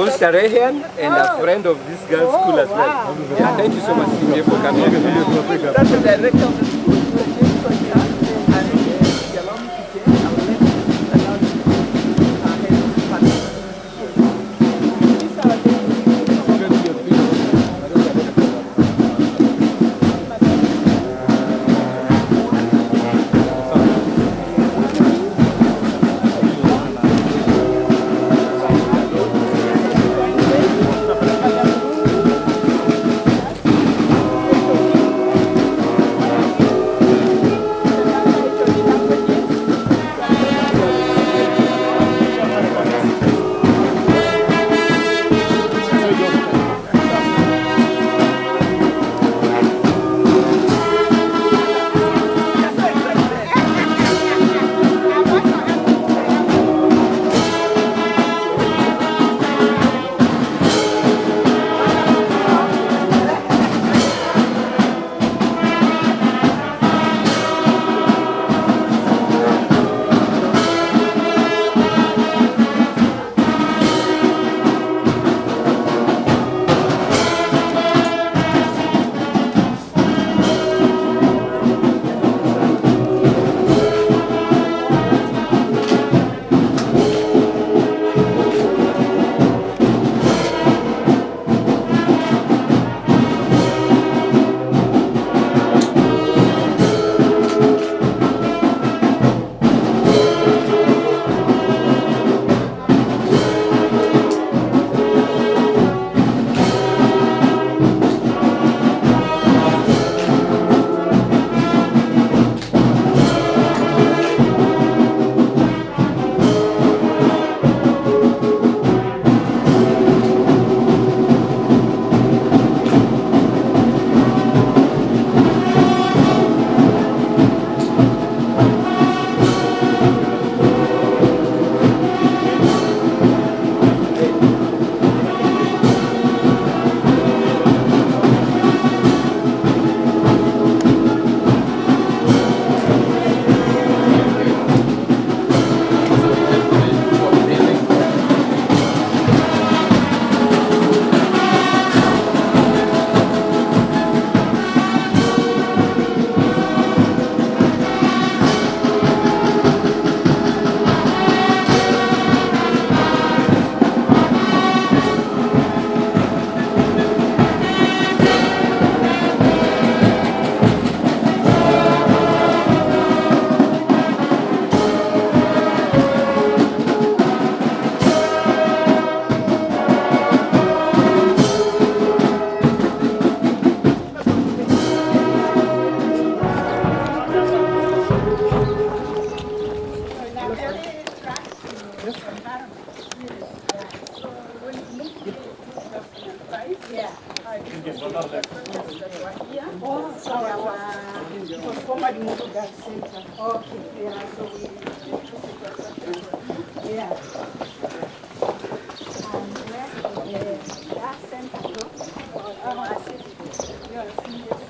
old Starehian and a friend of this girls' school as well. Yeah, thank you so much, CJ, for coming. That's the director of the school.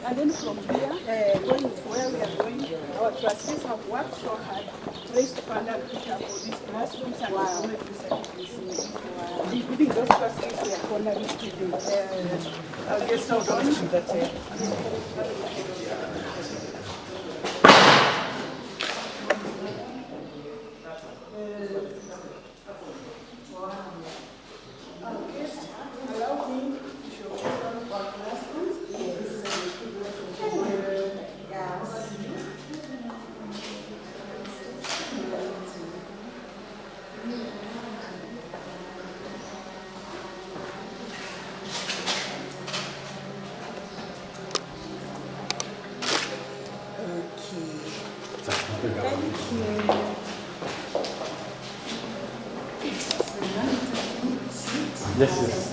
And then from here, going to where we are going, our trustees have worked so hard to raise the fund and put up for these classrooms and including those trustees who are honoring students. I'll get some to that. Allow me to show you our classrooms. Yes,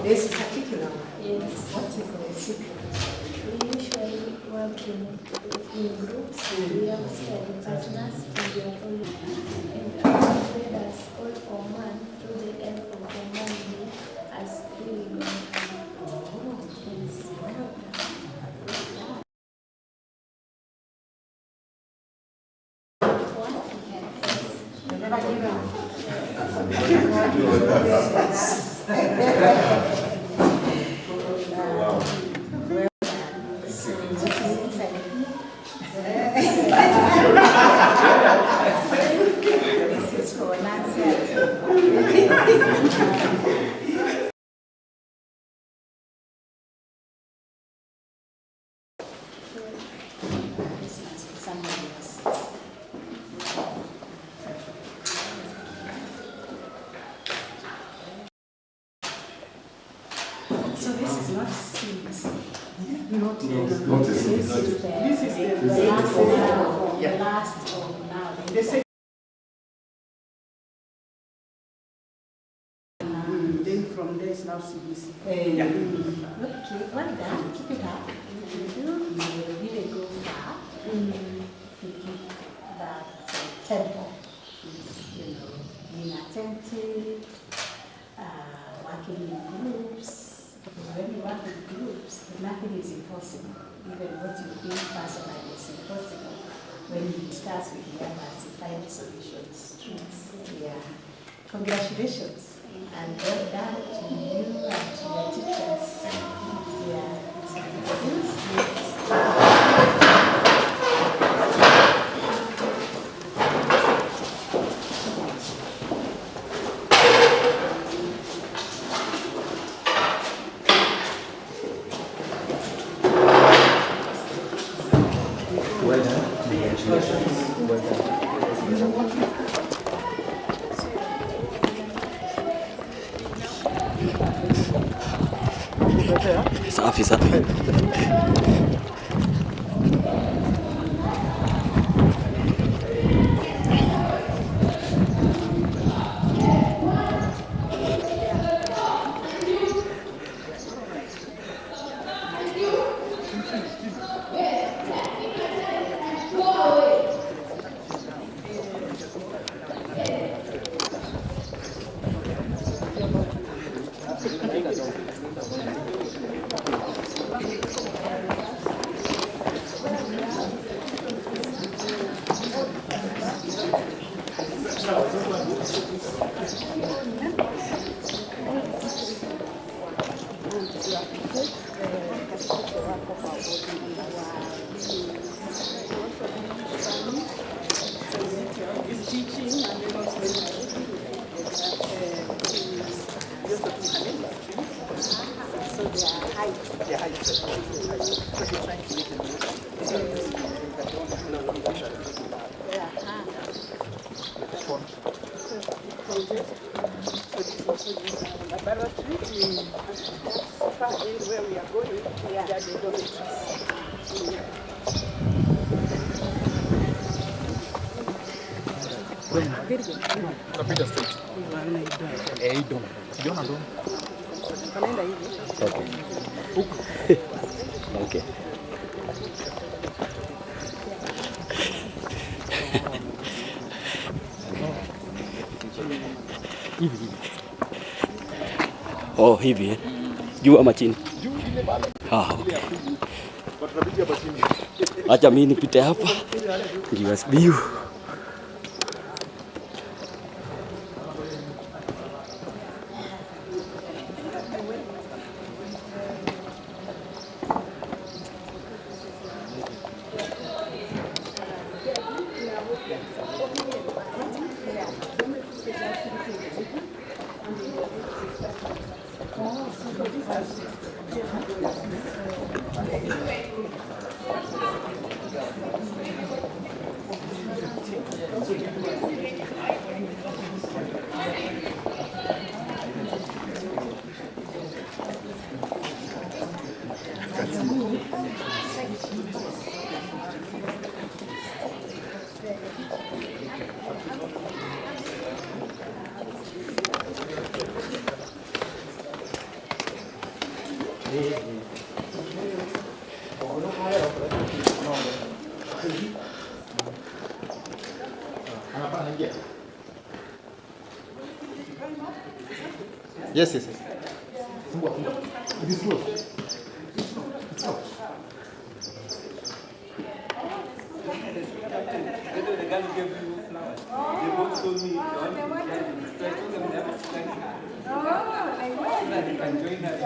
This particular one? Yes. What is the secret? We usually work in groups. We have study partners and we are all and our traders all for one through the end of the month as we go. So this is not seeds. Not yet. This is the last of now. The second. Then from there is now CBC. Okay, well done. Keep it up. You will really go far. To keep that tempo. You know, being attentive, working in groups. When you work in groups, nothing is impossible. Even what you think personally is impossible. When you discuss with the others, you find solutions. Yeah. Congratulations. And well done to you and to your teachers. Yeah. Well done. Congratulations. Well done. Safi safi. Where we are going, yeah, they don't. Napita state. Idom. Ukiona ndo. Wanaenda hivi. Okay. Okay. Oh, hivi eh? Juu ama chini? Juu ile bado. Okay. But tunapiga hapa chini. Acha mimi nipite hapa. USB. Yes, yes, yes. It is close. The girl gave you flowers. They both told me, that you can join her.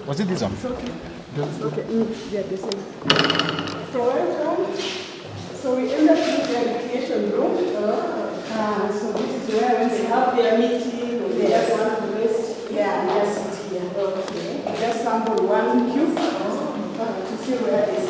Was it this one? Okay, yeah, the same. So welcome. So we end up with the education room. So this is where when they have their meeting, they just want to rest. Yeah, just sit here. Okay. Just sample one cube to see where it is.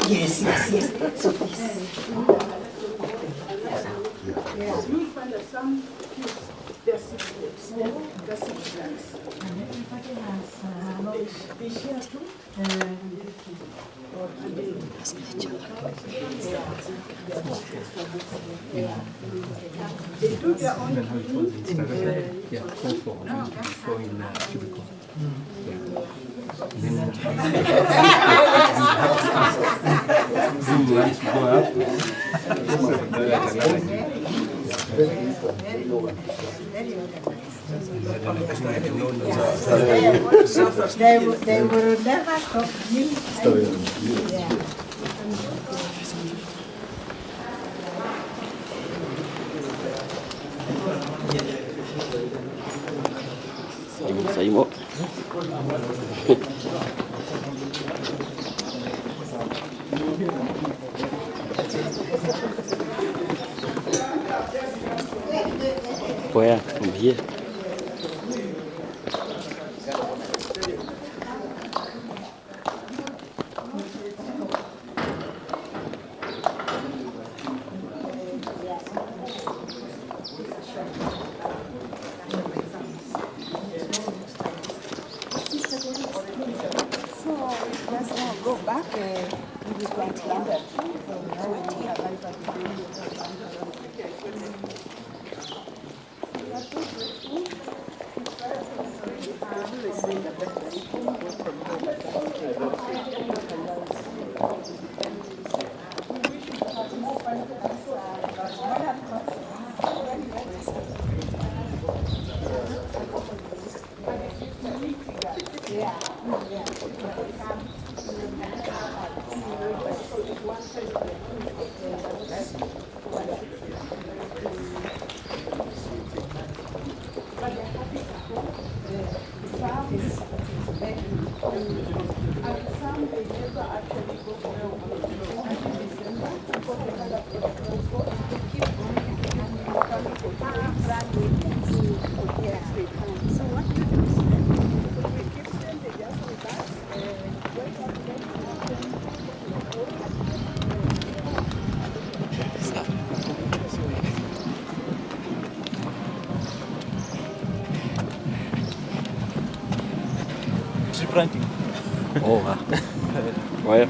Yes, yes, yes. So this. Yeah. You find that some cubes, they're 6 cubes. They're 6 grams. And everybody has They share too. They do their own thing. Yeah, go in cubicle. They will never stop you. Yeah. Saimo. Where? From here. Let's now go back. We will plant here. fronting. Oh, why?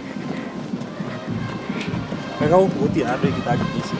Kau putih ada kita agak isi.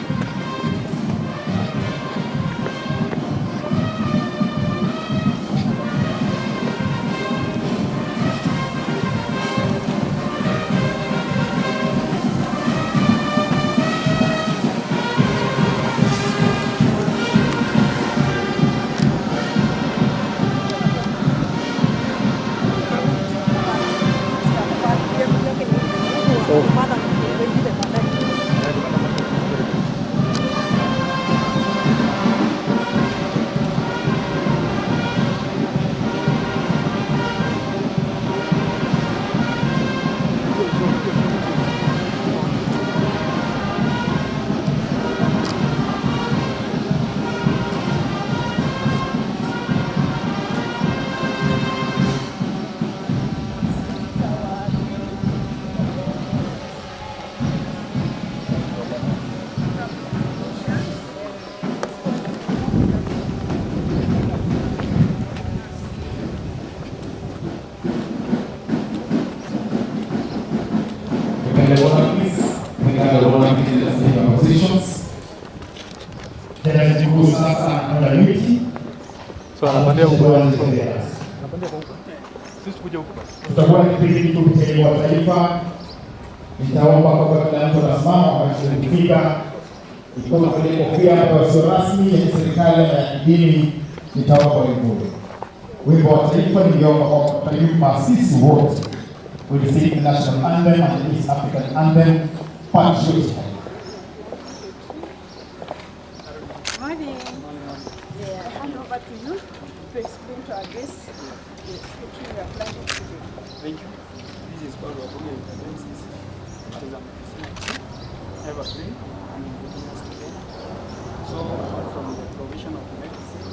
Tutakuwa na kipindi hiki kutekelezwa taifa. Nitaomba kwa kila mtu anasimama wakati kufika. Ikiwa kwenye kofia hapa sio rasmi ya serikali na ya kidini, nitaomba wimbo. Wimbo wa taifa ningeomba kwa karibu maasisi wote. We sing the national anthem and the East African anthem patriotically. Morning. Yeah, I hand over to you to explain to our guests the scripture we are planning today. Thank you. This is called Wabuge Interventions. It is a evergreen and indigenous together. So apart from the provision of medicine,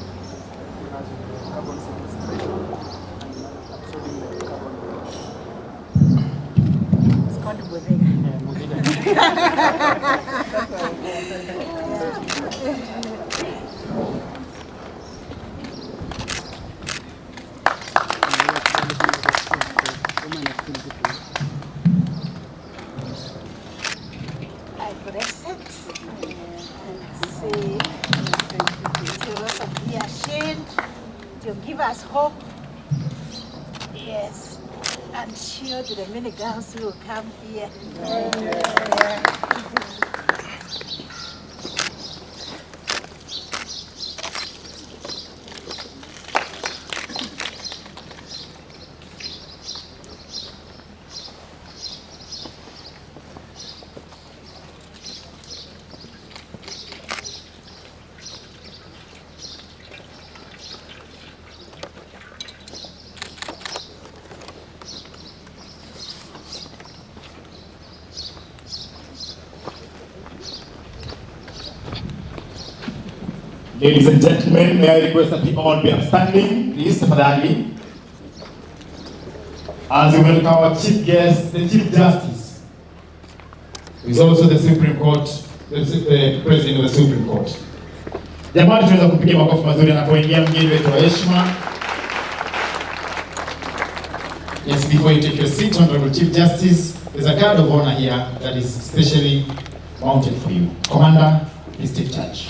it has the carbon sequestration and absorbing the carbon dioxide. It's called Bodega. Yeah, Bodega. I bless it and say, to also be ashamed, to give us hope. Yes, and shield the many girls who will come here. Ladies and gentlemen, may I request that you all be upstanding, please, tafadhali. As we welcome our chief guest, the Chief Justice, who is also the Supreme Court, the President of the Supreme Court. Jamani, tunaweza kupigia makofi mazuri anapoingia mgeni wetu wa heshima. Yes, before you take your seat, Honorable Chief Justice, there's a guard of honor here that is specially mounted for you. Commander, please take charge.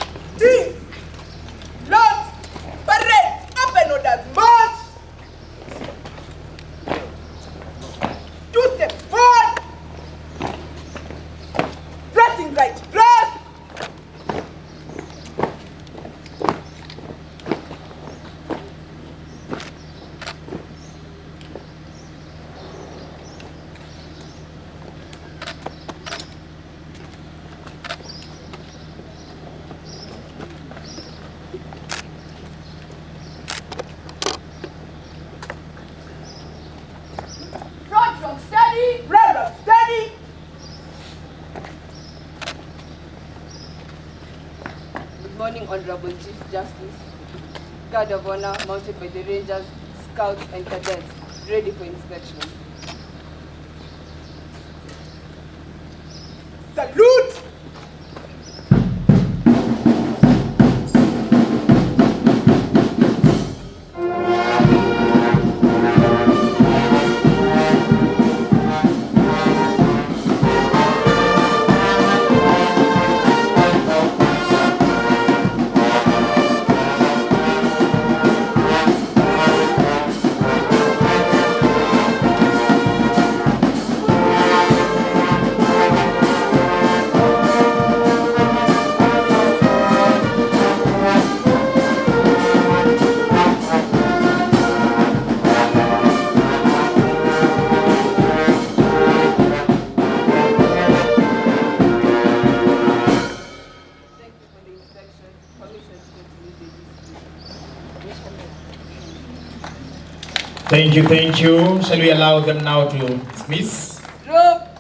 Good morning, Honorable Chief Justice. Guard of honor mounted by the Rangers, Scouts and Cadets, ready for inspection. Salute! Thank you, thank you. Shall we allow them now to dismiss? Drop.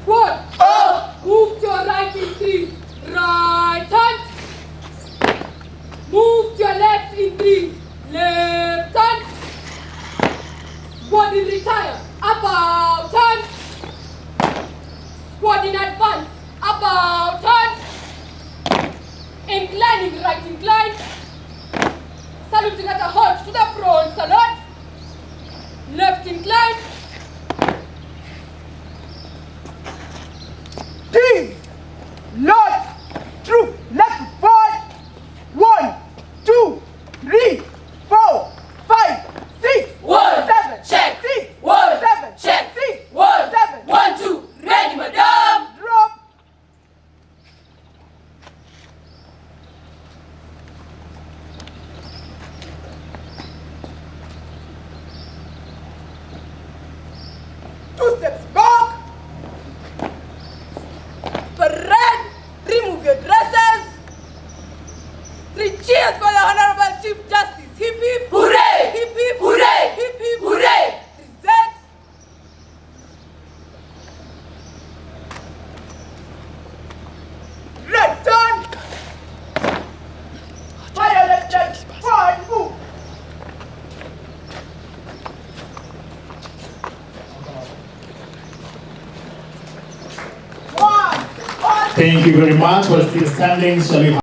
Squad. Up. Move to your right in 3. Right hand. Move to your left in 3. Left hand. Squad in retire. About turn. Squad in advance. About turn. Inclining right incline. Saluting at a halt to the front. Salute. Left incline. Team, Lord, troop, left forward. 1, 2, 3, 4, 5, 6, 1, 7, check. 6, 1, 7, check. 6, 1, 7, 1, 2, ready, madame. drop. Two steps back. Parade. Remove your dresses. 3 cheers for the Honorable Chief Justice. Hip hip. Hooray. Hip hip. Hooray. Hip hip. Hooray. Present. Right turn. Fire left turn. Forward move. Thank you very much. We're still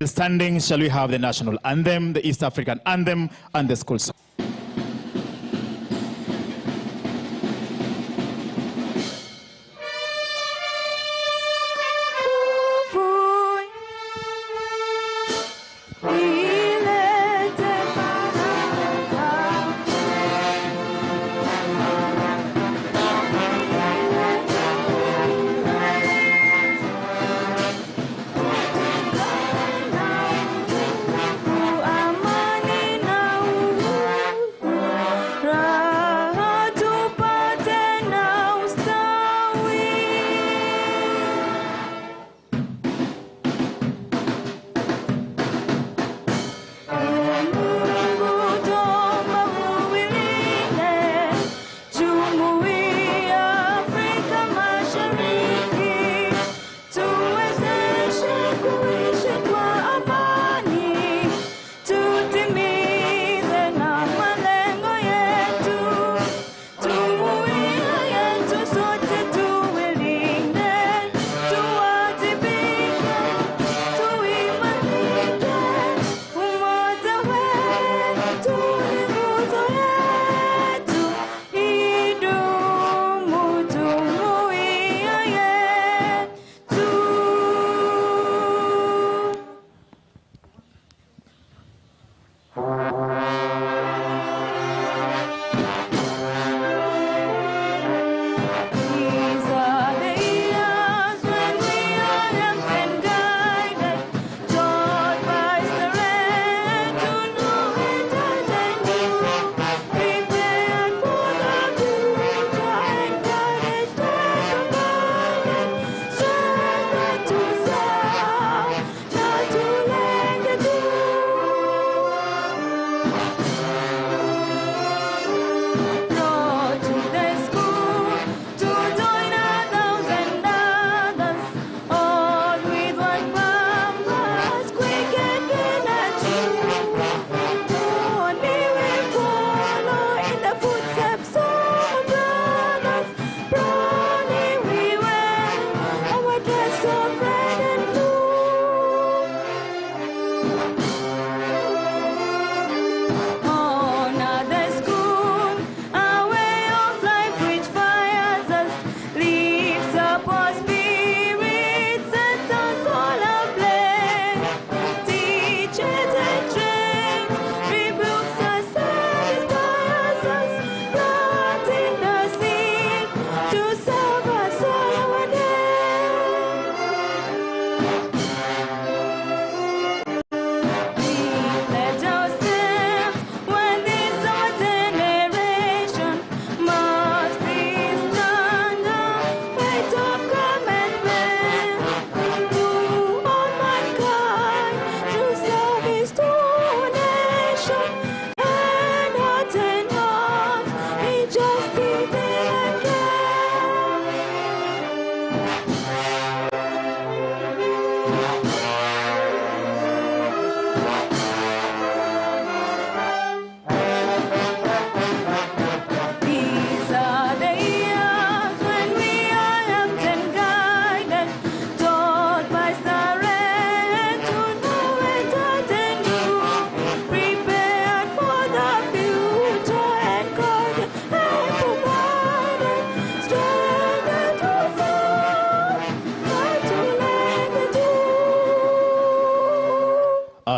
standing. Shall we have the national anthem, the East African anthem, and the school song?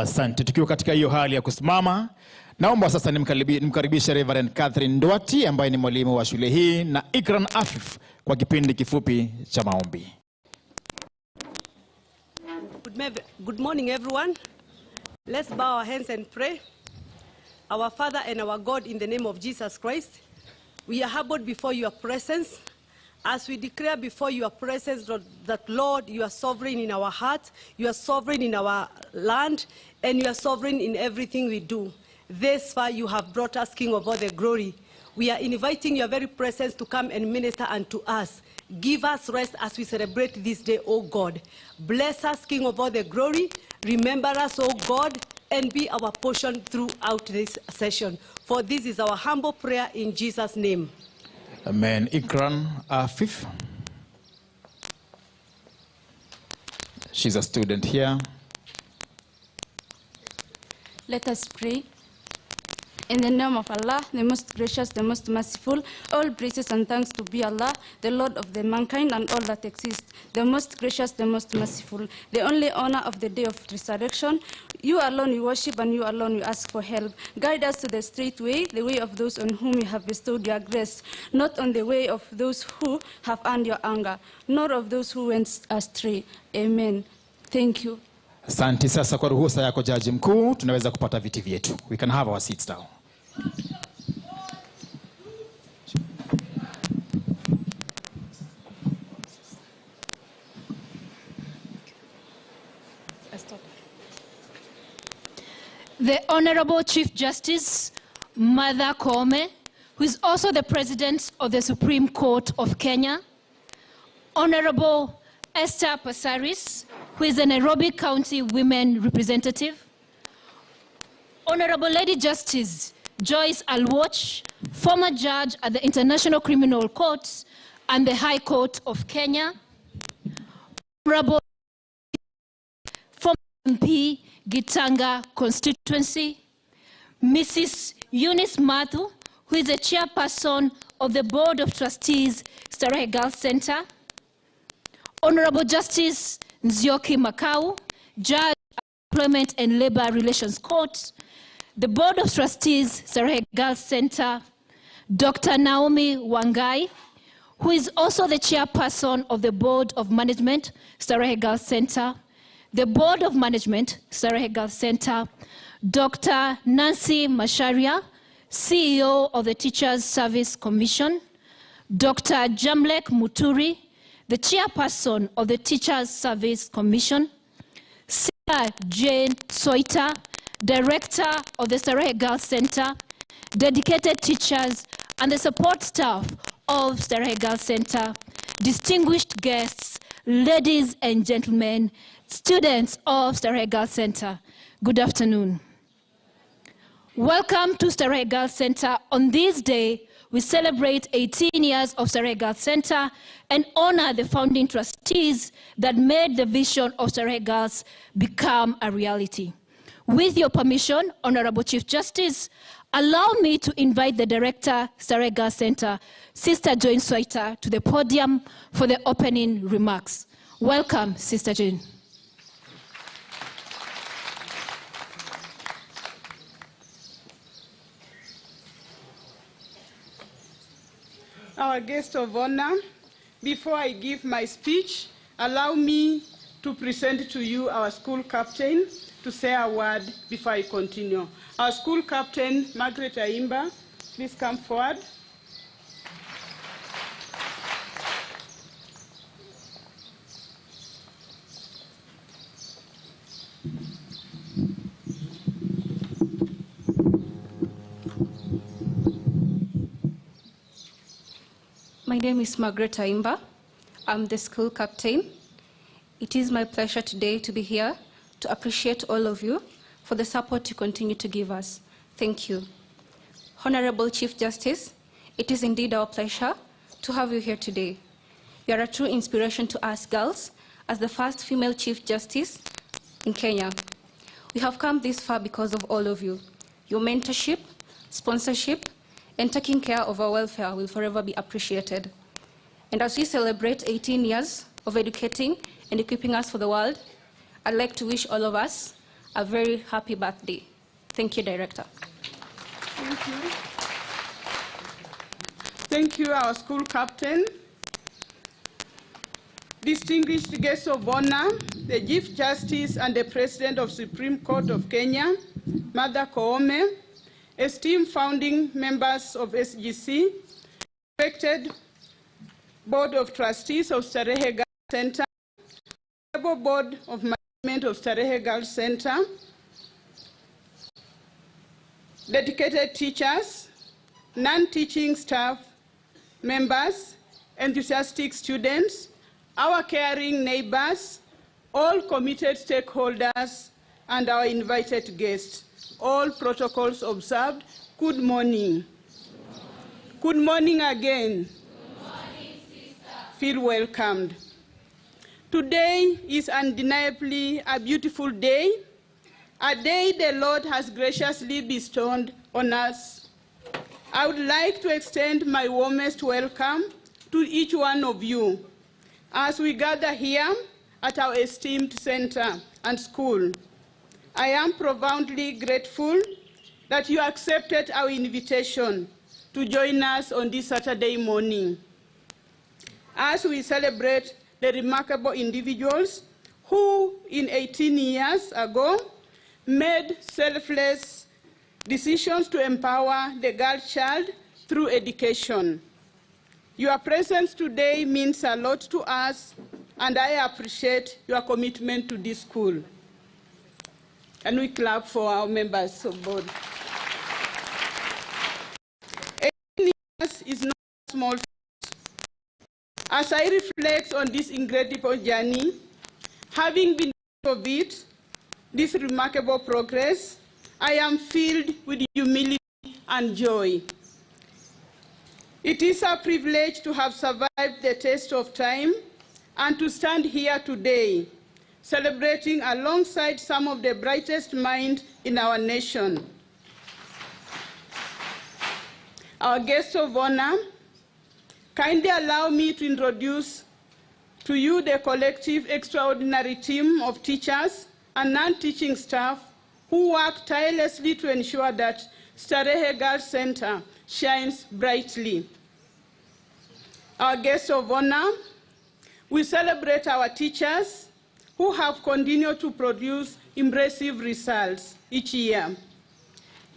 Asante. Tukiwa katika hiyo hali ya kusimama, naomba sasa nimkaribishe Reverend Catherine Ndwati ambaye ni mwalimu wa shule hii na Ikran Afif kwa kipindi kifupi cha maombi. Good morning, everyone. Let's bow our hands and pray. Our Father and our God, in the name of Jesus Christ, we are humbled before your presence. As we declare before your presence that, Lord, you are sovereign in our heart, you are sovereign in our land, and you are sovereign in everything we do. This far you have brought us, King of all the glory. We are inviting your very presence to come and minister unto us. Give us rest as we celebrate this day, O God. Bless us, King of all the glory. Remember us, O God, and be our portion throughout this session. For this is our humble prayer in Jesus' name. Amen. Ikran Afif. She's a student here. Let us pray. In the name of Allah, the most gracious, the most merciful, all praises and thanks to be Allah, the Lord of the mankind and all that exists, the most gracious, the most merciful, the only honor of the day of resurrection. You alone we worship and you alone we ask for help. Guide us to the straight way, the way of those on whom you have bestowed your grace, not on the way of those who have earned your anger, nor of those who went astray. Amen. Thank you. Asante. Sasa kwa ruhusa yako Jaji Mkuu, tunaweza kupata viti vyetu. We can have our seats now. The Honorable Chief Justice Martha Koome, who is also the President of the Supreme Court of Kenya, Honorable Esther Passaris, who is the Nairobi County Women Representative, Honorable Lady Justice Joyce Alwoch, former judge at the International Criminal Court and the High Court of Kenya, Honorable former MP Gitanga constituency, Mrs. Eunice Mathu, who is the chairperson of the Board of Trustees, Starehe Girls Centre, Honorable Justice Nzioki Makau, Judge at Employment and Labor Relations Court, the Board of Trustees, Starehe Girls Centre, Dr. Naomi Wangai, who is also the chairperson of the Board of Management, Starehe Girls Centre, the Board of Management, Starehe Girls Centre, Dr. Nancy Masharia, CEO of the Teachers Service Commission, Dr. Jamlek Muturi, the chairperson of the Teachers Service Commission, Sister Jane Soita, Director of the Starehe Girls Centre, dedicated teachers and the support staff of Starehe Girls Centre, distinguished guests, ladies and gentlemen, students of Starehe Girls Centre, good afternoon. Welcome to Starehe Girls Centre. On this day, we celebrate 18 years of Starehe Girls Centre and honor the founding trustees that made the vision of Starehe Girls become a reality. With your permission, Honorable Chief Justice, allow me to invite the Director, Starehe Girls Centre, Sister Jane Soita, to the podium for the opening remarks. Welcome, Sister Jane. Our guest of honor, before I give my speech, allow me to present to you our school captain to say a word before I continue. Our school captain, Margaret Aimba, please come forward. My name is Margaret Aimba. I'm the school captain. It is my pleasure today to be here to appreciate all of you for the support you continue to give us. Thank you. Honorable Chief Justice, it is indeed our pleasure to have you here today. You are a true inspiration to us girls as the first female Chief Justice in Kenya. We have come this far because of all of you. Your mentorship, sponsorship, and taking care of our welfare will forever be appreciated. And as we celebrate 18 years of educating and equipping us for the world, I'd like to wish all of us a very happy birthday. Thank you, Director. Thank you. Thank you, our school captain. Distinguished guests of honor, the Chief Justice and the President of Supreme Court of Kenya, Martha Koome, esteemed founding members of SGC, respected Board of Trustees of Starehe Girls Centre, Board of Management of Starehe Girls Centre, dedicated teachers, non-teaching staff members, enthusiastic students, our caring neighbors, all committed stakeholders, and our invited guests. All protocols observed. Good morning. Good morning again. Good morning, sister. Feel welcomed. Today is undeniably a beautiful day, a day the Lord has graciously bestowed on us. I would like to extend my warmest welcome to each one of you as we gather here at our esteemed center and school. I am profoundly grateful that you accepted our invitation to join us on this Saturday morning as we celebrate the remarkable individuals who, in 18 years ago, made selfless decisions to empower the girl child through education. Your presence today means a lot to us, and I appreciate your commitment to this school. And we clap for our members of board. 18 years is not small. As I reflect on this incredible journey, having been part of it, this remarkable progress, I am filled with humility and joy. It is a privilege to have survived the test of time and to stand here today, celebrating alongside some of the brightest minds in our nation. Our guests of honor, kindly allow me to introduce to you the collective extraordinary team of teachers and non-teaching staff who work tirelessly to ensure that Starehe Girls Centre shines brightly. Our guests of honor, we celebrate our teachers who have continued to produce impressive results each year.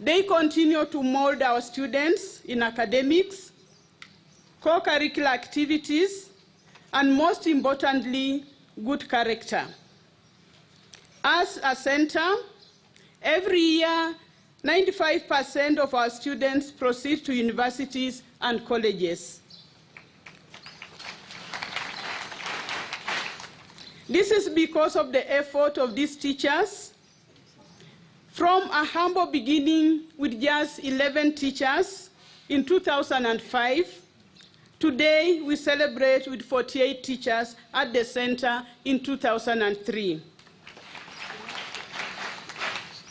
They continue to mold our students in academics, co-curricular activities, and most importantly, good character. As a center, every year, 95% of our students proceed to universities and colleges. This is because of the effort of these teachers. From a humble beginning with just 11 teachers in 2005, today we celebrate with 48 teachers at the center in 2003.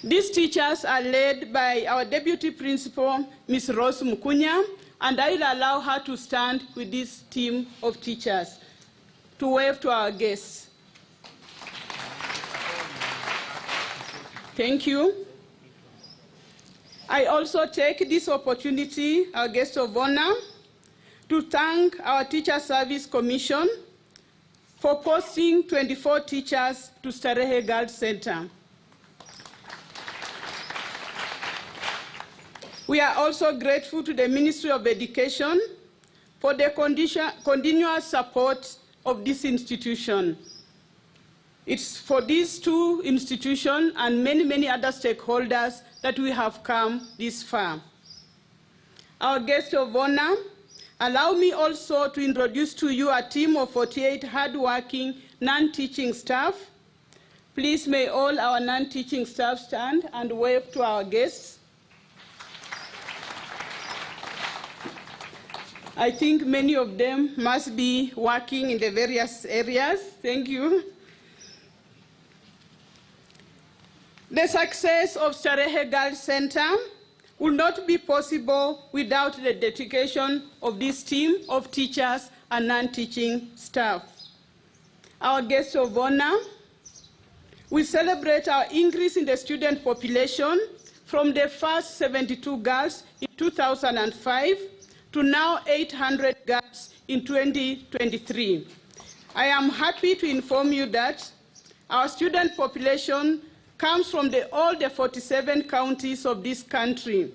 These teachers are led by our Deputy Principal, Ms. Rose Mukunya, and I will allow her to stand with this team of teachers to wave to our guests. Thank you. I also take this opportunity, our guest of honor, to thank our Teacher Service Commission for posting 24 teachers to Starehe Girls Centre. We are also grateful to the Ministry of Education for the continuous support of this institution. It's for these two institutions and many, many other stakeholders that we have come this far. Our guest of honor, allow me also to introduce to you a team of 48 hardworking non-teaching staff. Please may all our non-teaching staff stand and wave to our guests. I think many of them must be working in the various areas. Thank you. The success of Starehe Girls Centre would not be possible without the dedication of this team of teachers and non-teaching staff. Our guests of honor, We celebrate our increase in the student population from the first 72 girls in 2005 to now 800 girls in 2023. I am happy to inform you that our student population comes from all the 47 counties of this country.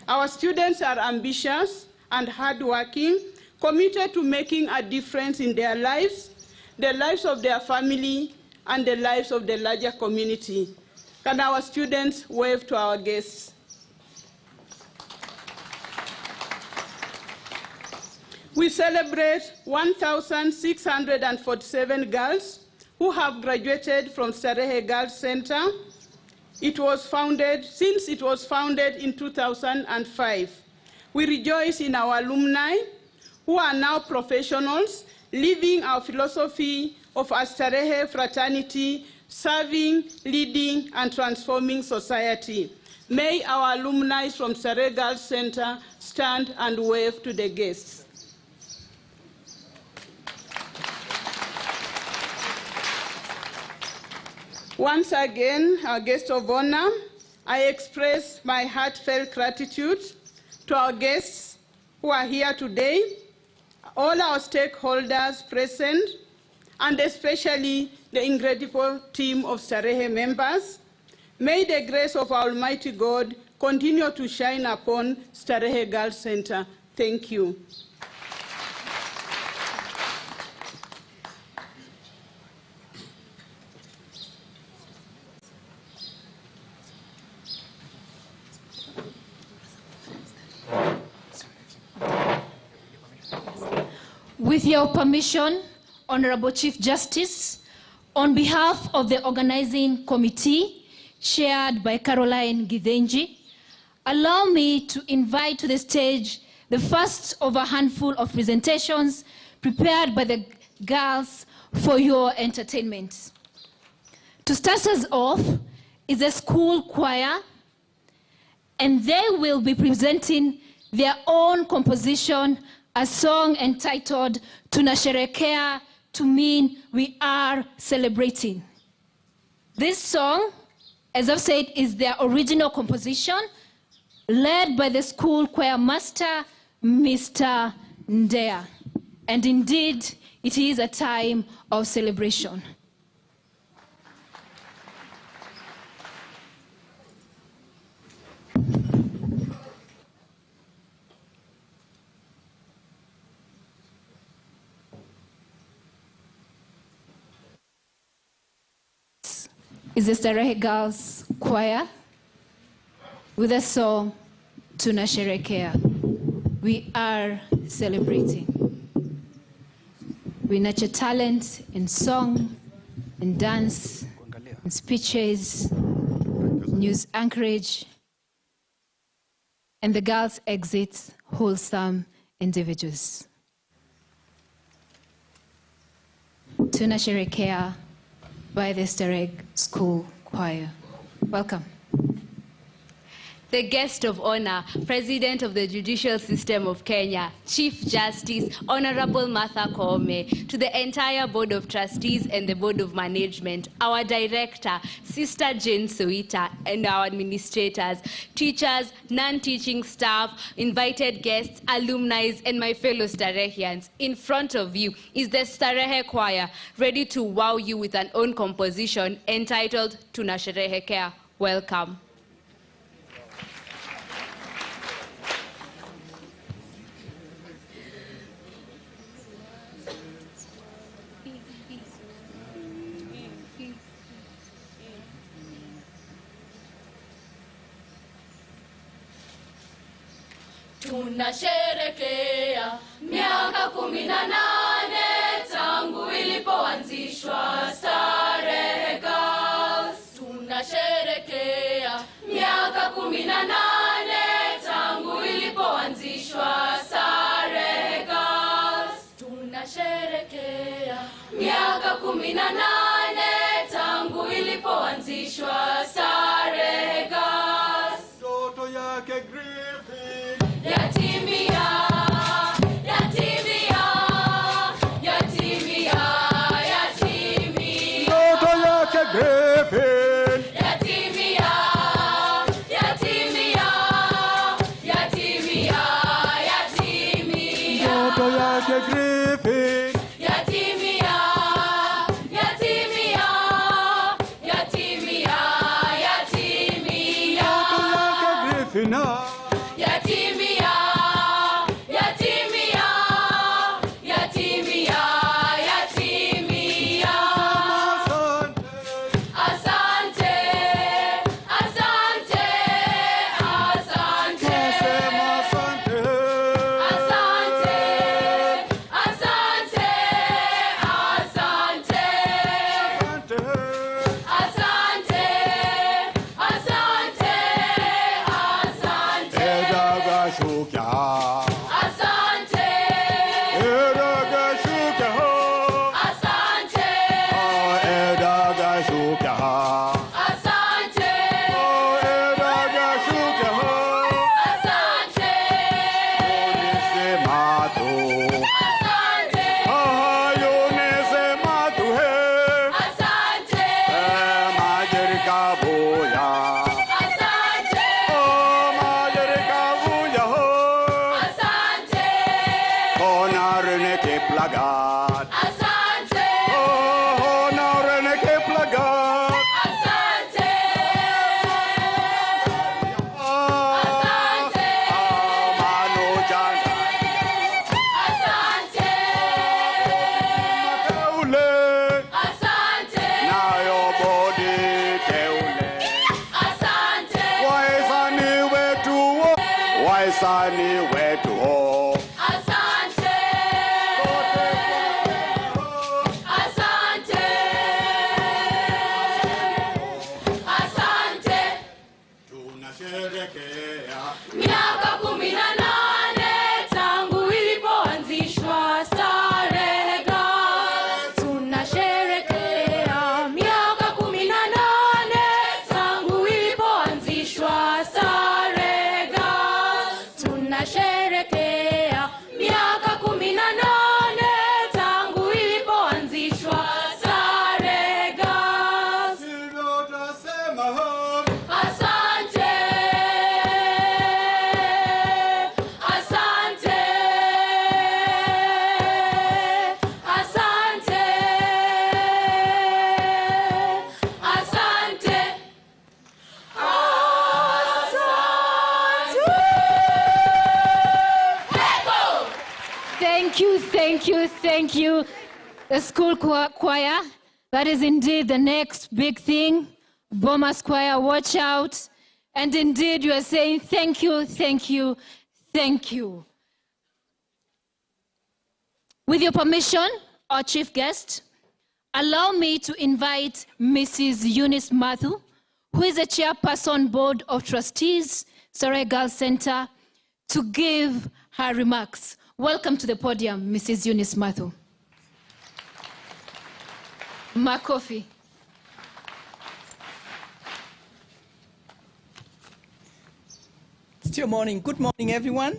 Our students are ambitious and hardworking, committed to making a difference in their lives, the lives of their family, and the lives of the larger community. Can our students wave to our guests? We celebrate 1,647 girls who have graduated from Starehe Girls Centre. Since it was founded in 2005. We rejoice in our alumni who are now professionals, living our philosophy of a Starehe fraternity, serving, leading, and transforming society. May our alumni from Starehe Girls Centre stand and wave to the guests. Once again, our guest of honor, I express my heartfelt gratitude to our guests who are here today, all our stakeholders present, and especially the incredible team of Starehe members. May the grace of our Almighty God continue to shine upon Starehe Girls Centre. Thank you. With your permission, Honorable Chief Justice, on behalf of the organizing committee, chaired by Caroline Githenji, allow me to invite to the stage the first of a handful of presentations prepared by the girls for your entertainment. To start us off is a school choir, and they will be presenting their own composition, a song entitled Tunasherekea, to mean we are celebrating. This song, as I've said, is their original composition, led by the school choir master, Mr. Ndea. And indeed, it is a time of celebration. Is the Starehe Girls Choir with a song, Tunasherekea. We are celebrating. We nurture talent in song, in dance, in speeches, news anchorage, and the girls exit wholesome individuals. Tunasherekea by the Starehe School Choir. Welcome. The guest of honor, President of the Judicial System of Kenya, Chief Justice, Honorable Martha Koome, to the entire Board of Trustees and the Board of Management, our Director, Sister Jane Soita, and our administrators, teachers, non-teaching staff, invited guests, alumni, and my fellow Starehians. In front of you is the Starehe Choir, ready to wow you with an own composition entitled Tunasherehekea. Welcome. Tunasherekea miaka 18 tangu ilipoanzishwa Starehe Girls. Tunasherekea miaka 18 tangu ilipoanzishwa Starehe Girls. Tunasherekea miaka 18 tangu ilipoanzishwa Starehe Girls. Toto yake Yatimia, yatimia, yatimia, yatimia. Toto yake ndoto yake Griffin yatimia, yatimia, yatimia, yatimia. ndoto yake Griffin Yatimia, yatimia, yatimia, yatimia. Asante, asante, asante. Asante, asante, asante. Asante, asante, asante. Edagashuka Asante, Edagashuka asante, Edagashuka asante, Edagashuka asante, Yonesemato asante, Yonesemato asante, Majerika boya asante, Majerika boya asante, Honarne ke plagat asante, Honarne ke plagat asante, Mano janga asante, Keule asante, Nayo body keule asante, Waisani wetu Waisani wetu asante, asante, asante. Tunasherekea Miaka 18 tangu ilipoanzishwa Starehe Girls. Tunasherekea miaka 18 tangu ilipoanzishwa Starehe Girls. Tunasherekea miaka 18 tangu ilipoanzishwa Starehe Girls. Sivyo tasema Asante, asante, asante, asante, asante. Thank you, thank you, thank you. The school choir, that is indeed the next big thing. Bomas choir, watch out. And indeed, you are saying thank you, thank you, thank you. With your permission, our chief guest, allow me to invite Mrs. Eunice Matthew, who is the chairperson board of trustees, Starehe Girls Centre, to give her remarks. Welcome to the podium, Mrs. Eunice Matthew. Makofi. Still morning. Good morning, everyone.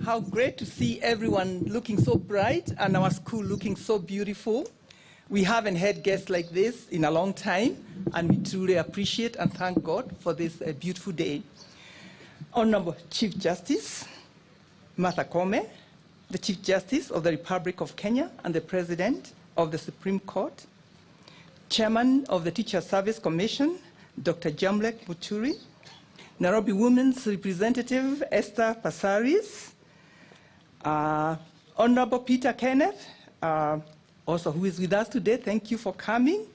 How great to see everyone looking so bright and our school looking so beautiful. We haven't had guests like this in a long time, and we truly appreciate and thank God for this beautiful day. Honorable Chief Justice Martha Koome, the Chief Justice of the Republic of Kenya and the President of the Supreme Court, Chairman of the Teacher Service Commission, Dr. Jamlek Muturi, Nairobi Women's Representative Esther Passaris, Honorable Peter Kenneth, also who is with us today, thank you for coming,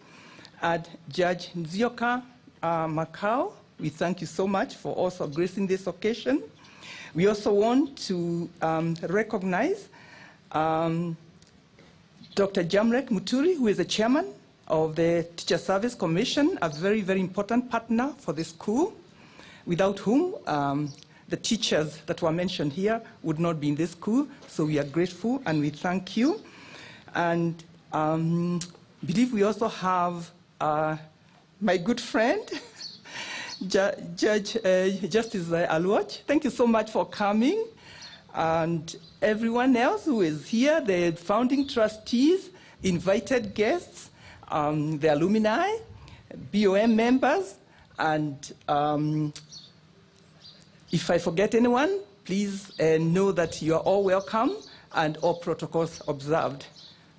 and Judge Nzioka Macau, we thank you so much for also gracing this occasion. We also want to recognize Dr. Jamlek Muturi, who is the chairman of the Teacher Service Commission, a very, very important partner for the school, without whom the teachers that were mentioned here would not be in this school. So we are grateful and we thank you. And believe we also have my good friend, Justice Aluoch. Thank you so much for coming. And everyone else who is here, the founding trustees, invited guests, the alumni, BOM members, and if I forget anyone, Please know that you are all welcome and all protocols observed.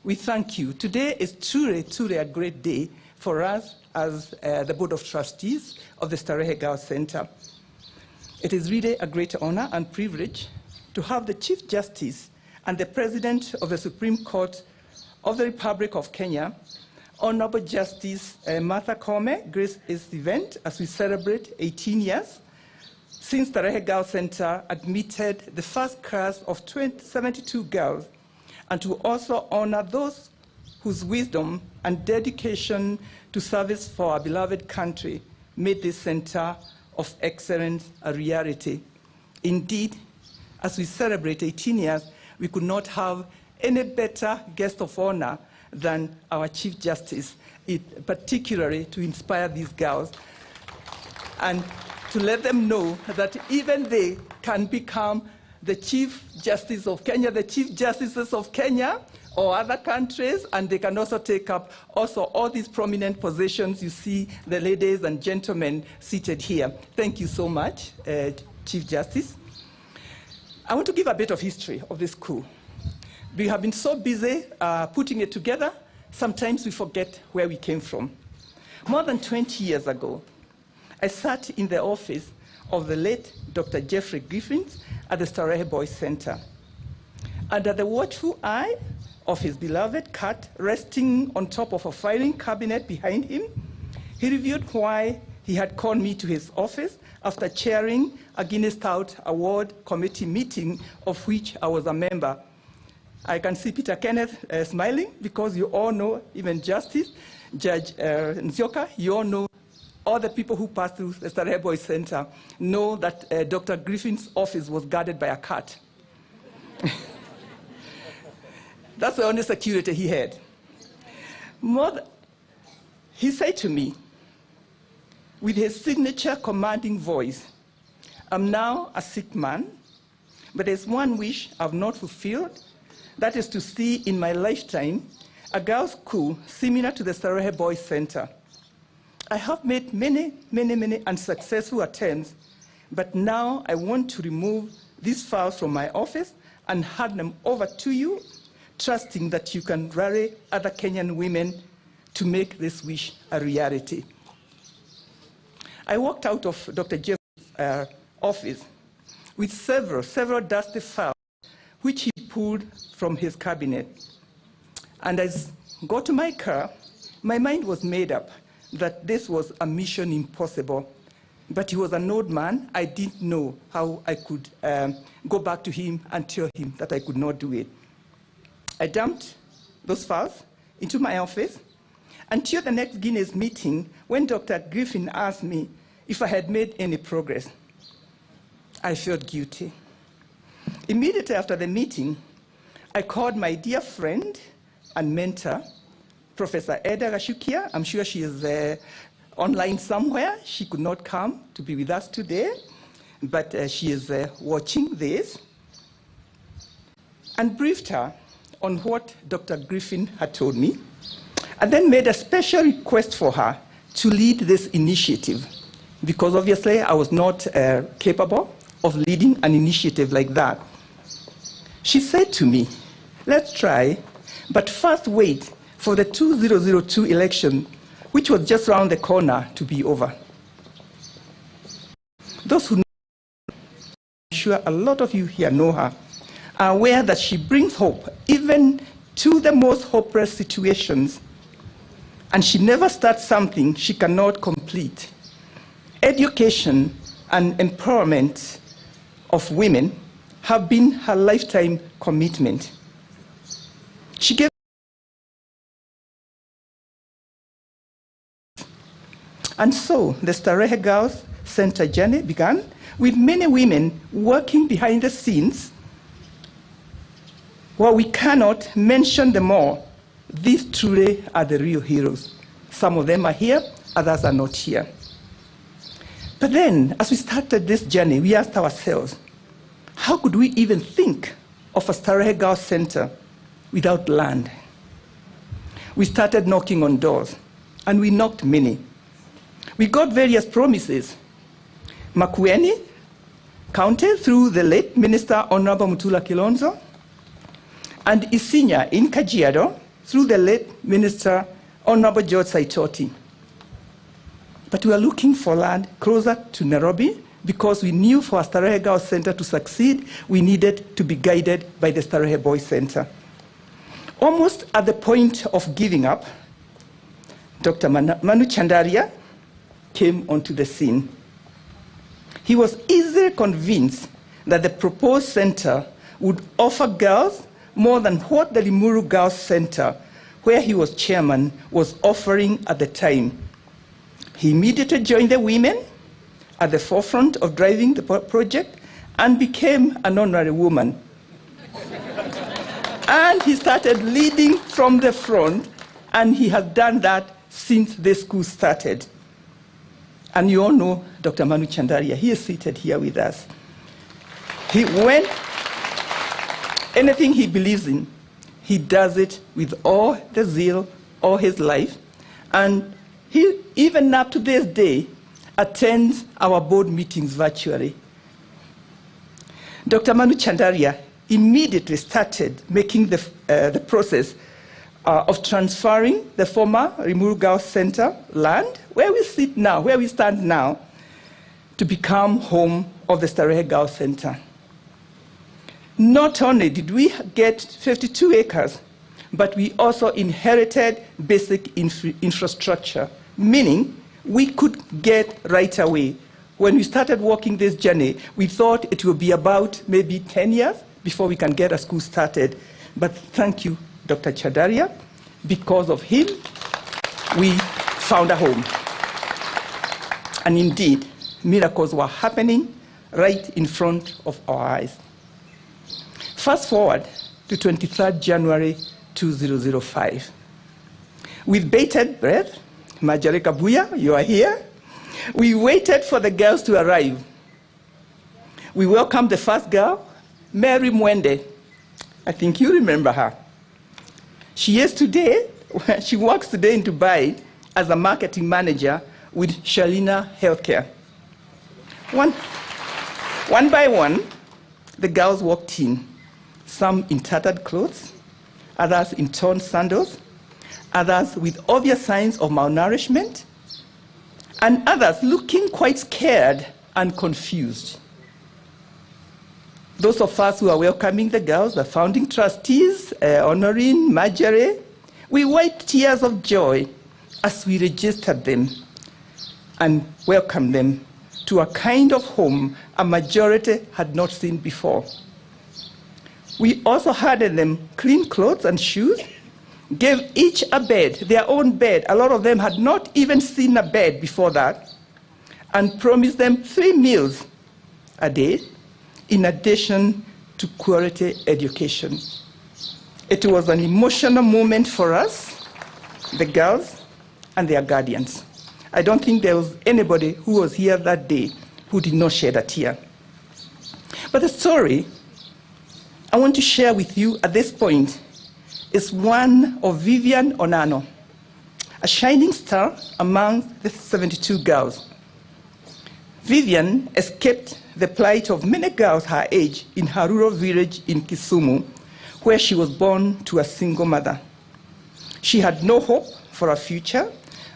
We thank you. Today is truly, truly a great day for us as the Board of Trustees of the Starehe Girls Centre. It is really a great honor and privilege to have the Chief Justice and the President of the Supreme Court of the Republic of Kenya, Honorable Justice Martha Koome, grace this event as we celebrate 18 years since the Starehe Girls Centre admitted the first class of 72 girls, and to also honor those whose wisdom and dedication to service for our beloved country made this center of excellence a reality. Indeed, as we celebrate 18 years, we could not have any better guest of honor than our Chief Justice, particularly to inspire these girls and to let them know that even they can become the Chief Justice of Kenya, the Chief Justices of Kenya or other countries, and they can also take up also all these prominent positions you see the ladies and gentlemen seated here. Thank you so much, Chief Justice. I want to give a bit of history of this school. We have been so busy putting it together, sometimes we forget where we came from. More than 20 years ago, I sat in the office of the late Dr. Jeffrey Griffiths at the Starehe Boys Center. Under the watchful eye of his beloved cat resting on top of a filing cabinet behind him, he reviewed why he had called me to his office after chairing a Guinness Stout Award Committee meeting of which I was a member. I can see Peter Kenneth smiling because you all know, even Justice, Judge Nzioka, you all know, all the people who pass through the Starehe Boys Center know that Dr. Griffin's office was guarded by a cat. That's the only security he had. He said to me, with his signature commanding voice, "I'm now a sick man, but there's one wish I've not fulfilled. That is to see in my lifetime a girls' school similar to the Starehe Boys Center. I have made many, many, many unsuccessful attempts, but now I want to remove these files from my office and hand them over to you, trusting that you can rally other Kenyan women to make this wish a reality." I walked out of Dr. Jeff's office with several dusty files, which he pulled from his cabinet. And as I got to my car, my mind was made up that this was a mission impossible. But he was an old man. I didn't know how I could go back to him and tell him that I could not do it. I dumped those files into my office until the next Guinness meeting when Dr. Griffin asked me if I had made any progress. I felt guilty. Immediately after the meeting, I called my dear friend and mentor, Professor Eda Gashukia. I'm sure she is online somewhere. She could not come to be with us today, but she is watching this, and briefed her on what Dr. Griffin had told me, and then made a special request for her to lead this initiative, because obviously I was not capable of leading an initiative like that. She said to me, "Let's try, but first wait for the 2002 election, which was just around the corner, to be over." Those who know her, I'm sure a lot of you here know her, are aware that she brings hope even to the most hopeless situations, and she never starts something she cannot complete. Education and empowerment of women have been her lifetime commitment. She gave, and so the Starehe Girls Centre journey began with many women working behind the scenes. While we cannot mention them all, these truly are the real heroes. Some of them are here, others are not here. But then, as we started this journey, we asked ourselves, how could we even think of a Starehe Girls Centre without land? We started knocking on doors, and we knocked many. We got various promises. Makueni, County through the late Minister Honorable Mutula Kilonzo, and Isinya in Kajiado through the late Minister Honorable George Saitoti. But we are looking for land closer to Nairobi because we knew for Starehe Girls Centre to succeed, we needed to be guided by the Starehe Boys Centre. Almost at the point of giving up, Dr. Manu Chandaria came onto the scene. He was easily convinced that the proposed center would offer girls more than what the Limuru Girls Centre, where he was chairman, was offering at the time. He immediately joined the women at the forefront of driving the project and became an honorary woman. And he started leading from the front, and he has done that since the school started. And you all know Dr. Manu Chandaria. He is seated here with us. Anything he believes in, he does it with all the zeal, all his life. And he, even up to this day, attends our board meetings virtually. Dr. Manu Chandaria immediately started making the process of transferring the former Limuru Girls Centre land, where we sit now, where we stand now, to become home of the Starehe Girls Centre. Not only did we get 52 acres, but we also inherited basic infrastructure, meaning we could get right away. When we started walking this journey, we thought it would be about maybe 10 years before we can get a school started. But thank you, Dr. Chandaria. Because of him, we found a home. And indeed, miracles were happening right in front of our eyes. Fast forward to 23rd January 2005. With bated breath, Marjorie Kabuya, you are here, we waited for the girls to arrive. We welcomed the first girl, Mary Mwende. I think you remember her. She works today in Dubai as a marketing manager with Shalina Healthcare. One by one, the girls walked in, some in tattered clothes, others in torn sandals, others with obvious signs of malnourishment, and others looking quite scared and confused. Those of us who are welcoming the girls, the founding trustees, Honorine, Marjorie, we wiped tears of joy as we registered them and welcomed them to a kind of home a majority had not seen before. We also handed them clean clothes and shoes, gave each a bed, their own bed. A lot of them had not even seen a bed before that, and promised them 3 meals a day, in addition to quality education. It was an emotional moment for us, the girls, and their guardians. I don't think there was anybody who was here that day who did not shed a tear. But the story I want to share with you at this point is one of Vivian Onano, a shining star among the 72 girls. Vivian escaped the plight of many girls her age in her rural village in Kisumu, where she was born to a single mother. She had no hope for a future,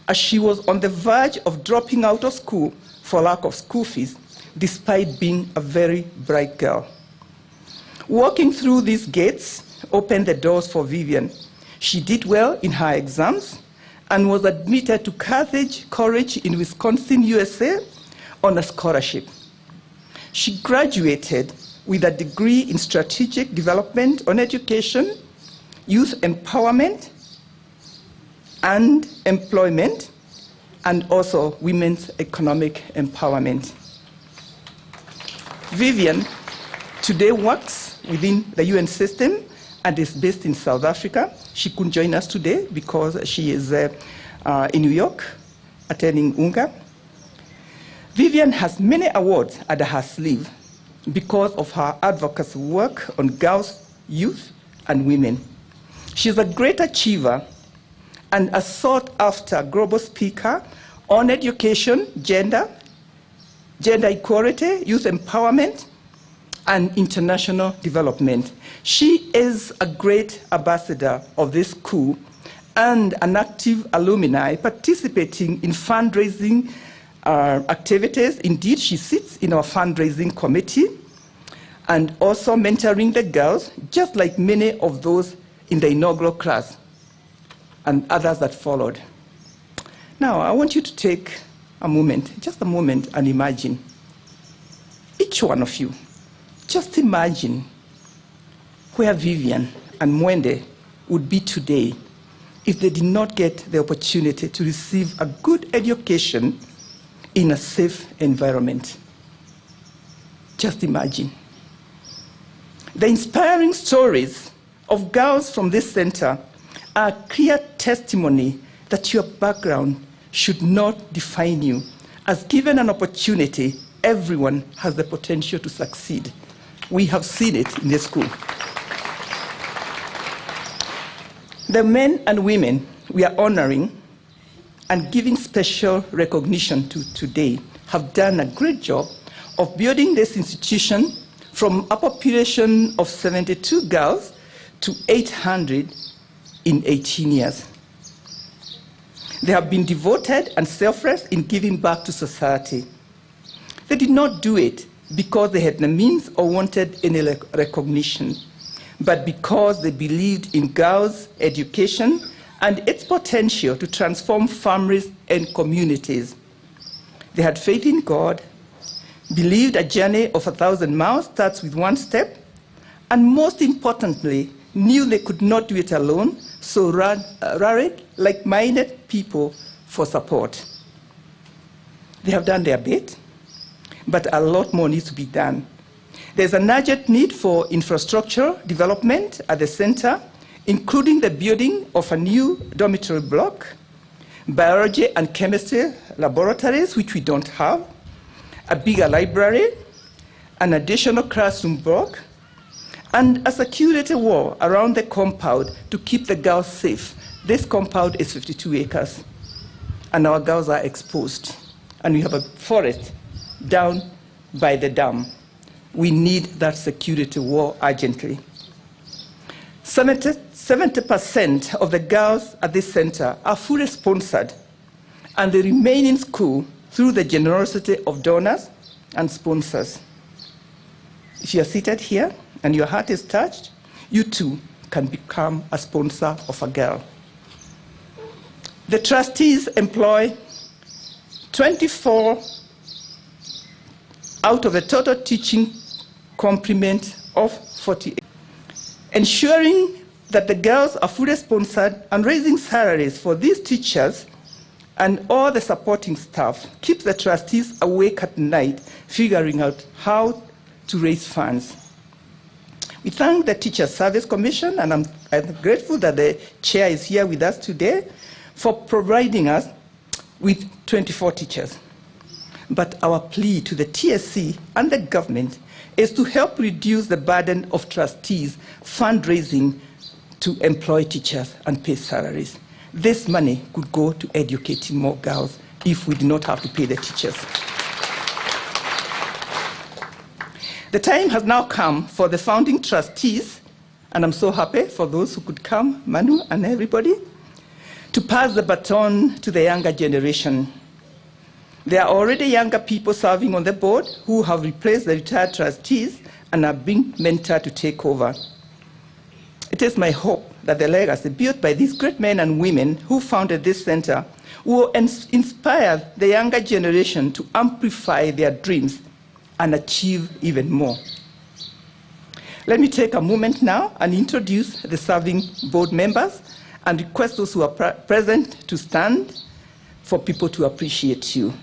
as she was on the verge of dropping out of school for lack of school fees, despite being a very bright girl. Walking through these gates opened the doors for Vivian. She did well in her exams and was admitted to Carthage College in Wisconsin, USA, on a scholarship. She graduated with a degree in strategic development on education, youth empowerment, and employment, and also women's economic empowerment. Vivian today works within the UN system and is based in South Africa. She couldn't join us today because she is in New York attending UNGA. Vivian has many awards at her sleeve because of her advocacy work on girls, youth, and women. She's a great achiever and a sought-after global speaker on education, gender, gender equality, youth empowerment, and international development. She is a great ambassador of this school and an active alumni participating in fundraising activities. Indeed, she sits in our fundraising committee and also mentoring the girls, just like many of those in the inaugural class and others that followed. Now, I want you to take a moment, just a moment, and imagine. Each one of you, just imagine where Vivian and Mwende would be today if they did not get the opportunity to receive a good education in a safe environment. Just imagine. The inspiring stories of girls from this center are a clear testimony that your background should not define you, as given an opportunity, everyone has the potential to succeed. We have seen it in the school. The men and women we are honoring and giving special recognition to today have done a great job of building this institution from a population of 72 girls to 800 in 18 years. They have been devoted and selfless in giving back to society. They did not do it because they had the means or wanted any recognition, but because they believed in girls' education and its potential to transform families and communities. They had faith in God, believed a journey of 1,000 miles starts with one step, and most importantly, knew they could not do it alone, so rallied like-minded people for support. They have done their bit, but a lot more needs to be done. There's an urgent need for infrastructure development at the center, including the building of a new dormitory block, biology and chemistry laboratories, which we don't have, a bigger library, an additional classroom block, and a security wall around the compound to keep the girls safe. This compound is 52 acres, and our girls are exposed. And we have a forest down by the dam. We need that security wall urgently. 70% of the girls at this center are fully sponsored, and they remain in school through the generosity of donors and sponsors. If you are seated here and your heart is touched, you too can become a sponsor of a girl. The trustees employ 24 out of a total teaching complement of 48. Ensuring that the girls are fully sponsored and raising salaries for these teachers and all the supporting staff keeps the trustees awake at night figuring out how to raise funds. We thank the Teacher Service Commission, and I'm grateful that the chair is here with us today, for providing us with 24 teachers. But our plea to the TSC and the government is to help reduce the burden of trustees fundraising to employ teachers and pay salaries. This money could go to educating more girls if we do not have to pay the teachers. The time has now come for the founding trustees, and I'm so happy for those who could come, Manu and everybody, to pass the baton to the younger generation. There are already younger people serving on the board who have replaced the retired trustees and are being mentored to take over. It is my hope that the legacy built by these great men and women who founded this center will inspire the younger generation to amplify their dreams and achieve even more. Let me take a moment now and introduce the serving board members and request those who are present to stand for people to appreciate you.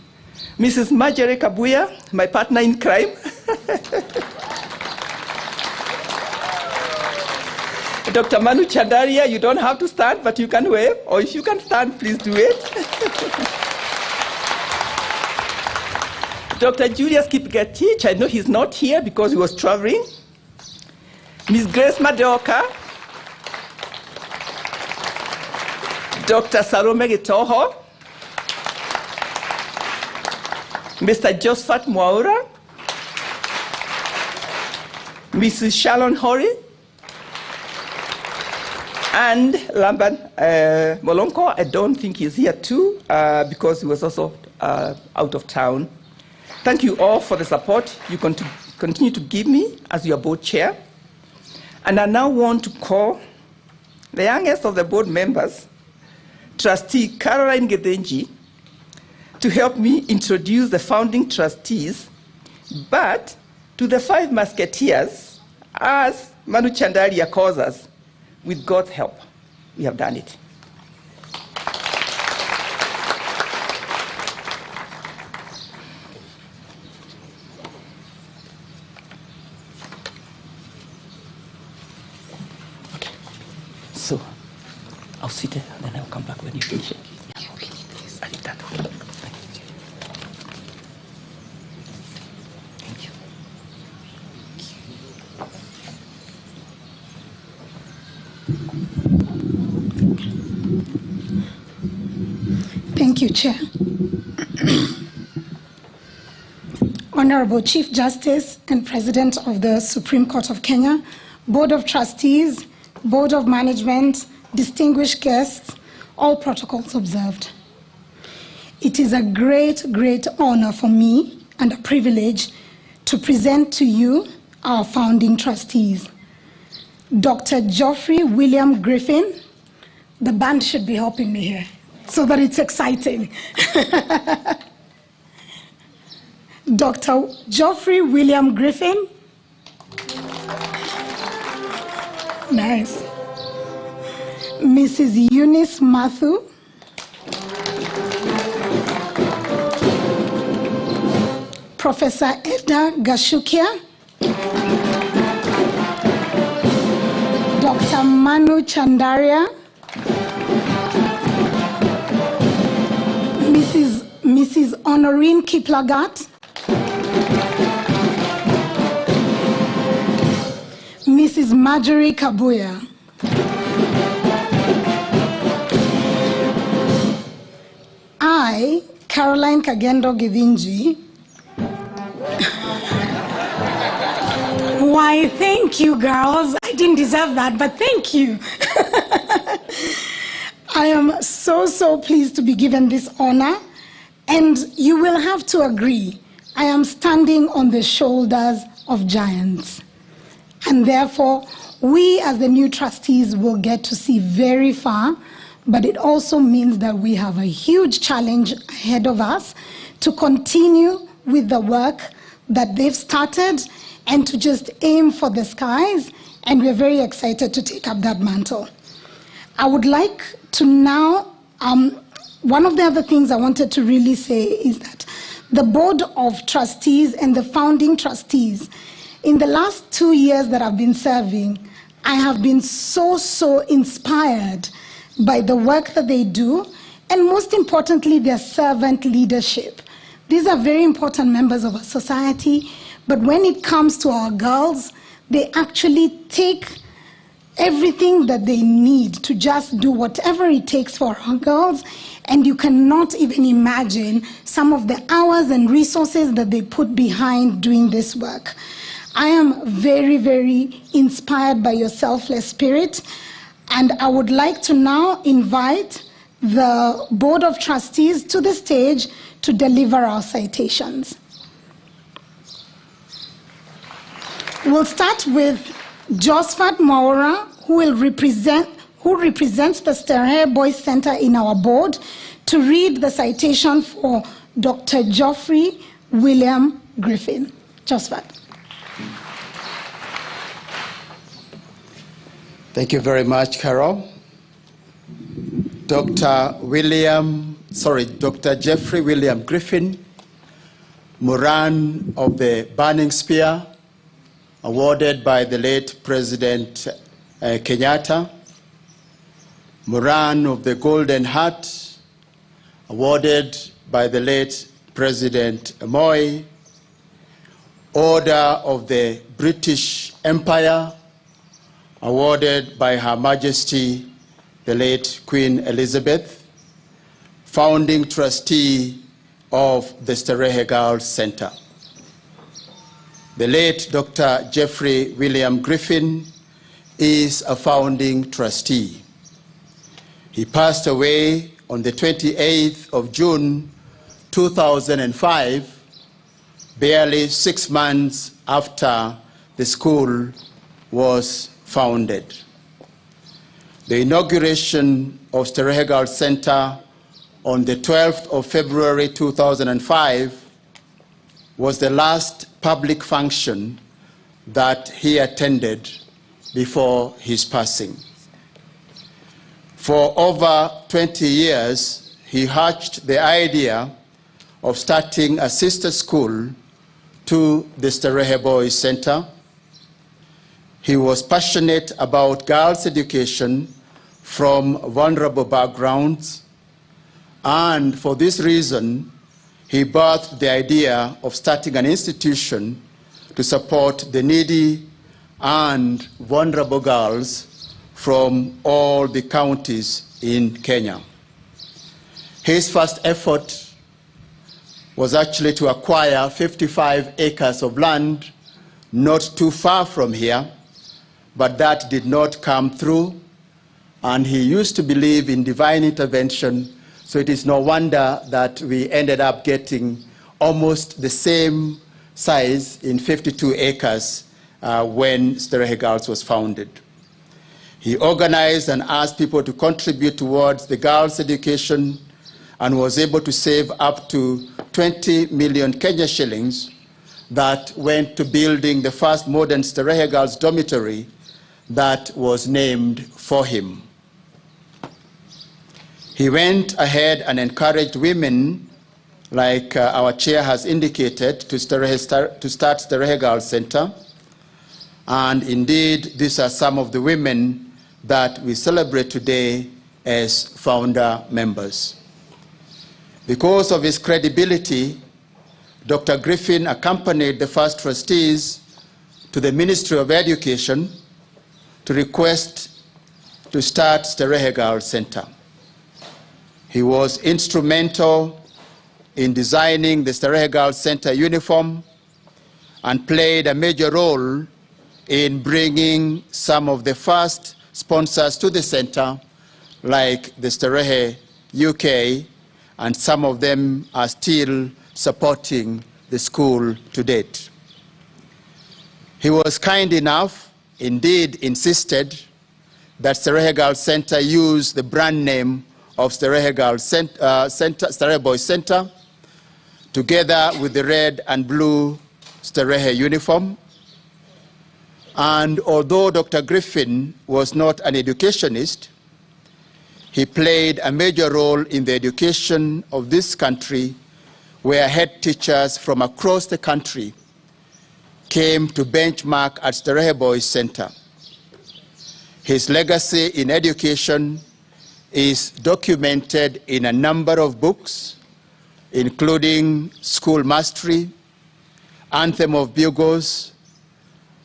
Mrs. Marjorie Kabuya, my partner in crime. Dr. Manu Chandaria, you don't have to stand, but you can wave, or if you can stand, please do it. Dr. Julius Kipgetich, I know he's not here because he was traveling. Ms. Grace Madoka, Dr. Salome Gitoho, Mr. Josephat Mwaura, Mrs. Sharon Hori, and Lamban Molonko. I don't think he's here too because he was also out of town. Thank you all for the support you continue to give me as your board chair. And I now want to call the youngest of the board members, Trustee Caroline Gedenji, to help me introduce the founding trustees, but to the 5 musketeers, as Manu Chandaria calls us, with God's help, we have done it. Okay, so I'll sit there and then I'll come back when you finish it. Yeah, okay, please. I did that. Thank you, Chair. Honorable Chief Justice and President of the Supreme Court of Kenya, Board of Trustees, Board of Management, distinguished guests, all protocols observed. It is a great, great honor for me and a privilege to present to you our founding trustees. Dr. Geoffrey William Griffin, the band should be helping me here so that it's exciting. Dr. Geoffrey William Griffin. Nice. Mrs. Eunice Mathu. Professor Edna Gashukia. Dr. Manu Chandaria. Mrs. Honorine Kiplagat. Mrs. Marjorie Kabuya. I, Caroline Kagendo Githinji. Why, thank you, girls. I didn't deserve that, but thank you. I am so pleased to be given this honor, and you will have to agree, I am standing on the shoulders of giants. And therefore, we as the new trustees will get to see very far, but it also means that we have a huge challenge ahead of us to continue with the work that they've started and to just aim for the skies, and we're very excited to take up that mantle. I would like to now, one of the other things I wanted to really say is that the Board of Trustees and the founding trustees, in the last 2 years that I've been serving, I have been so inspired by the work that they do, and most importantly, their servant leadership. These are very important members of our society, but when it comes to our girls, they actually take everything that they need to just do whatever it takes for our girls, and you cannot even imagine some of the hours and resources that they put behind doing this work. I am very inspired by your selfless spirit, and I would like to now invite the Board of Trustees to the stage to deliver our citations. We'll start with Josephat Mwaura, who represents the Starehe Girls Centre in our board, to read the citation for Dr. Geoffrey William Griffin. Josephat. Thank you very much, Carol. Dr. Geoffrey William Griffin, Moran of the Burning Spear, awarded by the late President Kenyatta. Moran of the Golden Heart, awarded by the late President Moi. Order of the British Empire, awarded by Her Majesty the late Queen Elizabeth. Founding Trustee of the Starehe Girls Centre. The late Dr. Jeffrey William Griffin is a founding trustee. He passed away on the 28th of June 2005, barely 6 months after the school was founded. The inauguration of Starehe Girls Centre on the 12th of February 2005 was the last public function that he attended before his passing. For over 20 years, he hatched the idea of starting a sister school to the Starehe Boys Centre. He was passionate about girls' education from vulnerable backgrounds, and for this reason, he birthed the idea of starting an institution to support the needy and vulnerable girls from all the counties in Kenya. His first effort was actually to acquire 55 acres of land not too far from here, but that did not come through, and he used to believe in divine intervention, so it is no wonder that we ended up getting almost the same size in 52 acres when Starehe Girls was founded. He organized and asked people to contribute towards the girls' education and was able to save up to 20 million Kenya shillings that went to building the first modern Starehe Girls dormitory that was named for him. He went ahead and encouraged women, like our chair has indicated, to start Starehe Girls Centre. And indeed, these are some of the women that we celebrate today as founder members. Because of his credibility, Dr. Griffin accompanied the first trustees to the Ministry of Education to request to start Starehe Girls Centre. He was instrumental in designing the Starehe Girls Centre uniform and played a major role in bringing some of the first sponsors to the centre, like the Starehe UK, and some of them are still supporting the school to date. He was kind enough, indeed insisted, that Starehe Girls Centre use the brand name of Starehe Girls Starehe Boys Centre, together with the red and blue Starehe uniform. And although Dr. Griffin was not an educationist, he played a major role in the education of this country, where head teachers from across the country came to benchmark at Starehe Boys Centre. His legacy in education is documented in a number of books, including School Mastery, Anthem of Bugles,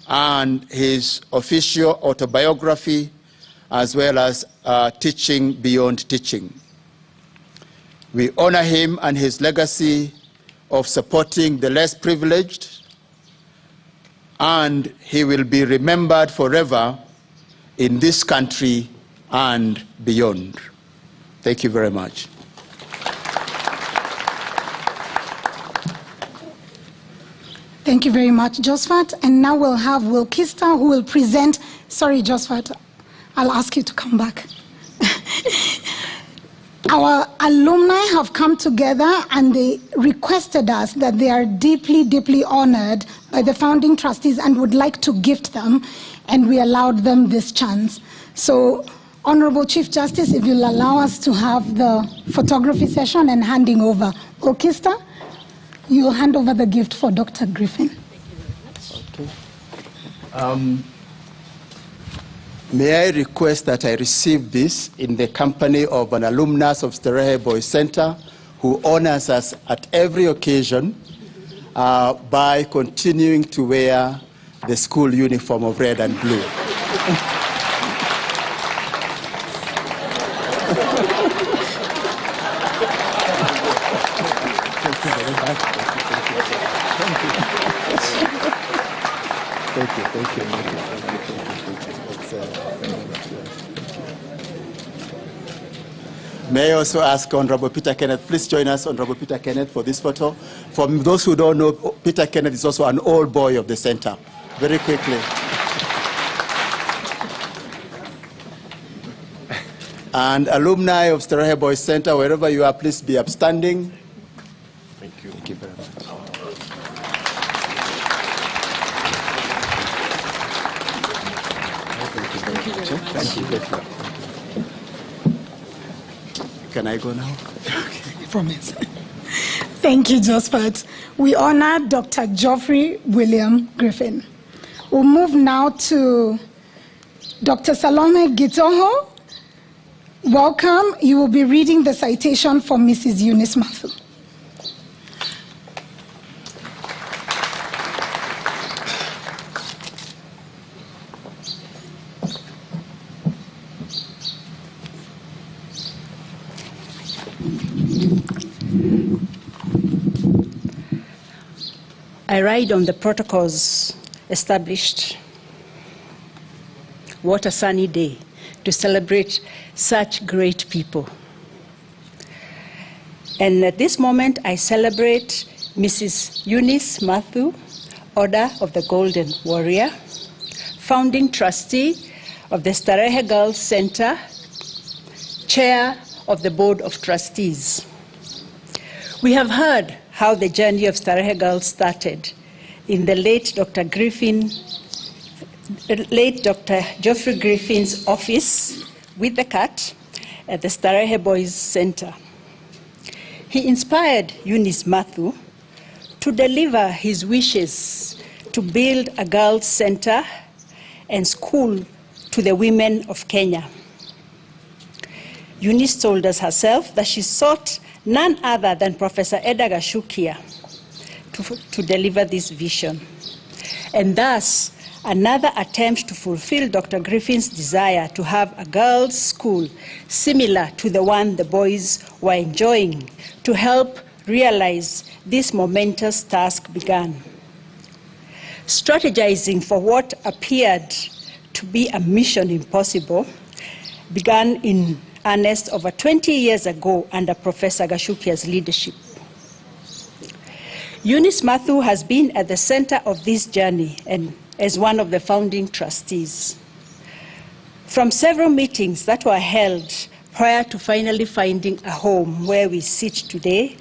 and his official autobiography, as well as Teaching Beyond Teaching. We honor him and his legacy of supporting the less privileged, and he will be remembered forever in this country and beyond. Thank you very much. Thank you very much, Josephat. And now we'll have Wilkista, who will present. Sorry, Josephat, I'll ask you to come back. Our alumni have come together and they requested us that they are deeply, deeply honored by the founding trustees and would like to gift them, and we allowed them this chance. So, Honorable Chief Justice, if you'll allow us to have the photography session and handing over. Wilkista, you'll hand over the gift for Dr. Griffin. Thank you very much. Okay. May I request that I receive this in the company of an alumnus of Starehe Boys Centre who honors us at every occasion by continuing to wear the school uniform of red and blue. May I also ask Honorable Peter Kenneth, please join us, Honorable Peter Kenneth, for this photo. For those who don't know, Peter Kenneth is also an old boy of the center. Very quickly. And alumni of Starehe Boys Center, wherever you are, please be upstanding. Thank you. Thank you very much. Thank you very much. Can I go now? Okay, promise. Thank you, Josephat. We honor Dr. Geoffrey William Griffin. We'll move now to Dr. Salome Gitoho. Welcome. You will be reading the citation for Mrs. Eunice Matthew. I ride on the protocols established. What a sunny day to celebrate such great people. And at this moment, I celebrate Mrs. Eunice Matthew, Order of the Golden Warrior, Founding Trustee of the Starehe Girls Centre, Chair of the Board of Trustees. We have heard how the journey of Starehe Girls started in the late Dr. Geoffrey Griffin's office with the cat at the Starehe Boys Center. He inspired Eunice Matthew to deliver his wishes to build a girls' center and school to the women of Kenya. Eunice told us herself that she sought none other than Professor Edgar Gashukia to deliver this vision. And thus, another attempt to fulfill Dr. Griffin's desire to have a girls' school similar to the one the boys were enjoying to help realize this momentous task began. Strategizing for what appeared to be a mission impossible began in earnest over 20 years ago under Professor Gashukia's leadership. Eunice Matthew has been at the center of this journey and as one of the founding trustees. From several meetings that were held prior to finally finding a home where we sit today,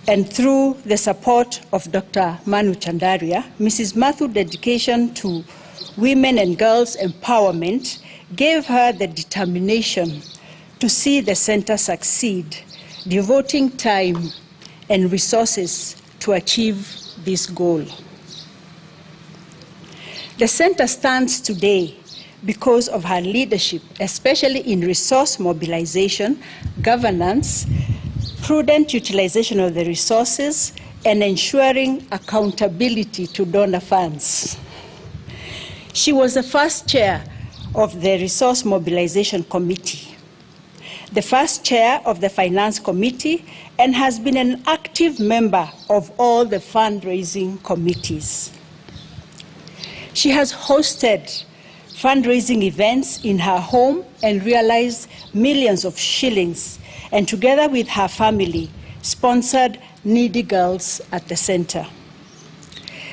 and through the support of Dr. Manu Chandaria, Mrs. Matthew's dedication to women and girls' empowerment gave her the determination to see the center succeed, devoting time and resources to achieve this goal. The center stands today because of her leadership, especially in resource mobilization, governance, prudent utilization of the resources, and ensuring accountability to donor funds. She was the first chair of the Resource Mobilization Committee, the first chair of the Finance Committee, and has been an active member of all the fundraising committees. She has hosted fundraising events in her home and realized millions of shillings, and together with her family, sponsored needy girls at the center.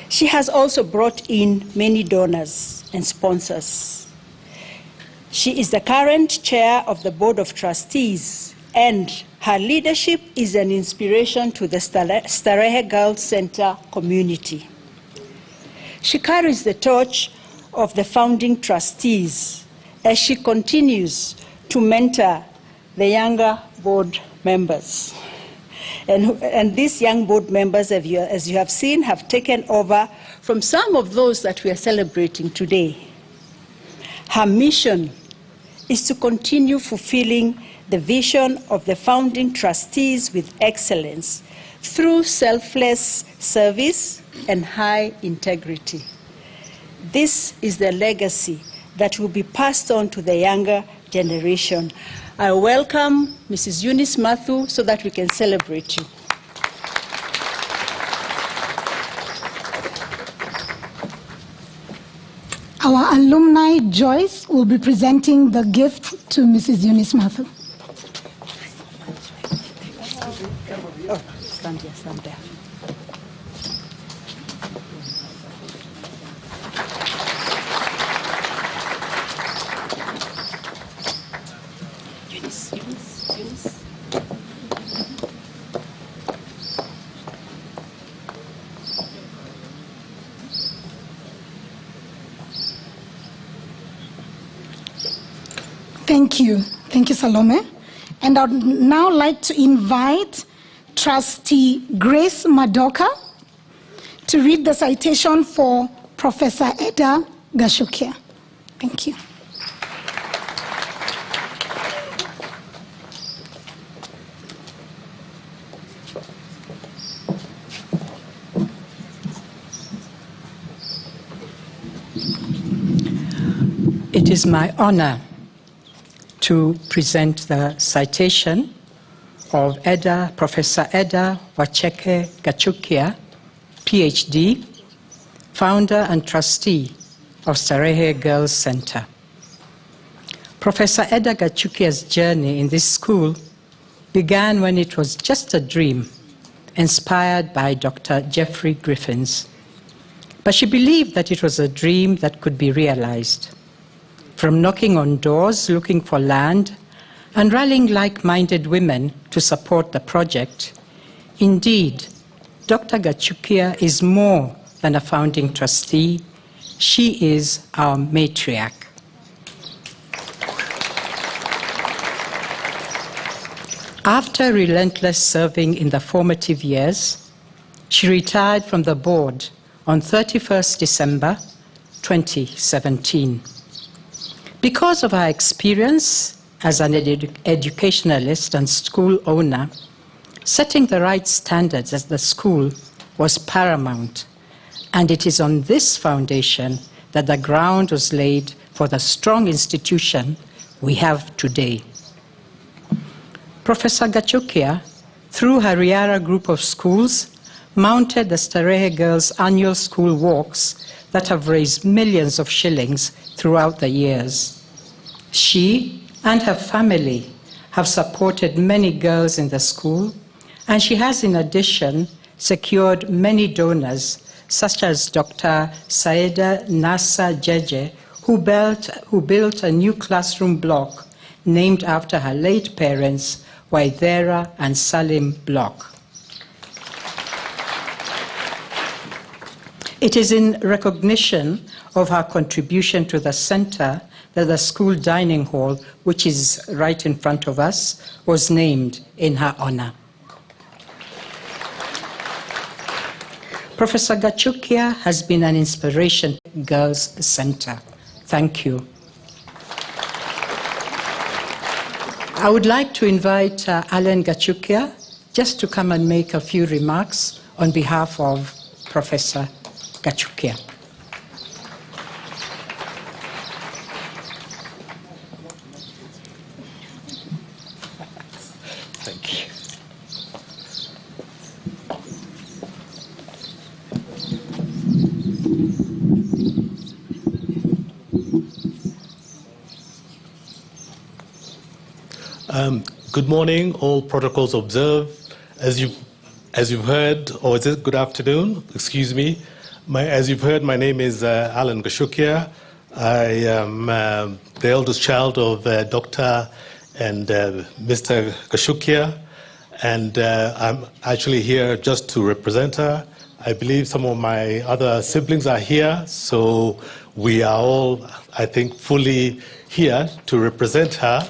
She has also brought in many donors and sponsors. She is the current chair of the Board of Trustees, and her leadership is an inspiration to the Starehe Girls Center community. She carries the torch of the founding trustees as she continues to mentor the younger board members. And these young board members, as you have seen, have taken over from some of those that we are celebrating today. Her mission is to continue fulfilling the vision of the founding trustees with excellence through selfless service and high integrity. This is the legacy that will be passed on to the younger generation. I welcome Mrs. Eunice Matthew so that we can celebrate you. Our alumni, Joyce, will be presenting the gift to Mrs. Eunice Matthew. Oh, stand here, stand there. Eunice, Eunice, Eunice. Thank you. Thank you, Salome. And I'd now like to invite Trustee Grace Madoka to read the citation for Professor Eda Gashukia. Thank you. It is my honor to present the citation of Professor Eda Wacheke Gachukia, PhD, founder and trustee of Starehe Girls Centre. Professor Eda Gachukia's journey in this school began when it was just a dream, inspired by Dr. Jeffrey Griffins. But she believed that it was a dream that could be realized. From knocking on doors looking for land and rallying like-minded women to support the project, indeed, Dr. Gachukia is more than a founding trustee. She is our matriarch. After relentless serving in the formative years, she retired from the board on 31st December 2017. Because of her experience as an educationalist and school owner, setting the right standards at the school was paramount, and it is on this foundation that the ground was laid for the strong institution we have today. Professor Gachukia, through her Riara group of schools, mounted the Starehe Girls annual school walks that have raised millions of shillings throughout the years. She and her family have supported many girls in the school, and she has in addition secured many donors, such as Dr. Saida Nasa Jeje, who built a new classroom block named after her late parents, Waithera and Salim Block. It is in recognition of her contribution to the center that the school dining hall, which is right in front of us, was named in her honor. Professor Gachukia has been an inspiration to Girls Center. Thank you. I would like to invite Alan Gachukia just to come and make a few remarks on behalf of Professor Gachukia. Thank you. Good morning, all protocols observed. As you've heard, or is it good afternoon? Excuse me. As you've heard, my name is Alan Gachukia. I am the eldest child of Dr. and Mr. Gachukia, and I'm actually here just to represent her. I believe some of my other siblings are here, so we are all, I think, fully here to represent her.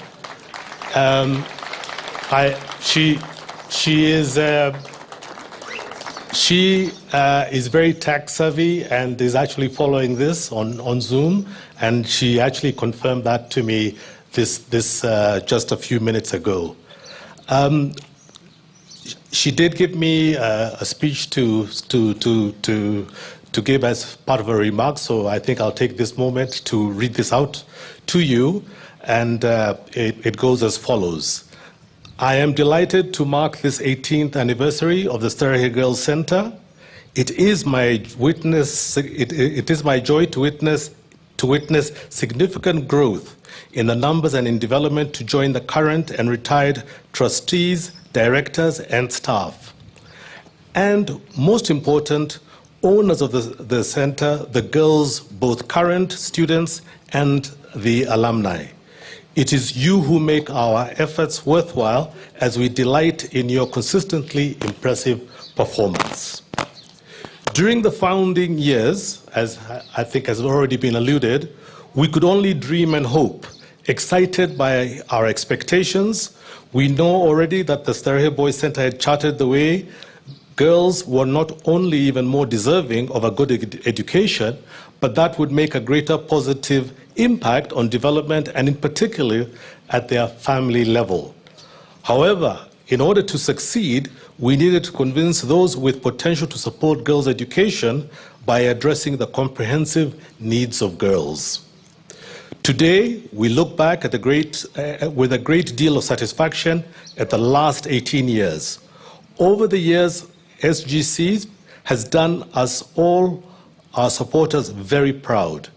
She is very tech savvy and is actually following this on Zoom, and she actually confirmed that to me this just a few minutes ago. She did give me a speech to give as part of her remarks, so I think I'll take this moment to read this out to you, and it goes as follows. I am delighted to mark this 18th anniversary of the Starehe Girls Centre. It is my joy to witness to witness significant growth in the numbers and in development to join the current and retired trustees, directors, and staff. And most important, owners of the center, the girls, both current students and the alumni. It is you who make our efforts worthwhile as we delight in your consistently impressive performance. During the founding years, as I think has already been alluded, we could only dream and hope. Excited by our expectations, we know already that the Starehe Boys Center had charted the way. Girls were not only even more deserving of a good education, but that would make a greater positive impact on development and in particular at their family level. However, in order to succeed, we needed to convince those with potential to support girls' education by addressing the comprehensive needs of girls. Today, we look back at with a great deal of satisfaction at the last 18 years. Over the years, SGC has done us all, our supporters, very proud.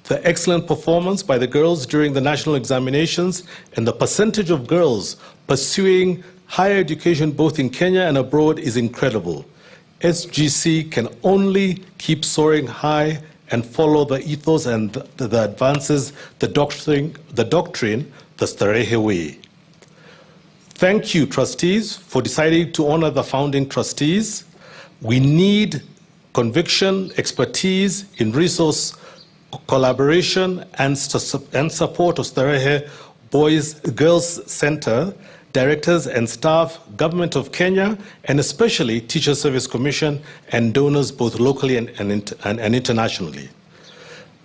The excellent performance by the girls during the national examinations and the percentage of girls pursuing higher education both in Kenya and abroad is incredible. SGC can only keep soaring high and follow the ethos and the advances, the doctrine, the Starehe way. Thank you, trustees, for deciding to honor the founding trustees. We need conviction, expertise in resource collaboration and support of Starehe Girls Center, directors and staff, Government of Kenya, and especially Teacher Service Commission and donors both locally and internationally.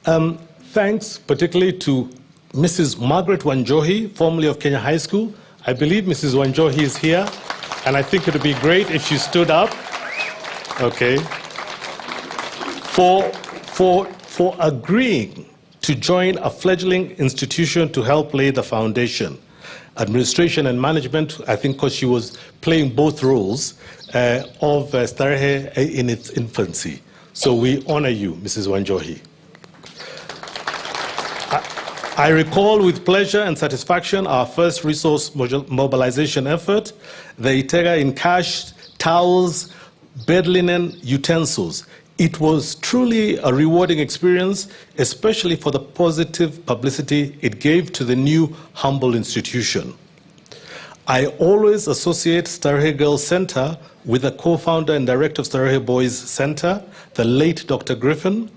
Thanks particularly to Mrs. Margaret Wanjohi, formerly of Kenya High School. I believe Mrs. Wanjohi is here, and I think it would be great if she stood up. Okay. For agreeing to join a fledgling institution to help lay the foundation. Administration and management, I think because she was playing both roles of Starehe in its infancy. So we honor you, Mrs. Wanjohi. I recall with pleasure and satisfaction our first resource mobilization effort, the Itega in cash, towels, bed linen, utensils. It was truly a rewarding experience, especially for the positive publicity it gave to the new humble institution. I always associate Starehe Girls Centre with the co-founder and director of Starehe Boys Centre, the late Dr. Griffin,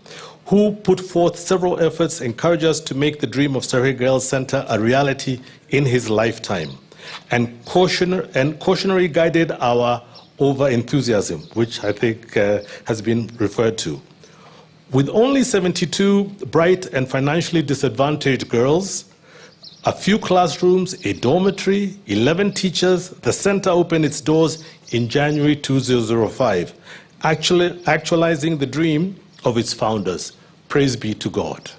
who put forth several efforts encourage us to make the dream of Starehe Girls Centre a reality in his lifetime, and cautionary guided our over-enthusiasm, which I think has been referred to. With only 72 bright and financially disadvantaged girls, a few classrooms, a dormitory, 11 teachers, the center opened its doors in January 2005, actualizing the dream of its founders. Praise be to God.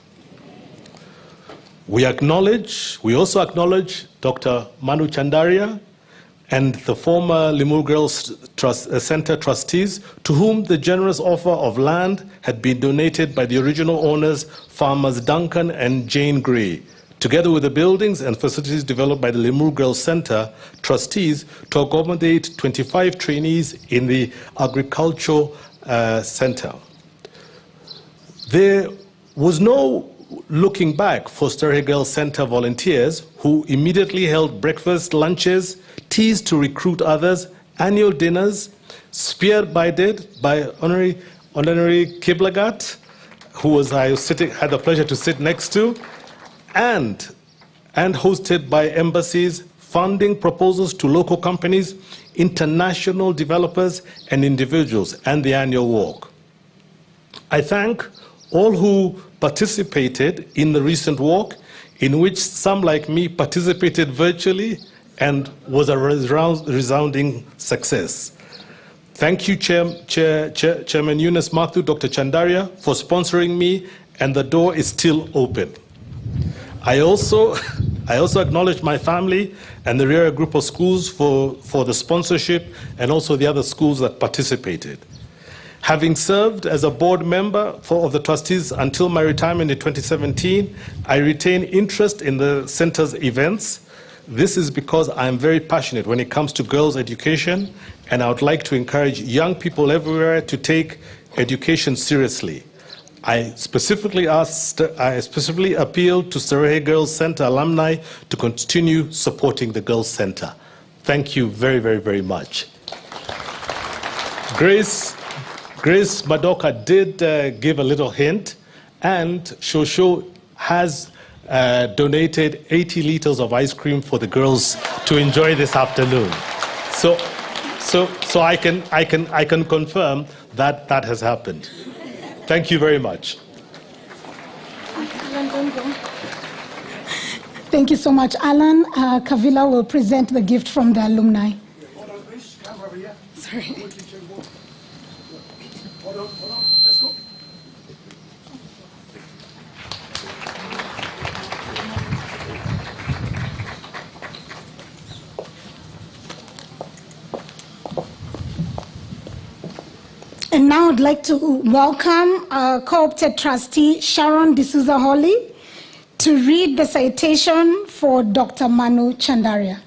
We also acknowledge Dr. Manu Chandaria and the former Limuru Girls Center trustees, to whom the generous offer of land had been donated by the original owners, farmers Duncan and Jane Gray, together with the buildings and facilities developed by the Limuru Girls Center trustees to accommodate 25 trainees in the agricultural center. There was no looking back for Starehe Girls Center volunteers who immediately held breakfast, lunches, teas to recruit others, annual dinners, spearheaded by Honorary Kiblagat, who had the pleasure to sit next to, and hosted by embassies, funding proposals to local companies, international developers and individuals, and the annual walk. I thank all who participated in the recent walk, in which some like me participated virtually and was a resounding success. Thank you, Chairman Eunice Mathu, Dr. Chandaria, for sponsoring me, and the door is still open. I also acknowledge my family and the Riera Group of Schools for the sponsorship, and also the other schools that participated. Having served as a board member of the trustees until my retirement in 2017, I retain interest in the center's events. This is because I'm very passionate when it comes to girls' education, and I would like to encourage young people everywhere to take education seriously. I specifically appeal to Starehe Girls Centre alumni to continue supporting the Girls Centre. Thank you very, very, very much. Grace Madoka did give a little hint, and Shosho has donated 80 liters of ice cream for the girls to enjoy this afternoon. So I can confirm that that has happened. Thank you very much. Thank you so much, Alan. Kavila will present the gift from the alumni. Sorry. Hold on, let's go. And now I'd like to welcome co-opted trustee Sharon D'Souza Holly to read the citation for Dr. Manu Chandaria.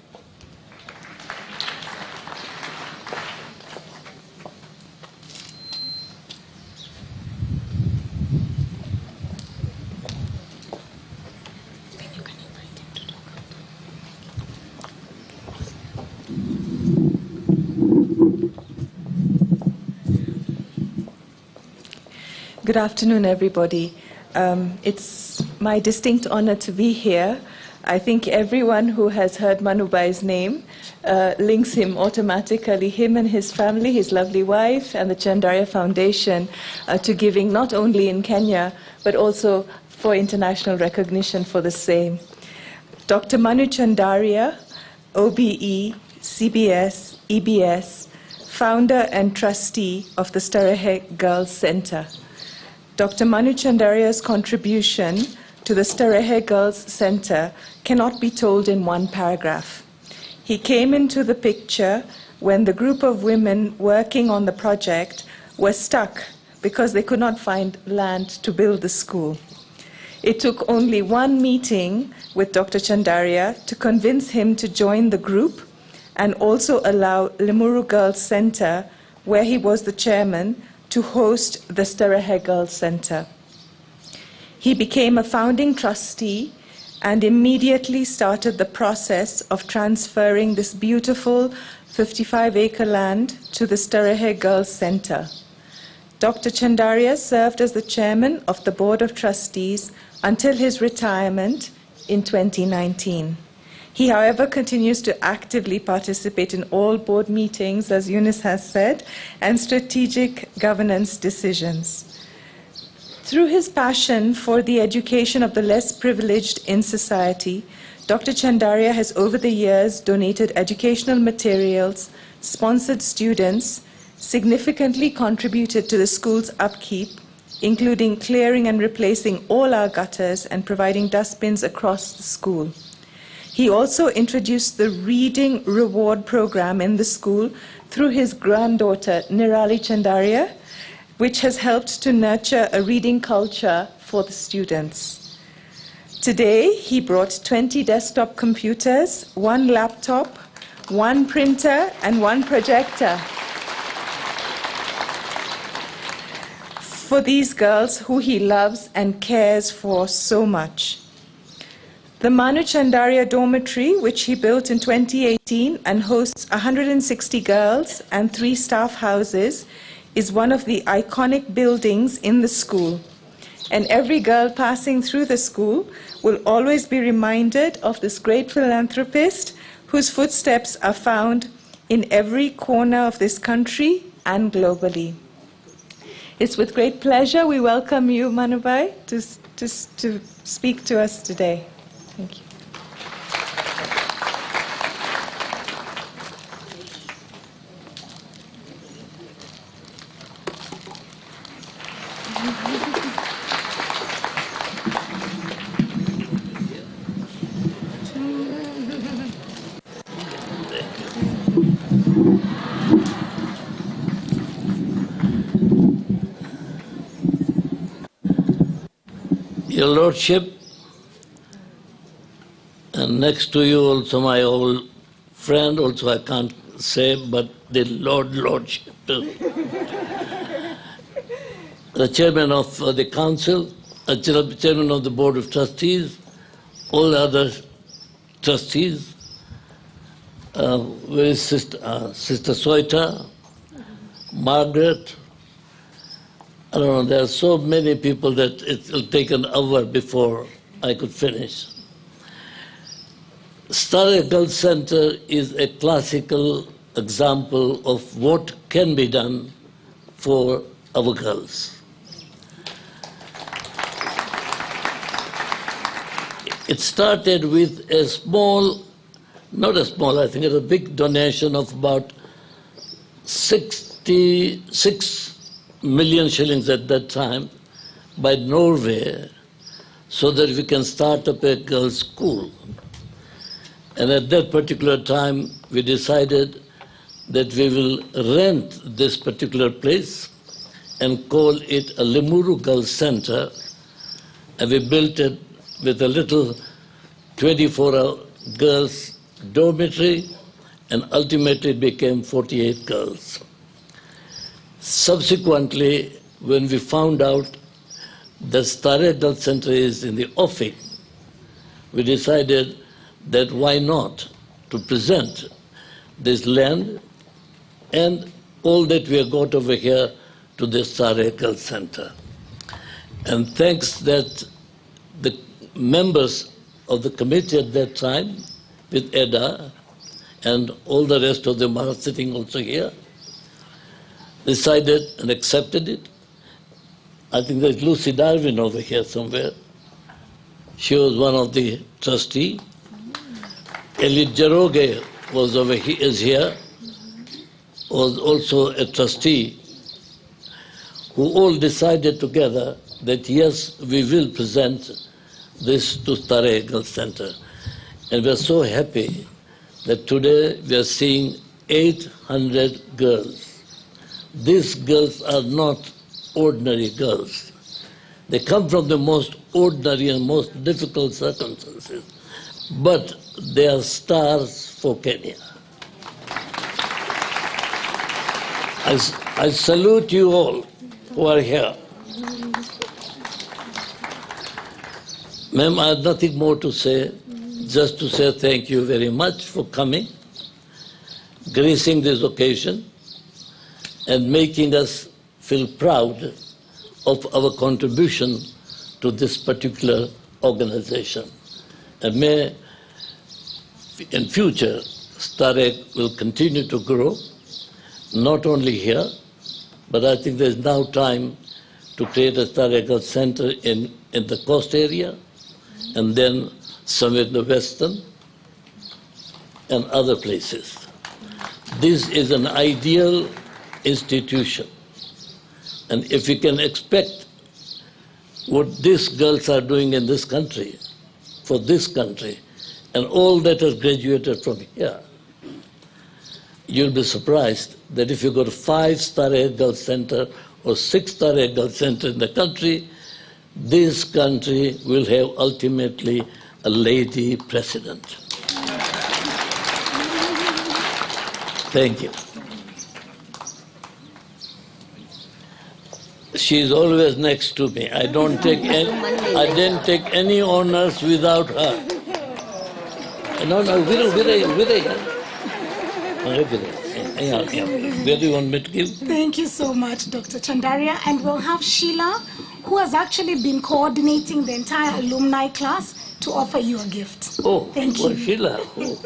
Good afternoon, everybody. It's my distinct honor to be here. I think everyone who has heard Manubai's name links him automatically, him and his family, his lovely wife, and the Chandaria Foundation to giving not only in Kenya, but also for international recognition for the same. Dr. Manu Chandaria, OBE, CBS, EBS, founder and trustee of the Starehe Girls Centre. Dr. Manu Chandaria's contribution to the Starehe Girls Centre cannot be told in one paragraph. He came into the picture when the group of women working on the project were stuck because they could not find land to build the school. It took only one meeting with Dr. Chandaria to convince him to join the group and also allow Limuru Girls Centre, where he was the chairman, to host the Starehe Girls Centre. He became a founding trustee and immediately started the process of transferring this beautiful 55-acre land to the Starehe Girls Centre. Dr. Chandaria served as the chairman of the Board of Trustees until his retirement in 2019. He, however, continues to actively participate in all board meetings, as Eunice has said, and strategic governance decisions. Through his passion for the education of the less privileged in society, Dr. Chandaria has over the years donated educational materials, sponsored students, significantly contributed to the school's upkeep, including clearing and replacing all our gutters and providing dustbins across the school. He also introduced the Reading Reward Program in the school through his granddaughter, Nirali Chandaria, which has helped to nurture a reading culture for the students. Today, he brought 20 desktop computers, 1 laptop, 1 printer, and 1 projector for these girls who he loves and cares for so much. The Manu Chandaria dormitory, which he built in 2018 and hosts 160 girls and 3 staff houses, is one of the iconic buildings in the school. And every girl passing through the school will always be reminded of this great philanthropist whose footsteps are found in every corner of this country and globally. It's with great pleasure we welcome you, Manubai, to speak to us today. Thank you. Your Lordship, and next to you also my old friend, also I can't say, but the Lordship too. The Chairman of the Council, Chairman of the Board of Trustees, all other trustees, where is Sister Soita, Margaret. I don't know, there are so many people that it will take an hour before I could finish. Starehe Girls Centre is a classical example of what can be done for our girls. It started with a small, not a small, I think it was a big donation of about 66 million shillings at that time by Norway, so that we can start up a girls' school. And at that particular time, we decided that we will rent this particular place and call it a Limuru Girls Centre, and we built it with a little 24-hour girls' dormitory, and ultimately it became 48 girls. Subsequently, when we found out that Starehe Girls Centre is in the offing, we decided that why not to present this land and all that we have got over here to the Starehe Girls Centre. And thanks that the members of the committee at that time, with Edda, and all the rest of them are sitting also here, decided and accepted it. I think there's Lucy Darwin over here somewhere. She was one of the trustees. Elite Jaroge was over here, is here, was also a trustee, who all decided together that yes, we will present this to Starehe Girls Centre. And we're so happy that today we are seeing 800 girls. These girls are not ordinary girls. They come from the most ordinary and most difficult circumstances, but they are stars for Kenya. I salute you all who are here. Ma'am, I have nothing more to say, just to say thank you very much for coming, gracing this occasion, and making us feel proud of our contribution to this particular organization. And may, in future, Starehe will continue to grow, not only here, but I think there's now time to create a Starehe Girls Centre in the coast area, and then somewhere in the western and other places. This is an ideal institution. And if we can expect what these girls are doing in this country, for this country, and all that has graduated from here, you'll be surprised that if you go to 5 Starehe Girls Centre or 6 Starehe Girls Centre in the country, this country will have ultimately a lady president. Thank you. She is always next to me. I didn't take any honors without her. No, where do you want me to give? Thank you so much, Dr. Chandaria. And we'll have Sheila, who has actually been coordinating the entire alumni class, to offer you a gift. Oh, thank you. Sheila. Oh.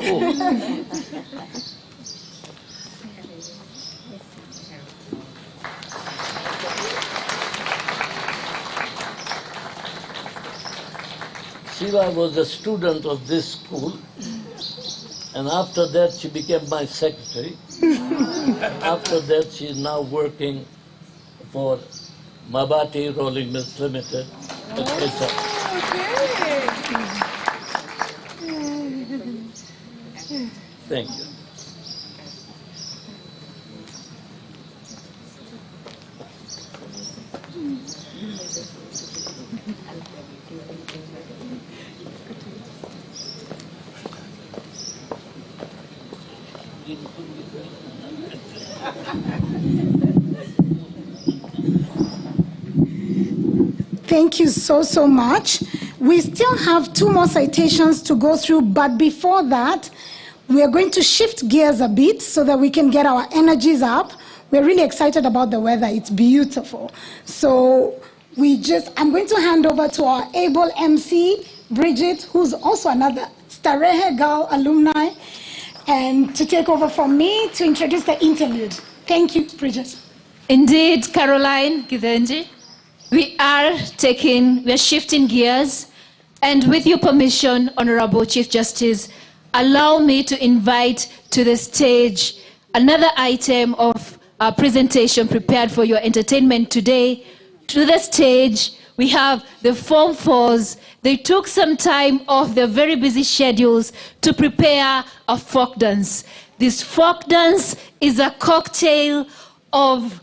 Sheila was a student of this school, and after that she became my secretary. After that she is now working for Mabati Rolling Mills Limited. Thank you. Thank you so much. We still have 2 more citations to go through, but before that, we are going to shift gears a bit so that we can get our energies up. We're really excited about the weather. It's beautiful. So I'm going to hand over to our able MC, Bridget, who's also another Starehe Girl alumni, and to take over from me to introduce the interlude. Thank you, Bridget. Indeed, Caroline Githenji. We are shifting gears, and with your permission, Honorable Chief Justice, allow me to invite to the stage another item of our presentation prepared for your entertainment today. To the stage, we have the Form 4s. They took some time off their very busy schedules to prepare a folk dance. This folk dance is a cocktail of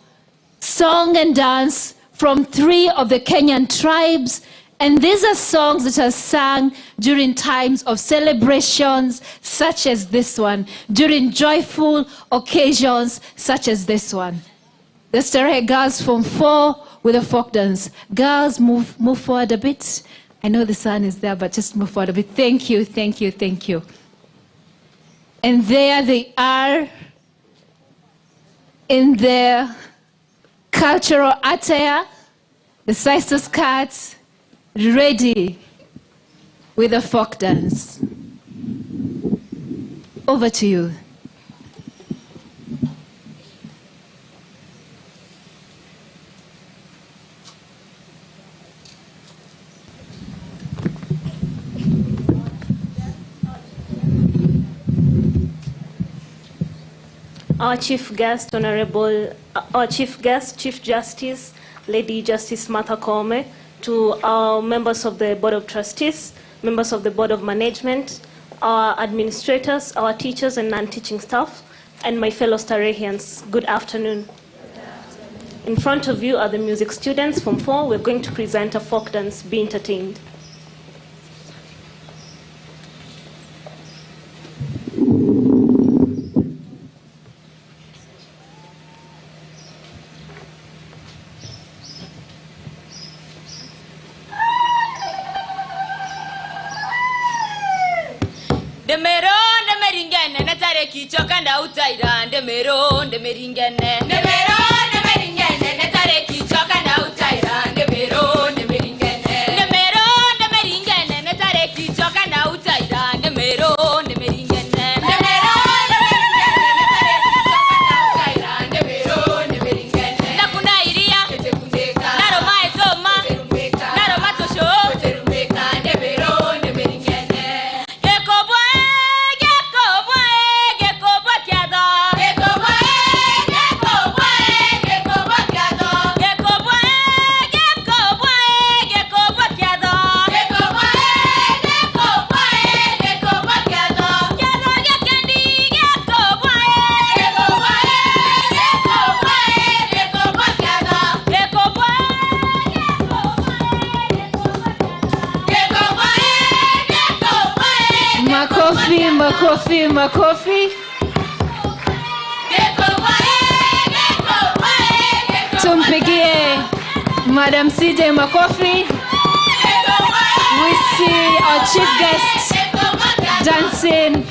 song and dance from 3 of the Kenyan tribes, and these are songs that are sung during times of celebrations such as this one, during joyful occasions such as this one. The Starehe Girls from 4 with a folk dance. Girls, move forward a bit. I know the sun is there, but just move forward a bit. Thank you, thank you, thank you. And there they are in their cultural attire, the sister skirts, ready with a folk dance. Over to you. Our Chief Guest, Chief Justice, Lady Justice Martha Koome, to our members of the Board of Trustees, members of the Board of Management, our administrators, our teachers and non-teaching staff, and my fellow Starehians, good afternoon. In front of you are the music students from 4. We're going to present a folk dance. Be entertained. Kichoka nda utaira ndemero ndemeringene ndemero ndemeringene netare kichoka nda utaira ndemero ndemeringene ndemero ndemeringene netare kichoka nda utaira ndemero ndemeringene ndemero ndemeringene netare kichoka nda utaira ndemero ndemeringene ndakunda iria tetekundeka naroma ezoma terumeka naroma tosho terumeka ndemero ndemeringene gekobwa Makofi. Tumpigie Madam CJ makofi. We see our chief guest dancing.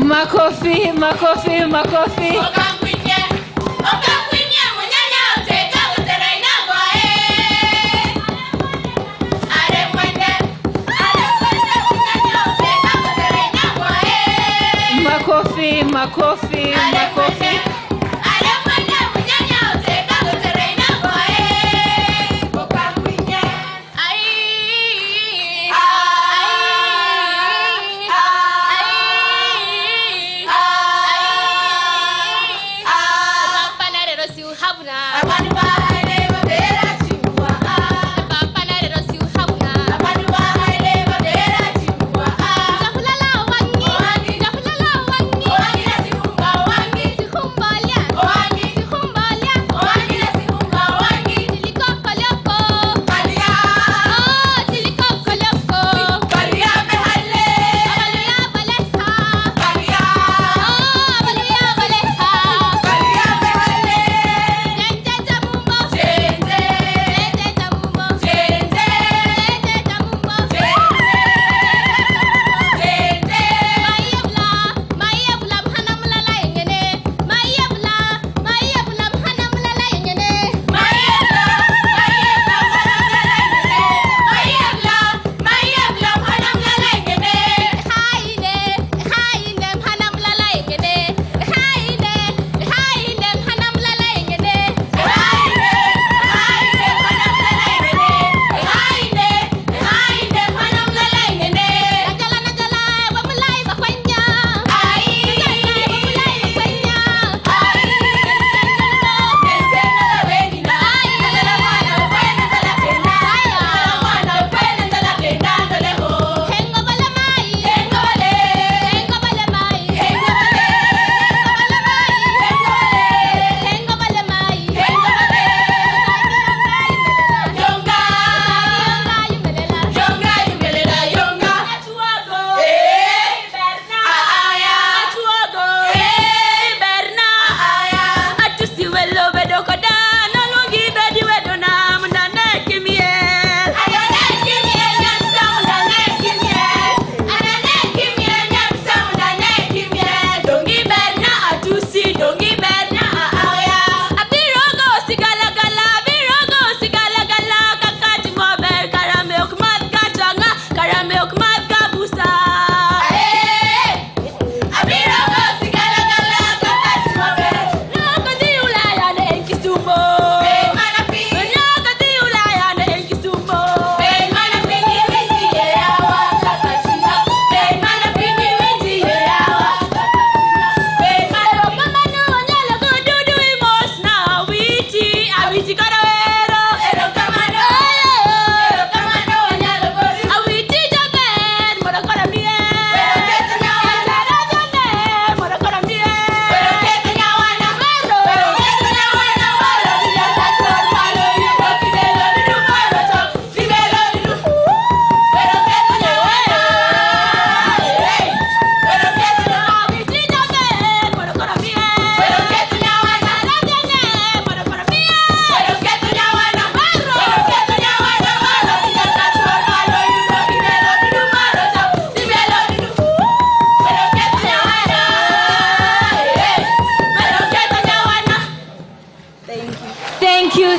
Makofi. Makofi. Kumba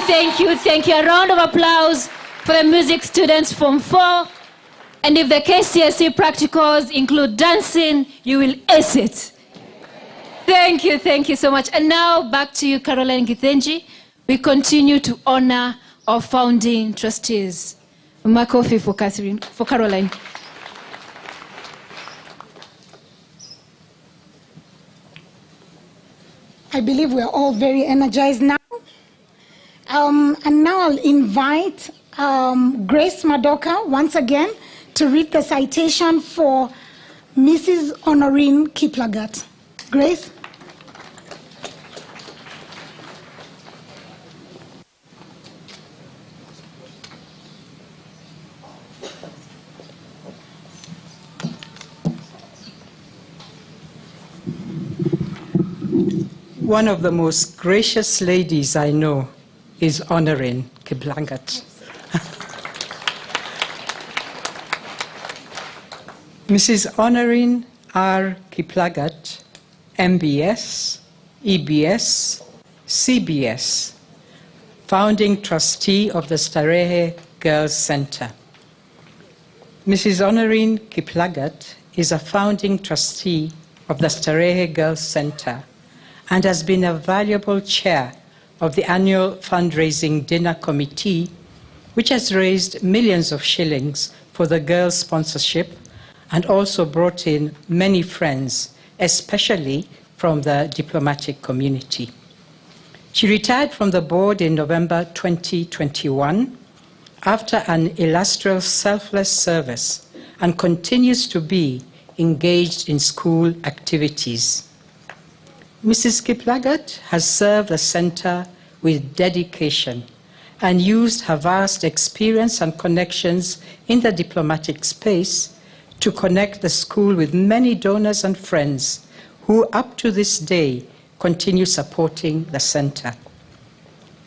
thank you, thank you. A round of applause for the music students from 4. And if the KCSE practicals include dancing, you will ace it. Thank you so much. And now back to you, Caroline Githenji. We continue to honor our founding trustees. Makofi for Caroline. I believe we're all very energized now. And now I'll invite Grace Madoka once again to read the citation for Mrs. Honorine Kiplagat. Grace? One of the most gracious ladies I know is Honorine Kiplagat. Mrs. Honorine R. Kiplagat, MBS, EBS, CBS, Founding Trustee of the Starehe Girls Centre. Mrs. Honorine Kiplagat is a founding trustee of the Starehe Girls Centre and has been a valuable chair of the annual fundraising dinner committee, which has raised millions of shillings for the girls' sponsorship and also brought in many friends, especially from the diplomatic community. She retired from the board in November 2021 after an illustrious selfless service and continues to be engaged in school activities. Mrs. Kiplagat has served the center with dedication and used her vast experience and connections in the diplomatic space to connect the school with many donors and friends who up to this day continue supporting the center.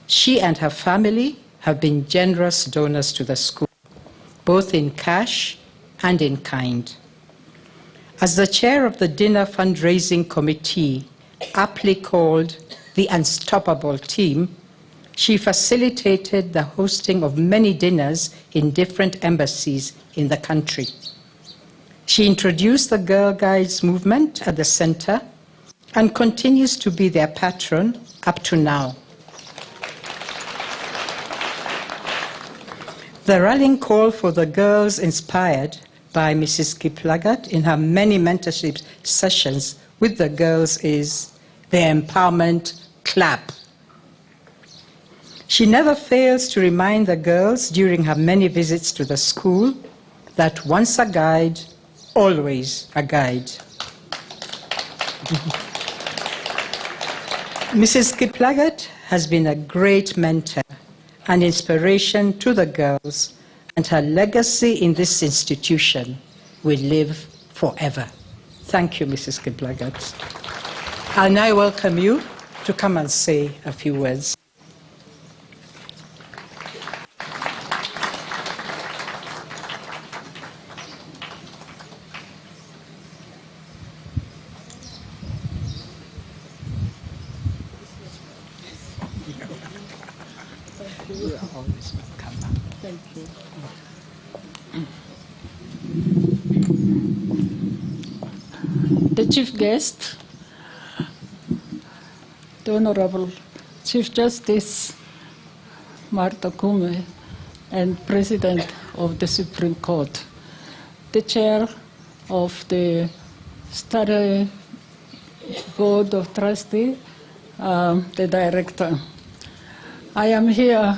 She and her family have been generous donors to the school, both in cash and in kind. As the chair of the dinner fundraising committee, aptly called the Unstoppable Team, she facilitated the hosting of many dinners in different embassies in the country. She introduced the Girl Guides movement at the center and continues to be their patron up to now. The rallying call for the girls inspired by Mrs. Kiplagat in her many mentorship sessions with the girls is the empowerment clap. She never fails to remind the girls during her many visits to the school that once a guide, always a guide. Mrs. Kiplagat has been a great mentor and inspiration to the girls, and her legacy in this institution will live forever. Thank you, Mrs. Kiplagat. And I welcome you to come and say a few words. You are always welcome. Thank you. The Chief Guest, the Honorable Chief Justice Martha Koome, and President of the Supreme Court, the Chair of the Starehe Board of Trustees, the Director. I am here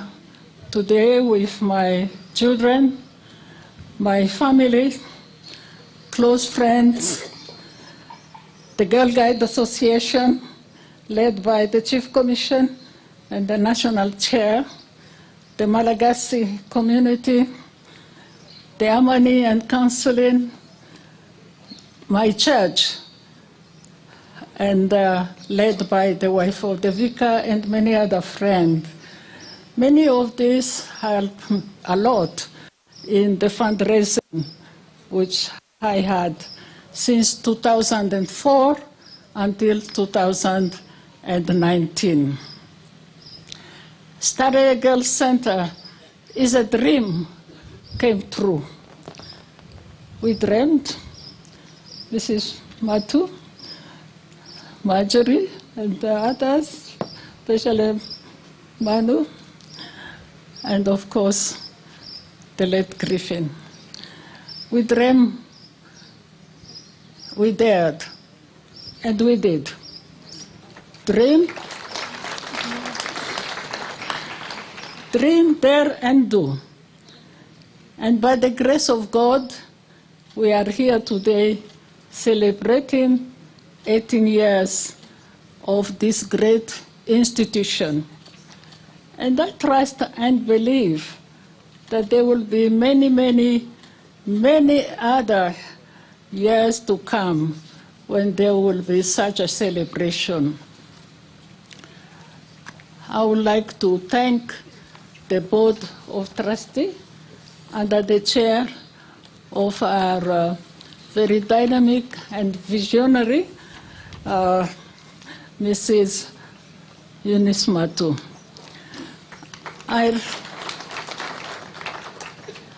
today with my children, my family, close friends, the Girl Guide Association, led by the Chief Commission and the National Chair, the Malagasy community, the Amani and Counseling, my church, and led by the wife of the vicar and many other friends. Many of these help a lot in the fundraising, which I had since 2004 until 2019. Starehe Girls Centre is a dream came true. We dreamed, this is Matu, Marjorie, and the others, especially Manu, and of course, the late Griffin. We dreamed, we dared, and we did. Dream, dare, and do. And by the grace of God, we are here today celebrating 18 years of this great institution. And I trust and believe that there will be many other years to come when there will be such a celebration. I would like to thank the Board of Trustees under the chair of our very dynamic and visionary Mrs. Eunice Matu. I'd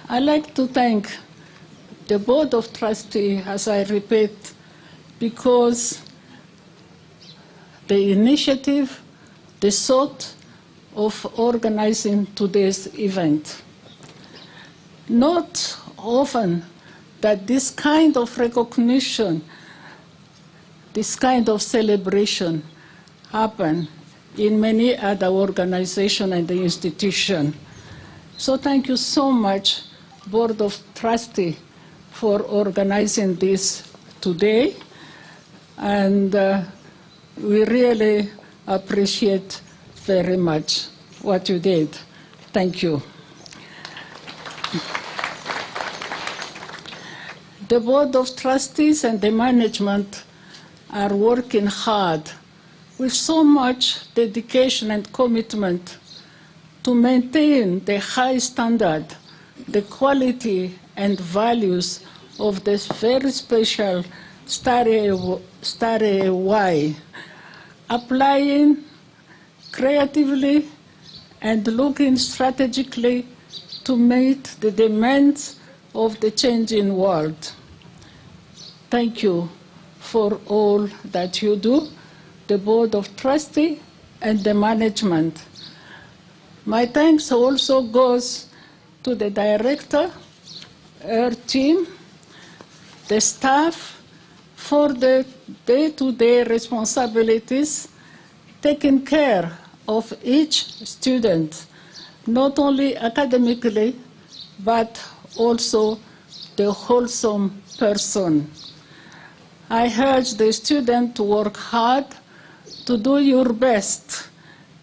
like to thank the Board of Trustees, as I repeat, because the initiative, the thought of organizing today's event. Not often that this kind of recognition, this kind of celebration happen in many other organizations and institutions. So thank you so much, Board of Trustees, for organizing this today. And we really appreciate very much what you did. Thank you. The Board of Trustees and the management are working hard with so much dedication and commitment to maintain the high standard, the quality and values of this very special Starehe Y, applying creatively and looking strategically to meet the demands of the changing world. Thank you for all that you do, the Board of Trustees and the management. My thanks also goes to the director, her team, the staff, for the day-to-day responsibilities, taking care of each student, not only academically, but also the wholesome person. I urge the student to work hard, to do your best,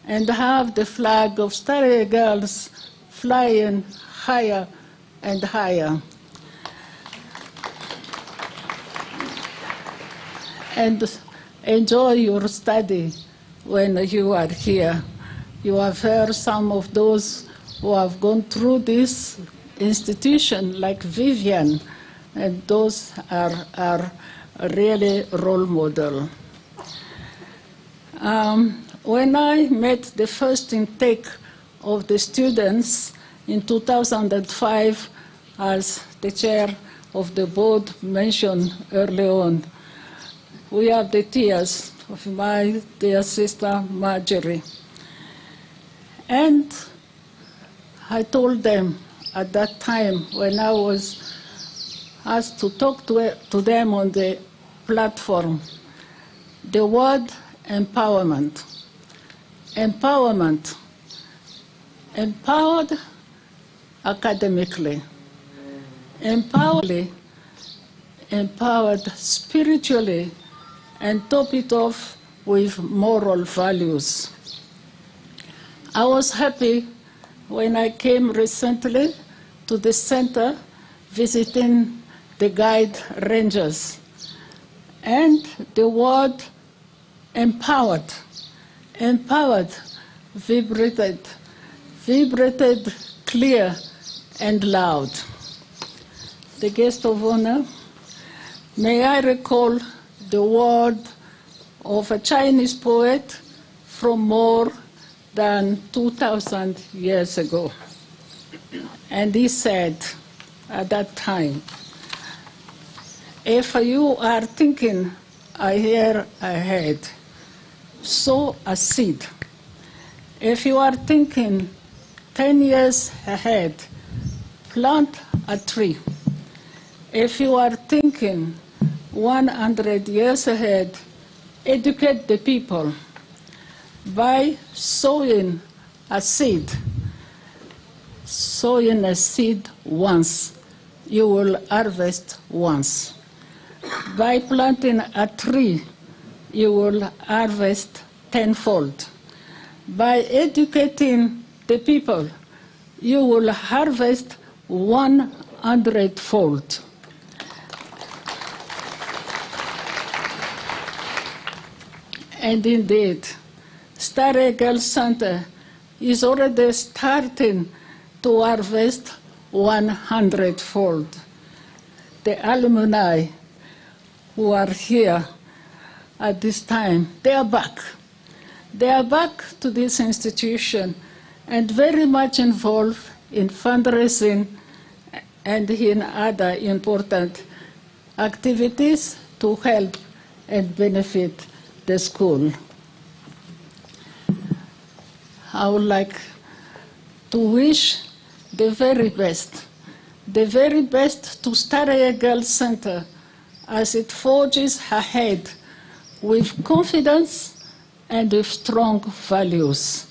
and have the flag of Starehe Girls flying higher and higher. And enjoy your study when you are here. You have heard some of those who have gone through this institution, like Vivian, and those are really role model. When I met the first intake of the students in 2005, as the chair of the board mentioned early on, we have the tears of my dear sister Marjorie. And I told them at that time, when I was asked to talk to them on the platform, the word empowerment. Empowerment. Empowered academically, empowered spiritually, and top it off with moral values. I was happy when I came recently to the center visiting the guide rangers, and the word empowered vibrated clear and loud. The guest of honor, may I recall the word of a Chinese poet from more than 2,000 years ago. And he said at that time, if you are thinking a year ahead, sow a seed. If you are thinking 10 years ahead, plant a tree. If you are thinking 100 years ahead, educate the people by sowing a seed. Sowing a seed once, you will harvest once. By planting a tree, you will harvest tenfold. By educating the people, you will harvest 100-fold. And indeed, Starehe Girls Centre is already starting to harvest 100-fold. The alumni who are here at this time, they are back. They are back to this institution and very much involved in fundraising and in other important activities to help and benefit the school. I would like to wish the very best to Starehe Girls Centre as it forges ahead with confidence and with strong values.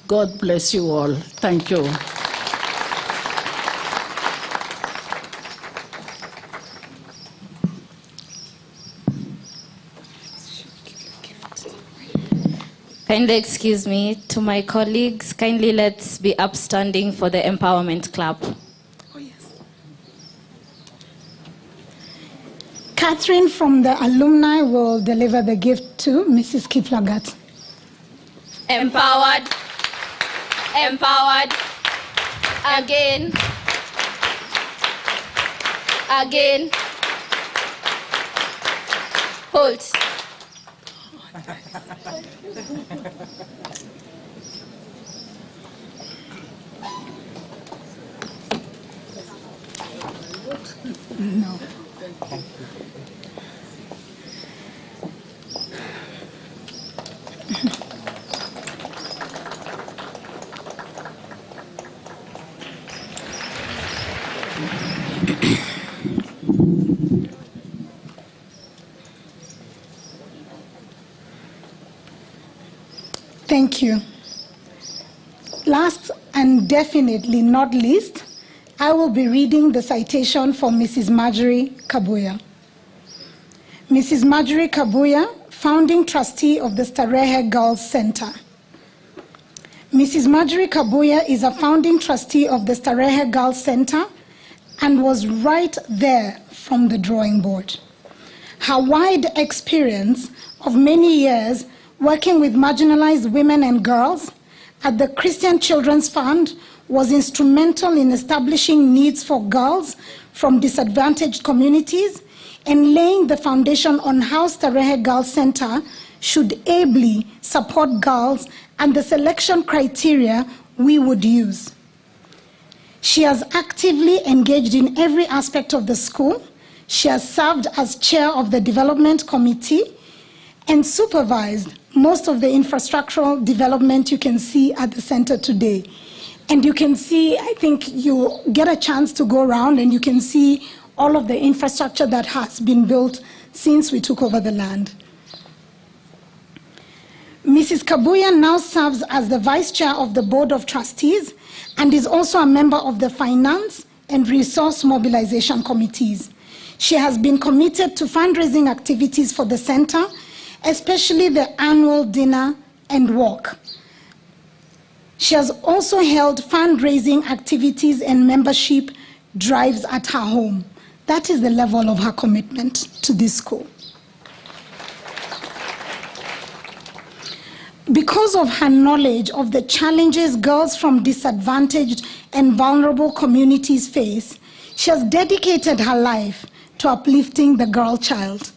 God bless you all. Thank you. Kindly excuse me. To my colleagues, kindly let's be upstanding for the empowerment clap. Oh, yes. Catherine from the alumni will deliver the gift to Mrs. Kiplagat. Empowered, empowered, again, again, hold. No. Thank you. Last and definitely not least, I will be reading the citation for Mrs. Marjorie Kabuya. Mrs. Marjorie Kabuya, founding trustee of the Starehe Girls Centre. Mrs. Marjorie Kabuya is a founding trustee of the Starehe Girls Centre and was right there from the drawing board. Her wide experience of many years working with marginalized women and girls at the Christian Children's Fund was instrumental in establishing needs for girls from disadvantaged communities and laying the foundation on how Starehe Girls Centre should ably support girls and the selection criteria we would use. She has actively engaged in every aspect of the school. She has served as chair of the development committee and supervised most of the infrastructural development you can see at the center today. And you can see, I think you get a chance to go around and you can see all of the infrastructure that has been built since we took over the land. Mrs. Kabuya now serves as the vice chair of the board of trustees and is also a member of the finance and resource mobilization committees. She has been committed to fundraising activities for the center, especially the annual dinner and walk. She has also held fundraising activities and membership drives at her home. That is the level of her commitment to this school. Because of her knowledge of the challenges girls from disadvantaged and vulnerable communities face, she has dedicated her life to uplifting the girl child.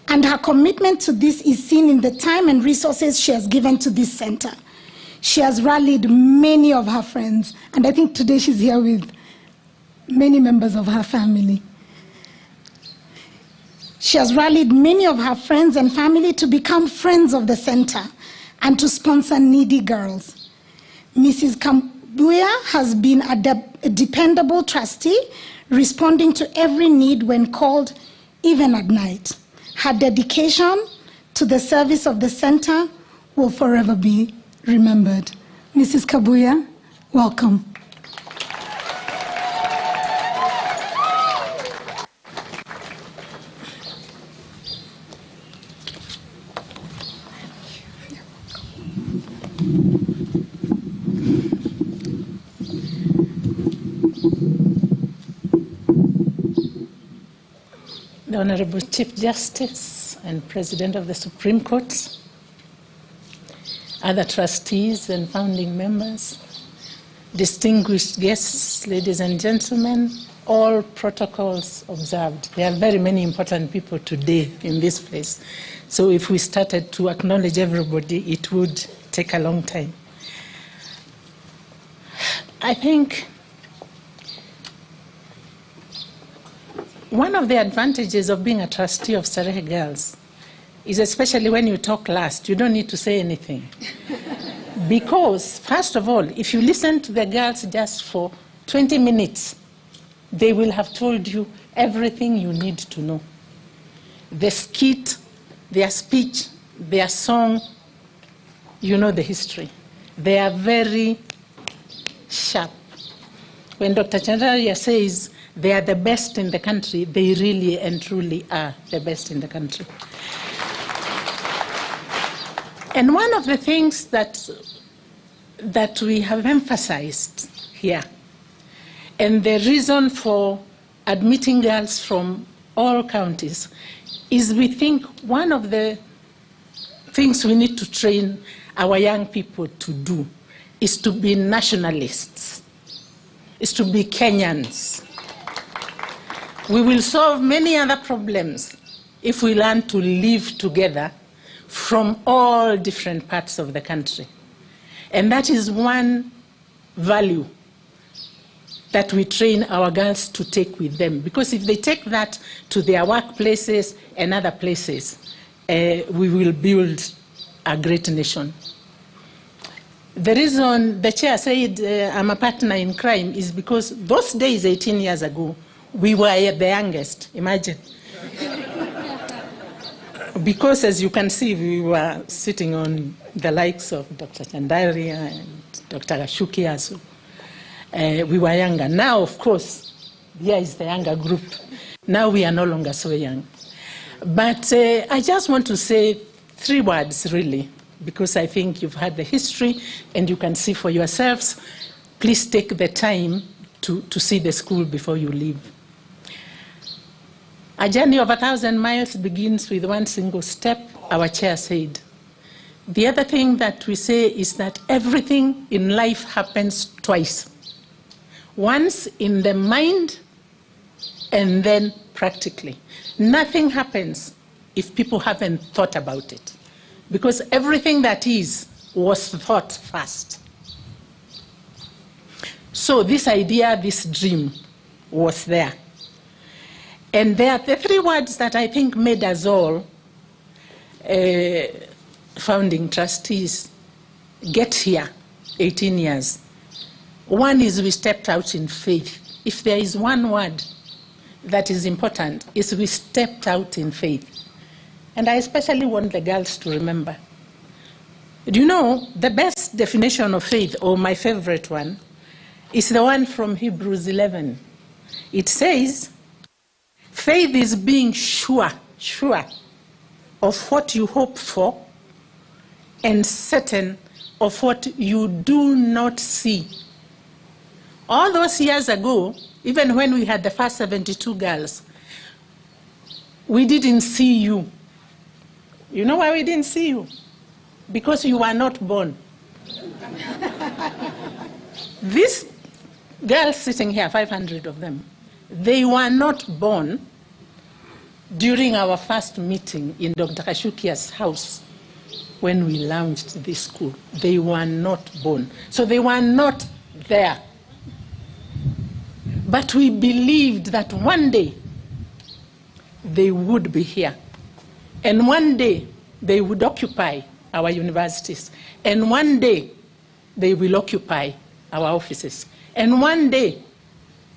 And her commitment to this is seen in the time and resources she has given to this center. She has rallied many of her friends, and I think today she's here with many members of her family. She has rallied many of her friends and family to become friends of the center and to sponsor needy girls. Mrs. Kabuya has been a dependable trustee, responding to every need when called, even at night. Her dedication to the service of the center will forever be remembered. Mrs. Kabuya, welcome. The Honorable Chief Justice and President of the Supreme Court, other trustees and founding members, distinguished guests, ladies and gentlemen, all protocols observed. There are very many important people today in this place. So if we started to acknowledge everybody, it would take a long time. I think one of the advantages of being a trustee of Starehe Girls is, especially when you talk last, you don't need to say anything. Because, first of all, if you listen to the girls just for 20 minutes, they will have told you everything you need to know. The skit, their speech, their song, you know the history. They are very sharp. When Dr. Chandraria says they are the best in the country, they really and truly are the best in the country. And one of the things that we have emphasized here, and the reason for admitting girls from all counties, is we think one of the things we need to train our young people to do is to be nationalists, is to be Kenyans. We will solve many other problems if we learn to live together from all different parts of the country. And that is one value that we train our girls to take with them. Because if they take that to their workplaces and other places, we will build a great nation. The reason the chair said I'm a partner in crime is because those days, 18 years ago, we were the youngest, imagine. Because as you can see, we were sitting on the likes of Dr. Chandaria and Dr. Gashukia. So, we were younger. Now, of course, here is the younger group. Now we are no longer so young. But I just want to say 3 words, really, because I think you've had the history and you can see for yourselves. Please take the time to see the school before you leave. A journey of 1,000 miles begins with one single step, our chair said. The other thing that we say is that everything in life happens twice. Once in the mind and then practically. Nothing happens if people haven't thought about it. Because everything that is was thought first. So this idea, this dream was there. And there are the 3 words that I think made us all founding trustees get here 18 years. One is we stepped out in faith. If there is one word that is important, is we stepped out in faith. And I especially want the girls to remember. Do you know, the best definition of faith, or my favorite one, is the one from Hebrews 11. It says, faith is being sure of what you hope for and certain of what you do not see. All those years ago, even when we had the first 72 girls, we didn't see you. You know why we didn't see you? Because you were not born. These girls sitting here, 500 of them, they were not born during our first meeting in Dr. Kashukia's house when we launched this school. They were not born. So they were not there. But we believed that one day they would be here. And one day they would occupy our universities. And one day they will occupy our offices. And one day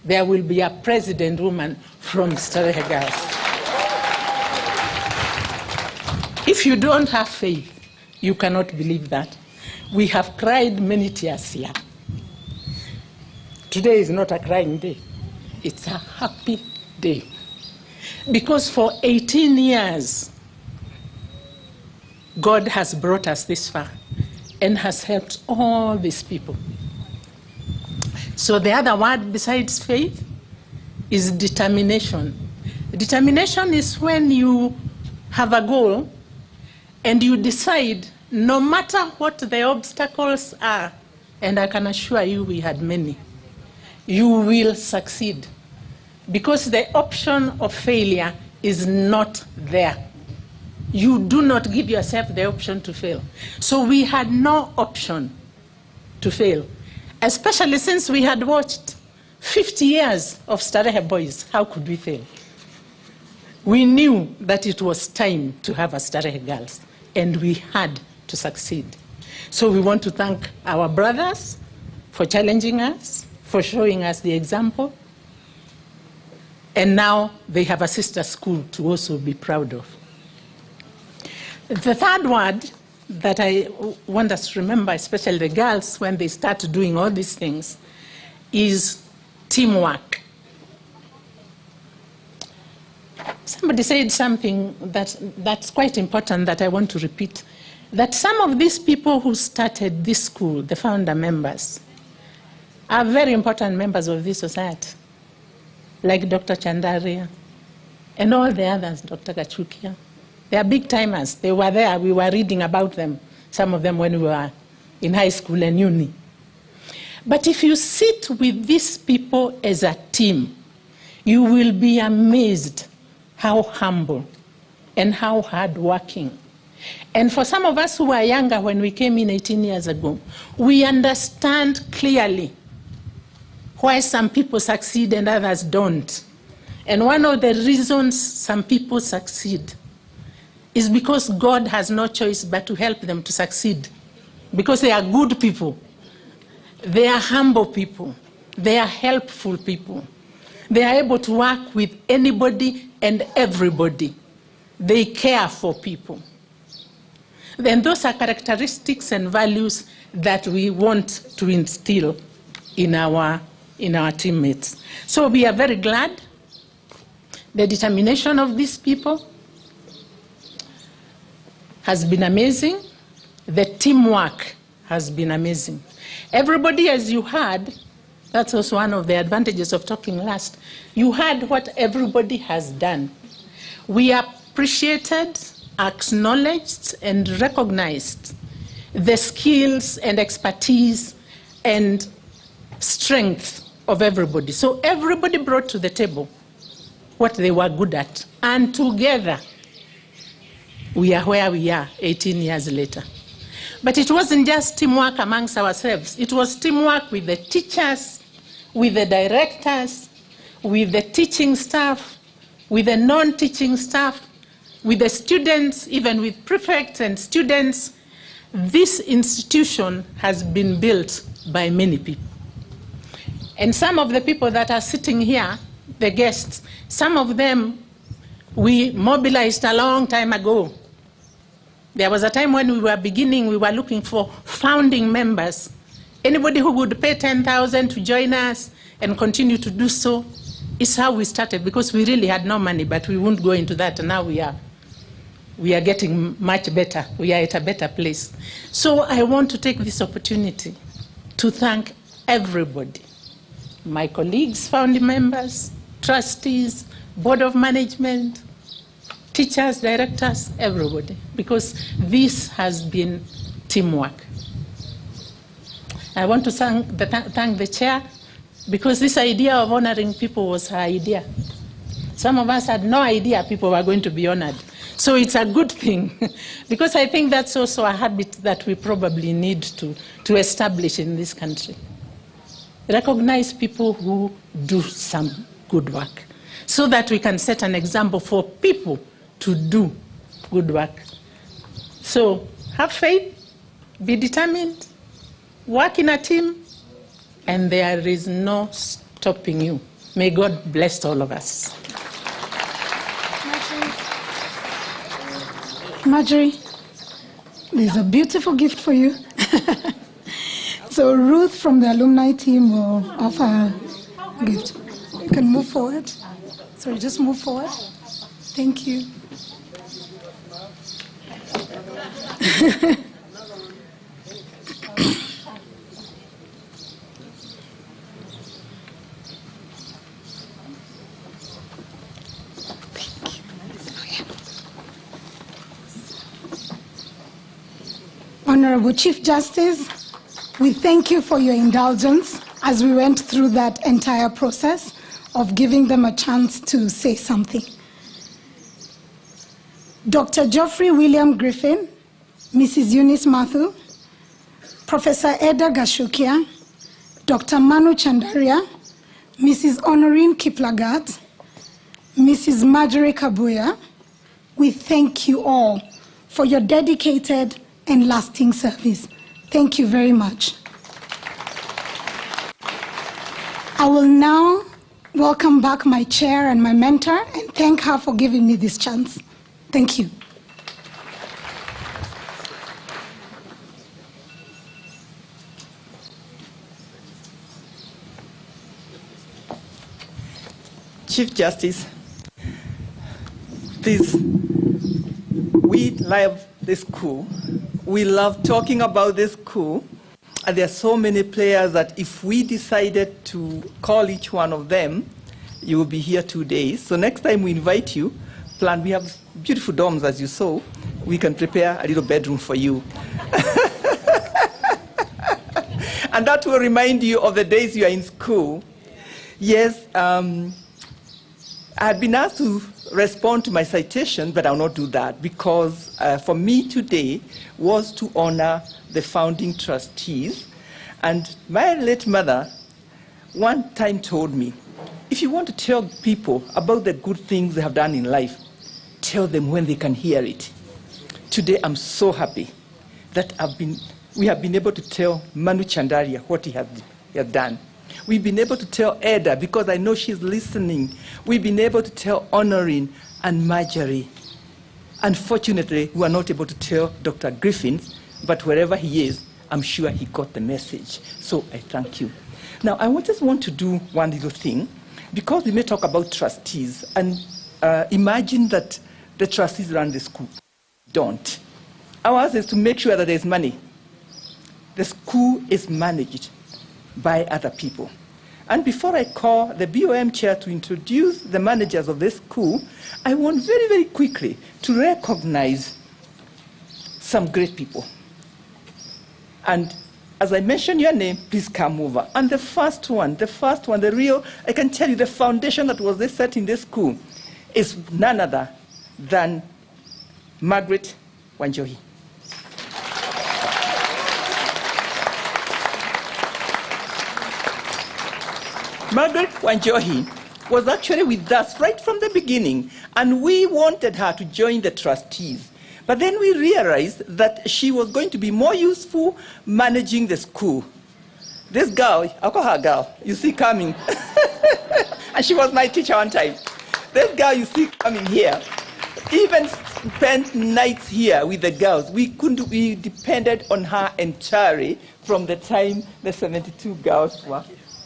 there will be a president woman from Starehe Girls. If you don't have faith, you cannot believe that. We have cried many tears here. Today is not a crying day. It's a happy day. Because for 18 years, God has brought us this far and has helped all these people. So the other word besides faith is determination. Determination is when you have a goal and you decide, no matter what the obstacles are, and I can assure you we had many, you will succeed. Because the option of failure is not there. You do not give yourself the option to fail. So we had no option to fail, especially since we had watched 50 years of Starehe boys. How could we fail? We knew that it was time to have a Starehe Girls, and we had to succeed. So we want to thank our brothers for challenging us, for showing us the example. And now they have a sister school to also be proud of. The third word that I want us to remember, especially the girls, when they start doing all these things, is teamwork. Somebody said something that's quite important that I want to repeat, that some of these people who started this school, the founder members, are very important members of this society, like Dr. Chandaria and all the others, Dr. Gachukia. They are big timers. They were there. We were reading about them, some of them when we were in high school and uni. But if you sit with these people as a team, you will be amazed how humble and how hardworking. And for some of us who were younger when we came in 18 years ago, we understand clearly why some people succeed and others don't. And one of the reasons some people succeed is because God has no choice but to help them to succeed. Because they are good people. They are humble people. They are helpful people. They are able to work with anybody and everybody. They care for people. Then those are characteristics and values that we want to instill in our teammates. So we are very glad. The determination of these people has been amazing. The teamwork has been amazing. Everybody, as you heard, that's also one of the advantages of talking last. You heard what everybody has done. We appreciated, acknowledged, and recognized the skills and expertise and strength of everybody. So everybody brought to the table what they were good at. And together, we are where we are 18 years later. But it wasn't just teamwork amongst ourselves. It was teamwork with the teachers, with the directors, with the teaching staff, with the non-teaching staff, with the students, even with prefects and students. This institution has been built by many people. And some of the people that are sitting here, the guests, some of them we mobilized a long time ago. There was a time when we were beginning, we were looking for founding members. Anybody who would pay 10,000 to join us and continue to do so is how we started, because we really had no money, but we won't go into that. And now we are getting much better. We are at a better place. So I want to take this opportunity to thank everybody, my colleagues, founding members, trustees, board of management, teachers, directors, everybody, because this has been teamwork. I want to thank the chair, because this idea of honoring people was her idea. Some of us had no idea people were going to be honored. So So it's a good thing, because I think that's also a habit that we probably need to establish in this country. Recognize people who do some good work, so that we can set an example for people to do good work. So have faith, be determined, work in a team, and there is no stopping you. May God bless all of us. Marjorie, there's a beautiful gift for you. So Ruth from the alumni team will offer a gift. You can move forward. Sorry, just move forward. Thank you. Honorable Chief Justice, we thank you for your indulgence as we went through that entire process of giving them a chance to say something. Dr. Geoffrey William Griffin, Mrs. Eunice Mathu, Professor Eda Gashukia, Dr. Manu Chandaria, Mrs. Honorine Kiplagat, Mrs. Marjorie Kabuya, we thank you all for your dedicated and lasting service. Thank you very much. I will now welcome back my chair and my mentor and thank her for giving me this chance. Thank you. Chief Justice, please, we love this school. We love talking about this school. And there are so many players that if we decided to call each one of them, you will be here 2 days. So next time we invite you, plan, we have beautiful dorms as you saw. We can prepare a little bedroom for you. And that will remind you of the days you are in school. Yes, I had been asked to respond to my citation, but I'll not do that because for me today was to honor the founding trustees. And my late mother one time told me, if you want to tell people about the good things they have done in life, tell them when they can hear it. Today I'm so happy that we have been able to tell Manu Chandaria what he has done. We've been able to tell Eda, because I know she's listening. We've been able to tell Honorine and Marjorie. Unfortunately, we are not able to tell Dr. Griffin, but wherever he is, I'm sure he got the message. So I thank you. Now, I just want to do one little thing, because we may talk about trustees, and imagine that the trustees run the school. Don't. Ours is to make sure that there's money. The school is managed by other people. And before I call the BOM chair to introduce the managers of this school, I want very, very quickly to recognize some great people. And as I mention your name, please come over. And the first one, the real, I can tell you the foundation that was set in this school is none other than Margaret Wanjohi. Margaret Wanjohi was actually with us right from the beginning, and we wanted her to join the trustees. But then we realized that she was going to be more useful managing the school. This girl, I'll call her girl, you see coming, and she was my teacher one time. This girl you see coming here, even spent nights here with the girls. We depended on her entirely from the time the 72 girls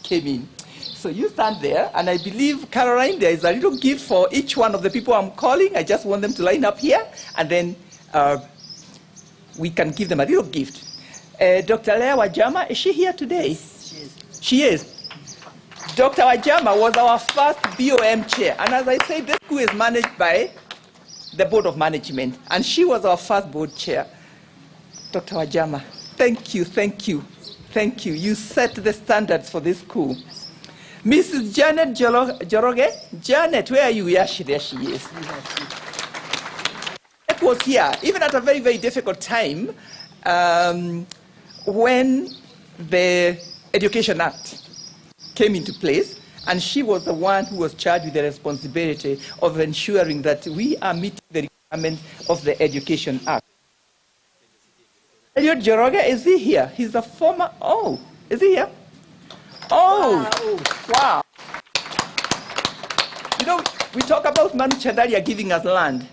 came in. So you stand there, and I believe, Caroline, there is a little gift for each one of the people I'm calling. I just want them to line up here, and then we can give them a little gift. Dr. Leah Wajama, is she here today? Yes, she is. Dr. Wajama was our first BOM chair, and as I said, this school is managed by the Board of Management, and she was our first board chair. Dr. Wajama, thank you, thank you, thank you. You set the standards for this school. Mrs. Janet Joroge. Janet, where are you? Yes, there she is. wife was here, even at a very, very difficult time, when the Education Act came into place, and she was the one who was charged with the responsibility of ensuring that we are meeting the requirements of the Education Act. Eliud Joroge, is he here? He's a former, oh, is he here? Oh, wow. You know, we talk about Manu Chandaria giving us land.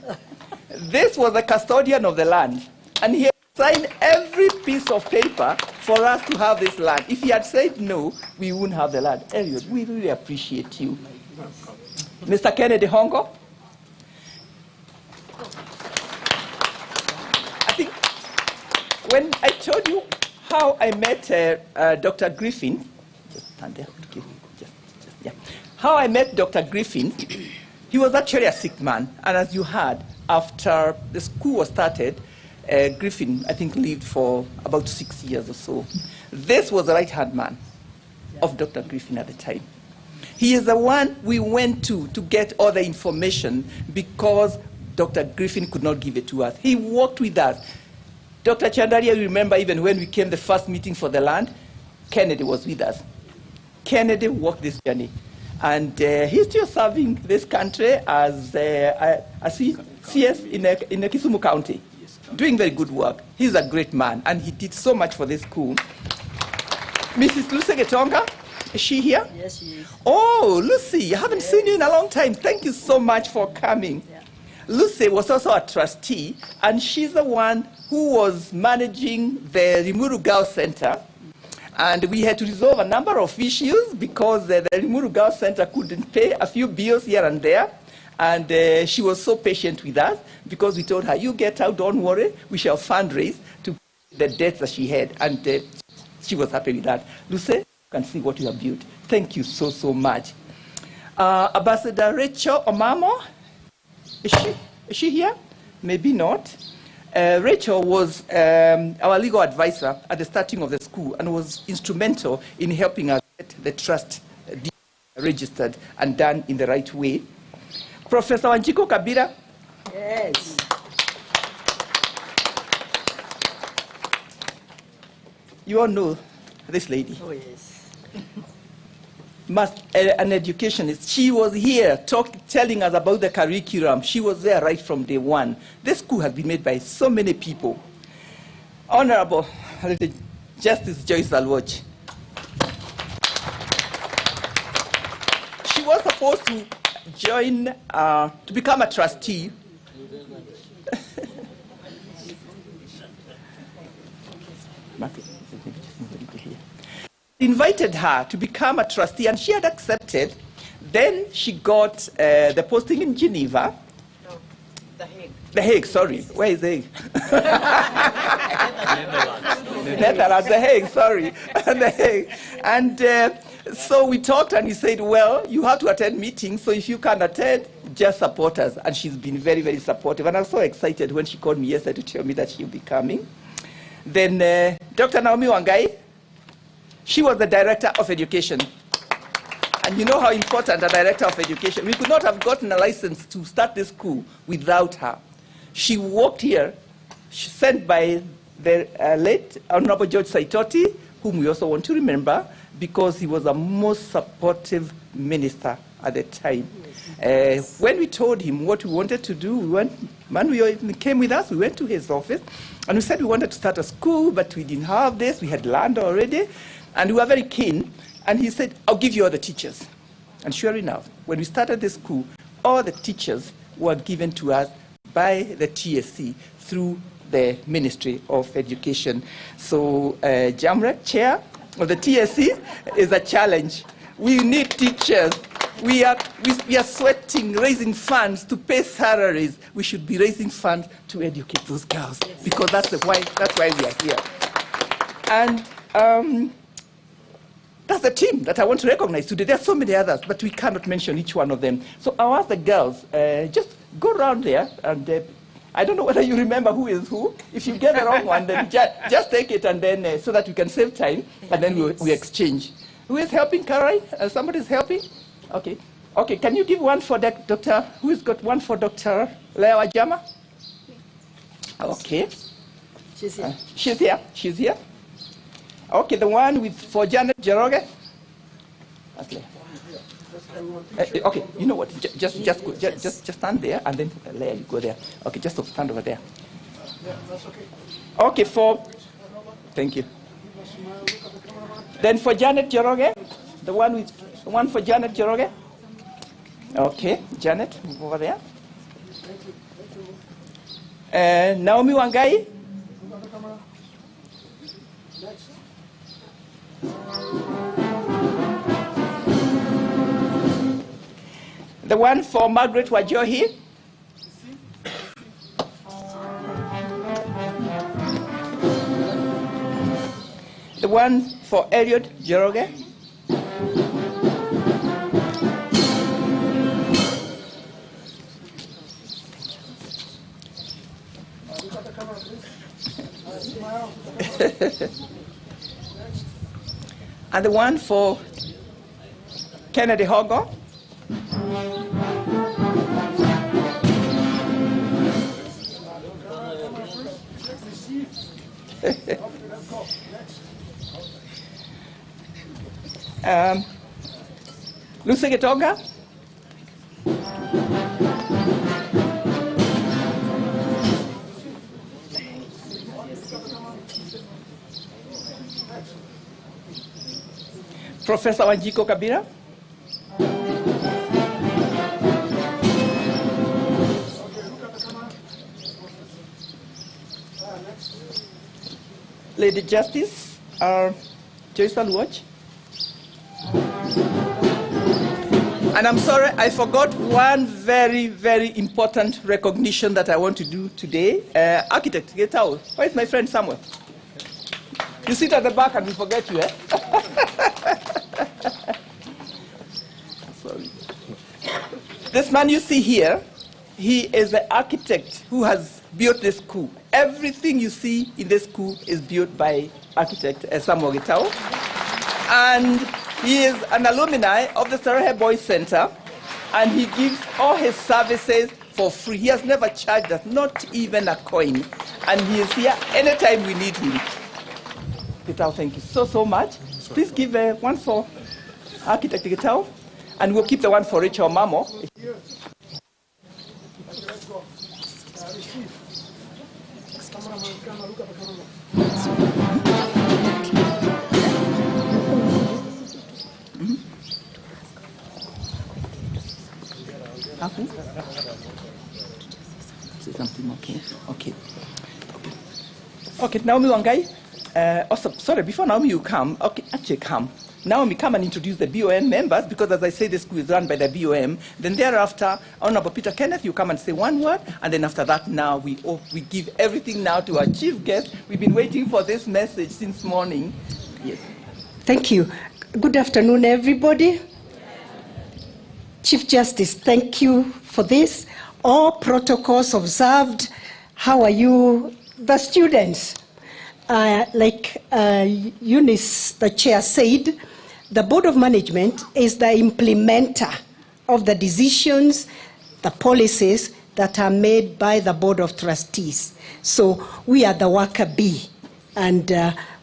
This was the custodian of the land, and he had signed every piece of paper for us to have this land. If he had said no, we wouldn't have the land. Eliud, we really appreciate you. Mr. Kennedy Hongo. I think when I told you how I met Dr. Griffin, just stand there. Yeah. How I met Dr. Griffin, he was actually a sick man, and as you heard, after the school was started, Griffin, I think, lived for about 6 years or so. This was the right-hand man of Dr. Griffin at the time. He is the one we went to get all the information because Dr. Griffin could not give it to us. He worked with us. Dr. Chandaria, you remember even when we came the first meeting for the land, Kennedy was with us. Kennedy walked this journey. And he's still serving this country as a CS in Kisumu County, doing very good work. He's a great man, and he did so much for this school. Mrs. Lucy Getonga, is she here? Yes, she is. Oh, Lucy, I haven't seen you in a long time. Thank you so much for coming. Yeah. Lucy was also a trustee, and she's the one who was managing the Limuru Girls Centre. And we had to resolve a number of issues because the Limuru Girls Centre couldn't pay a few bills here and there. And she was so patient with us because we told her, you get out, don't worry, we shall fundraise to pay the debts that she had. And she was happy with that. Lucy, you can see what you have built. Thank you so, so much. Ambassador Rachel Omamo, is she here? Maybe not. Rachel was our legal advisor at the starting of the school and was instrumental in helping us get the trust registered and done in the right way. Professor Wanjiko Kabira. Yes. You all know this lady. Oh, yes. An educationist. She was here telling us about the curriculum. She was there right from day one. This school has been made by so many people. Honorable Justice Joyce Alwoch. She was supposed to join, to become a trustee. Invited her to become a trustee, and she had accepted. Then she got the posting in Geneva. No, The Hague. The Hague, sorry. Where is The Hague? Netherlands, The Hague, sorry. The Hague. And so we talked, and he said, well, you have to attend meetings, so if you can attend, just support us. And she's been very, very supportive. And I was so excited when she called me yesterday to tell me that she'll be coming. Then Dr. Naomi Wangai, she was the director of education. And you know how important a director of education. We could not have gotten a license to start this school without her. She worked here, sent by the late Honorable George Saitoti, whom we also want to remember, because he was a most supportive minister at the time. When we told him what we wanted to do, Manuel came with us, we went to his office, and we said we wanted to start a school, but we didn't have this, we had land already. And we were very keen, and he said, I'll give you all the teachers. And sure enough, when we started the school, all the teachers were given to us by the TSC through the Ministry of Education. So Jamret, chair of the TSC, is a challenge. We need teachers. We are sweating, raising funds to pay salaries. We should be raising funds to educate those girls, because that's why we are here. And that's the team that I want to recognize today. There are so many others, but we cannot mention each one of them. So I'll ask the girls, just go around there, and I don't know whether you remember who is who. If you get the wrong one, then just take it, and then so that we can save time, and then we exchange. Who is helping, Caroline? Somebody's helping? Okay. Okay, can you give one for Dr. Who's got one for Dr. Lea Wajama? Okay. She's here. She's here. She's here. Okay, the one for Janet Jeroge. Okay. Okay, you know what? Just stand there and then there you go there. Okay, just stand over there. Okay, thank you. Then for Janet Jeroge, the one for Janet Jeroge. Okay, Janet, move over there. Naomi Wangai. The one for Margaret Wajohi. The one for Elliot Jeroge. And the one for Kennedy Hogo. Lucy Getoga. Professor Wanjiko Kabira. Lady Justice, Joyce Watch. And I'm sorry, I forgot one very, very important recognition that I want to do today. Architect, get out. Where is my friend Samuel? You sit at the back and we forget you, eh? Sorry. This man you see here, he is the architect who has built this school. Everything you see in this school is built by architect Samuel Gitao. And he is an alumni of the Starehe Boys Center, and he gives all his services for free. He has never charged us, not even a coin. And he is here anytime we need him. Gitao, thank you so much. Please give one for architect Gitao, and we'll keep the one for Rachel Mamo. Say something, okay, Naomi Wangai. Also, sorry, before Naomi you come, okay, actually come. Naomi, come and introduce the BOM members, because as I say, the school is run by the BOM. Then thereafter, Honorable Peter Kenneth, you come and say one word, and then after that, now we give everything now to our chief guest. We've been waiting for this message since morning. Yes. Thank you. Good afternoon, everybody. Chief Justice, thank you for this. All protocols observed. How are you, the students? Like Eunice, the chair, said, the Board of Management is the implementer of the decisions, the policies that are made by the Board of Trustees. So we are the worker bee, and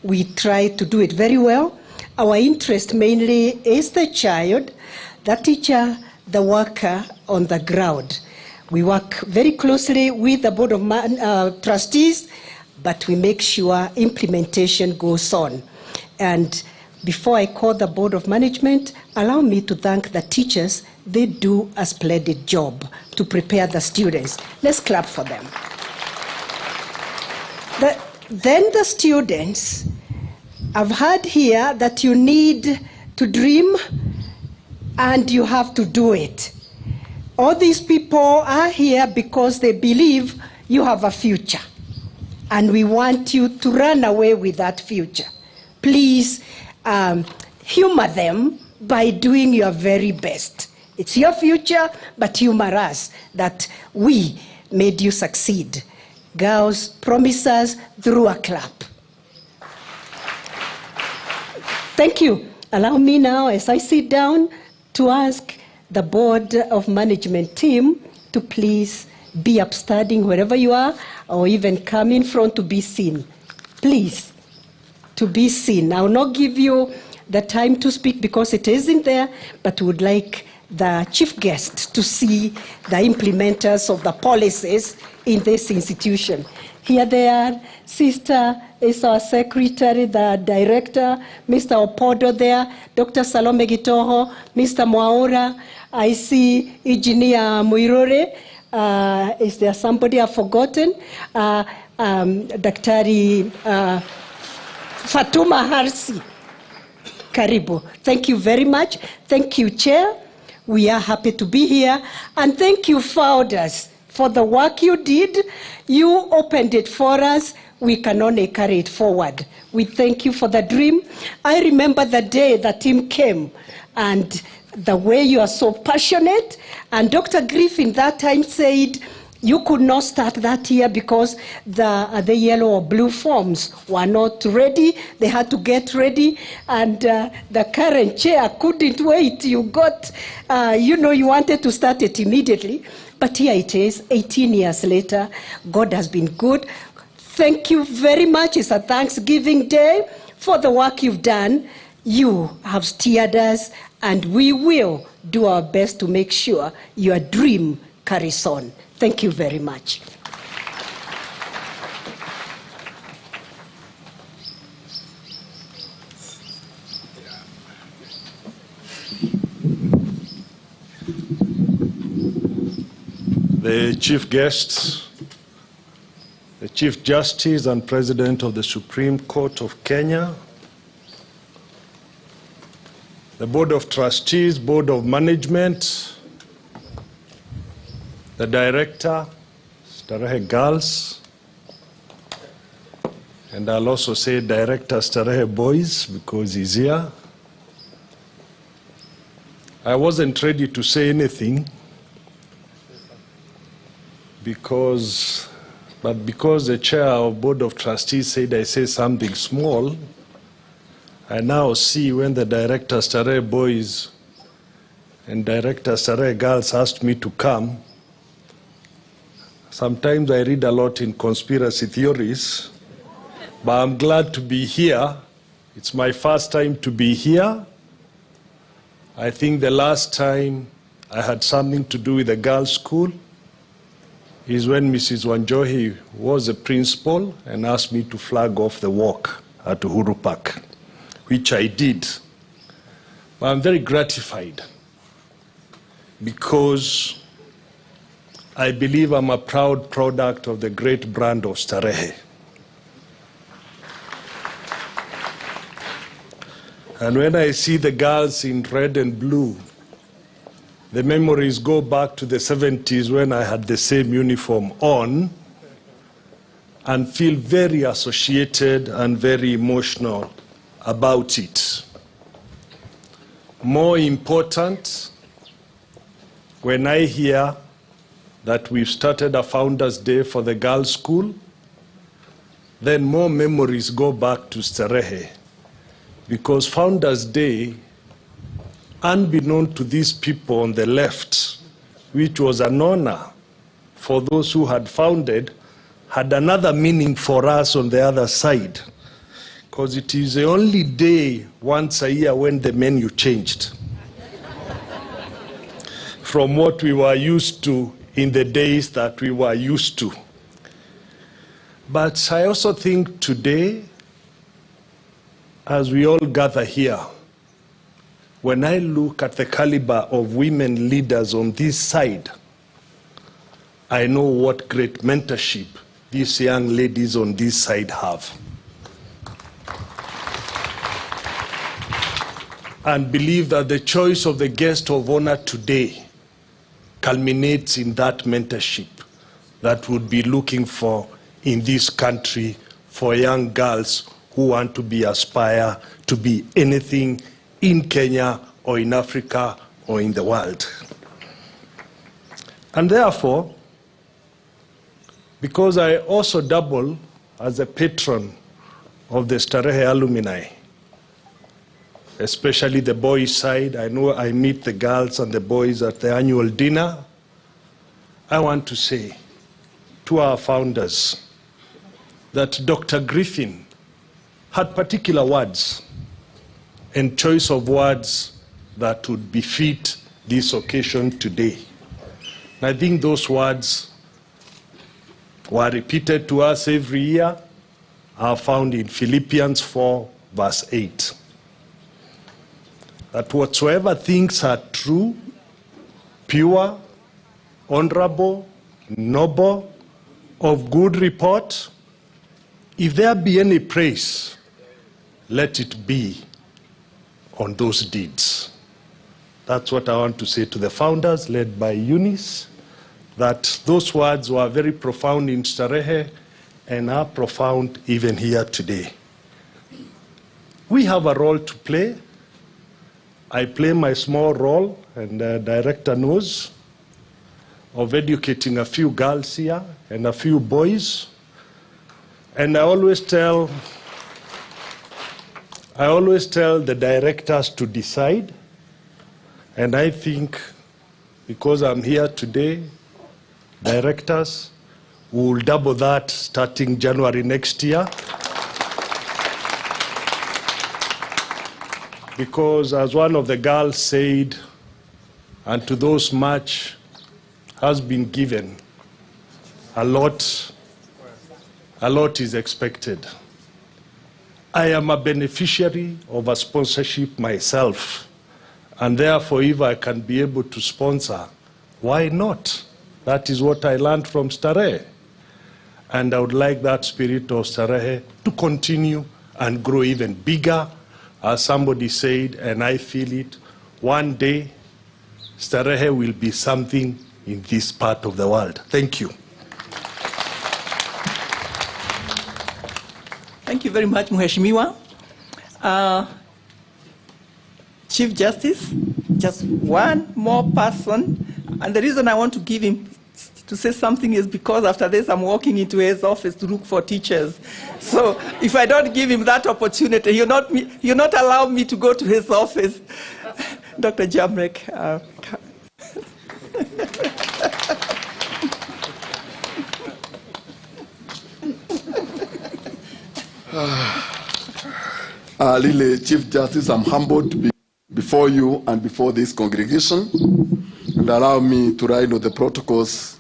we try to do it very well. Our interest mainly is the child, the teacher, the worker on the ground. We work very closely with the Board of Trustees, but we make sure implementation goes on. And before I call the Board of Management, allow me to thank the teachers. They do a splendid job to prepare the students. Let's clap for them. Then the students, I've heard here that you need to dream and you have to do it. All these people are here because they believe you have a future. And we want you to run away with that future. Please humor them by doing your very best. It's your future, but humor us that we made you succeed. Girls, promise us through a clap. Thank you. Allow me now, as I sit down, to ask the Board of Management team to please be upstanding wherever you are, or even come in front to be seen. Please, to be seen. I will not give you the time to speak because it isn't there, but would like the chief guest to see the implementers of the policies in this institution. Here they are. Sister is our secretary, the director, Mr. Opodo there, Dr. Salome Gitoho, Mr. Mwaura. I see Engineer Muirore. Is there somebody I've forgotten? Daktari Fatuma Harsi. Karibu. Thank you very much. Thank you, Chair. We are happy to be here. And thank you, founders, for the work you did. You opened it for us. We can only carry it forward. We thank you for the dream. I remember the day the team came and the way you are so passionate. And Dr. Griffin that time said, you could not start that year because the yellow or blue forms were not ready. They had to get ready. And the current chair couldn't wait. You got, you wanted to start it immediately. But here it is, 18 years later. God has been good. Thank you very much. It's a Thanksgiving Day for the work you've done. You have steered us, and we will do our best to make sure your dream carries on. Thank you very much. The chief guests, the Chief Justice and President of the Supreme Court of Kenya, the Board of Trustees, Board of Management, the Director, Starehe Girls, and I'll also say Director Starehe Boys because he's here. I wasn't ready to say anything because the Chair of Board of Trustees said I say something small, I now see when the Director Starehe Boys and Director Starehe Girls asked me to come. Sometimes I read a lot in conspiracy theories, but I'm glad to be here. It's my first time to be here. I think the last time I had something to do with the girls' school is when Mrs. Wanjohi was a principal and asked me to flag off the walk at Uhuru Park, which I did. But I'm very gratified because I believe I'm a proud product of the great brand of Starehe. And when I see the girls in red and blue, the memories go back to the 70s when I had the same uniform on and feel very associated and very emotional about it. More important, when I hear that we've started a Founders Day for the girls' school, then more memories go back to Starehe. Because Founders Day, unbeknown to these people on the left, which was an honor for those who had founded, had another meaning for us on the other side. Because it is the only day once a year when the menu changed from what we were used to in the days that we were used to. But I also think today, as we all gather here, when I look at the caliber of women leaders on this side, I know what great mentorship these young ladies on this side have. And believe that the choice of the guest of honor today culminates in that mentorship that would be looking for in this country for young girls who want to aspire to be anything in Kenya or in Africa or in the world. And therefore, because I also double as a patron of the Starehe alumni, especially the boys' side, I know I meet the girls and the boys at the annual dinner, I want to say to our founders that Dr. Griffin had particular words and choice of words that would befit this occasion today. And I think those words were repeated to us every year, are found in Philippians 4, verse 8. That whatsoever things are true, pure, honorable, noble, of good report, if there be any praise, let it be on those deeds. That's what I want to say to the founders, led by Eunice, that those words were very profound in Starehe and are profound even here today. We have a role to play. I play my small role, and the director knows, of educating a few girls here and a few boys. And I always tell the directors to decide. And I think, because I'm here today, directors will double that starting January next year. Because as one of the girls said, and to those much has been given, a lot is expected. I am a beneficiary of a sponsorship myself, and therefore if I can be able to sponsor, why not? That is what I learned from Starehe. And I would like that spirit of Starehe to continue and grow even bigger. As somebody said, and I feel it, one day Starehe will be something in this part of the world. Thank you. Thank you very much, Mheshimiwa. Chief Justice, just one more person. And the reason I want to give him to say something is because after this I'm walking into his office to look for teachers. So if I don't give him that opportunity, he'll not allow me to go to his office. Dr. Jamrek. Lily, Chief Justice, I'm humbled to be before you and before this congregation, and allow me to write on the protocols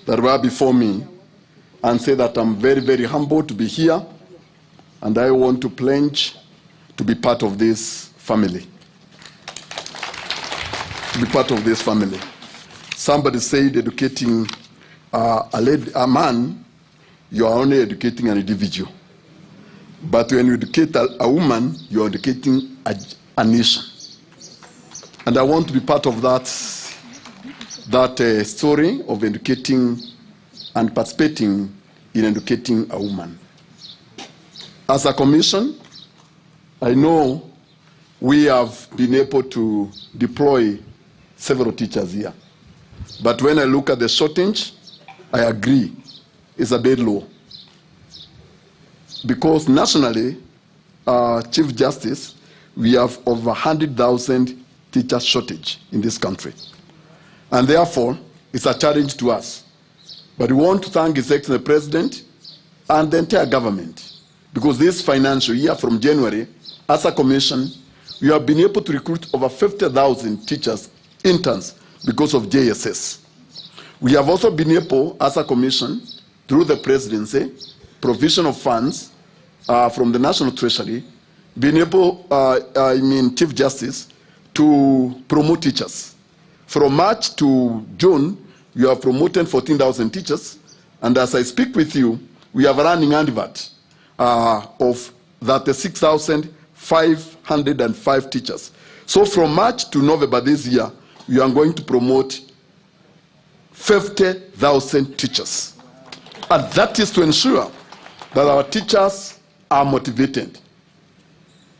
that were before me and say that I'm very, very humbled to be here, and I want to pledge to be part of this family. To be part of this family. Somebody said educating a man, you are only educating an individual. But when you educate a woman, you are educating a nation. And I want to be part of that story of educating and participating in educating a woman. As a commission, I know we have been able to deploy several teachers here. But when I look at the shortage, I agree, it's a bit low. Because nationally, Chief Justice, we have over 100,000 teacher shortage in this country. And therefore, it's a challenge to us. But we want to thank His Excellency the President and the entire government, because this financial year from January, as a commission, we have been able to recruit over 50,000 teachers, interns, because of JSS. We have also been able, as a commission, through the presidency, provision of funds from the National Treasury, being able, Chief Justice, to promote teachers. From March to June, we have promoted 14,000 teachers, and as I speak with you, we have a running advert of 36,505 teachers. So from March to November this year, we are going to promote 50,000 teachers. And that is to ensure that our teachers are motivated.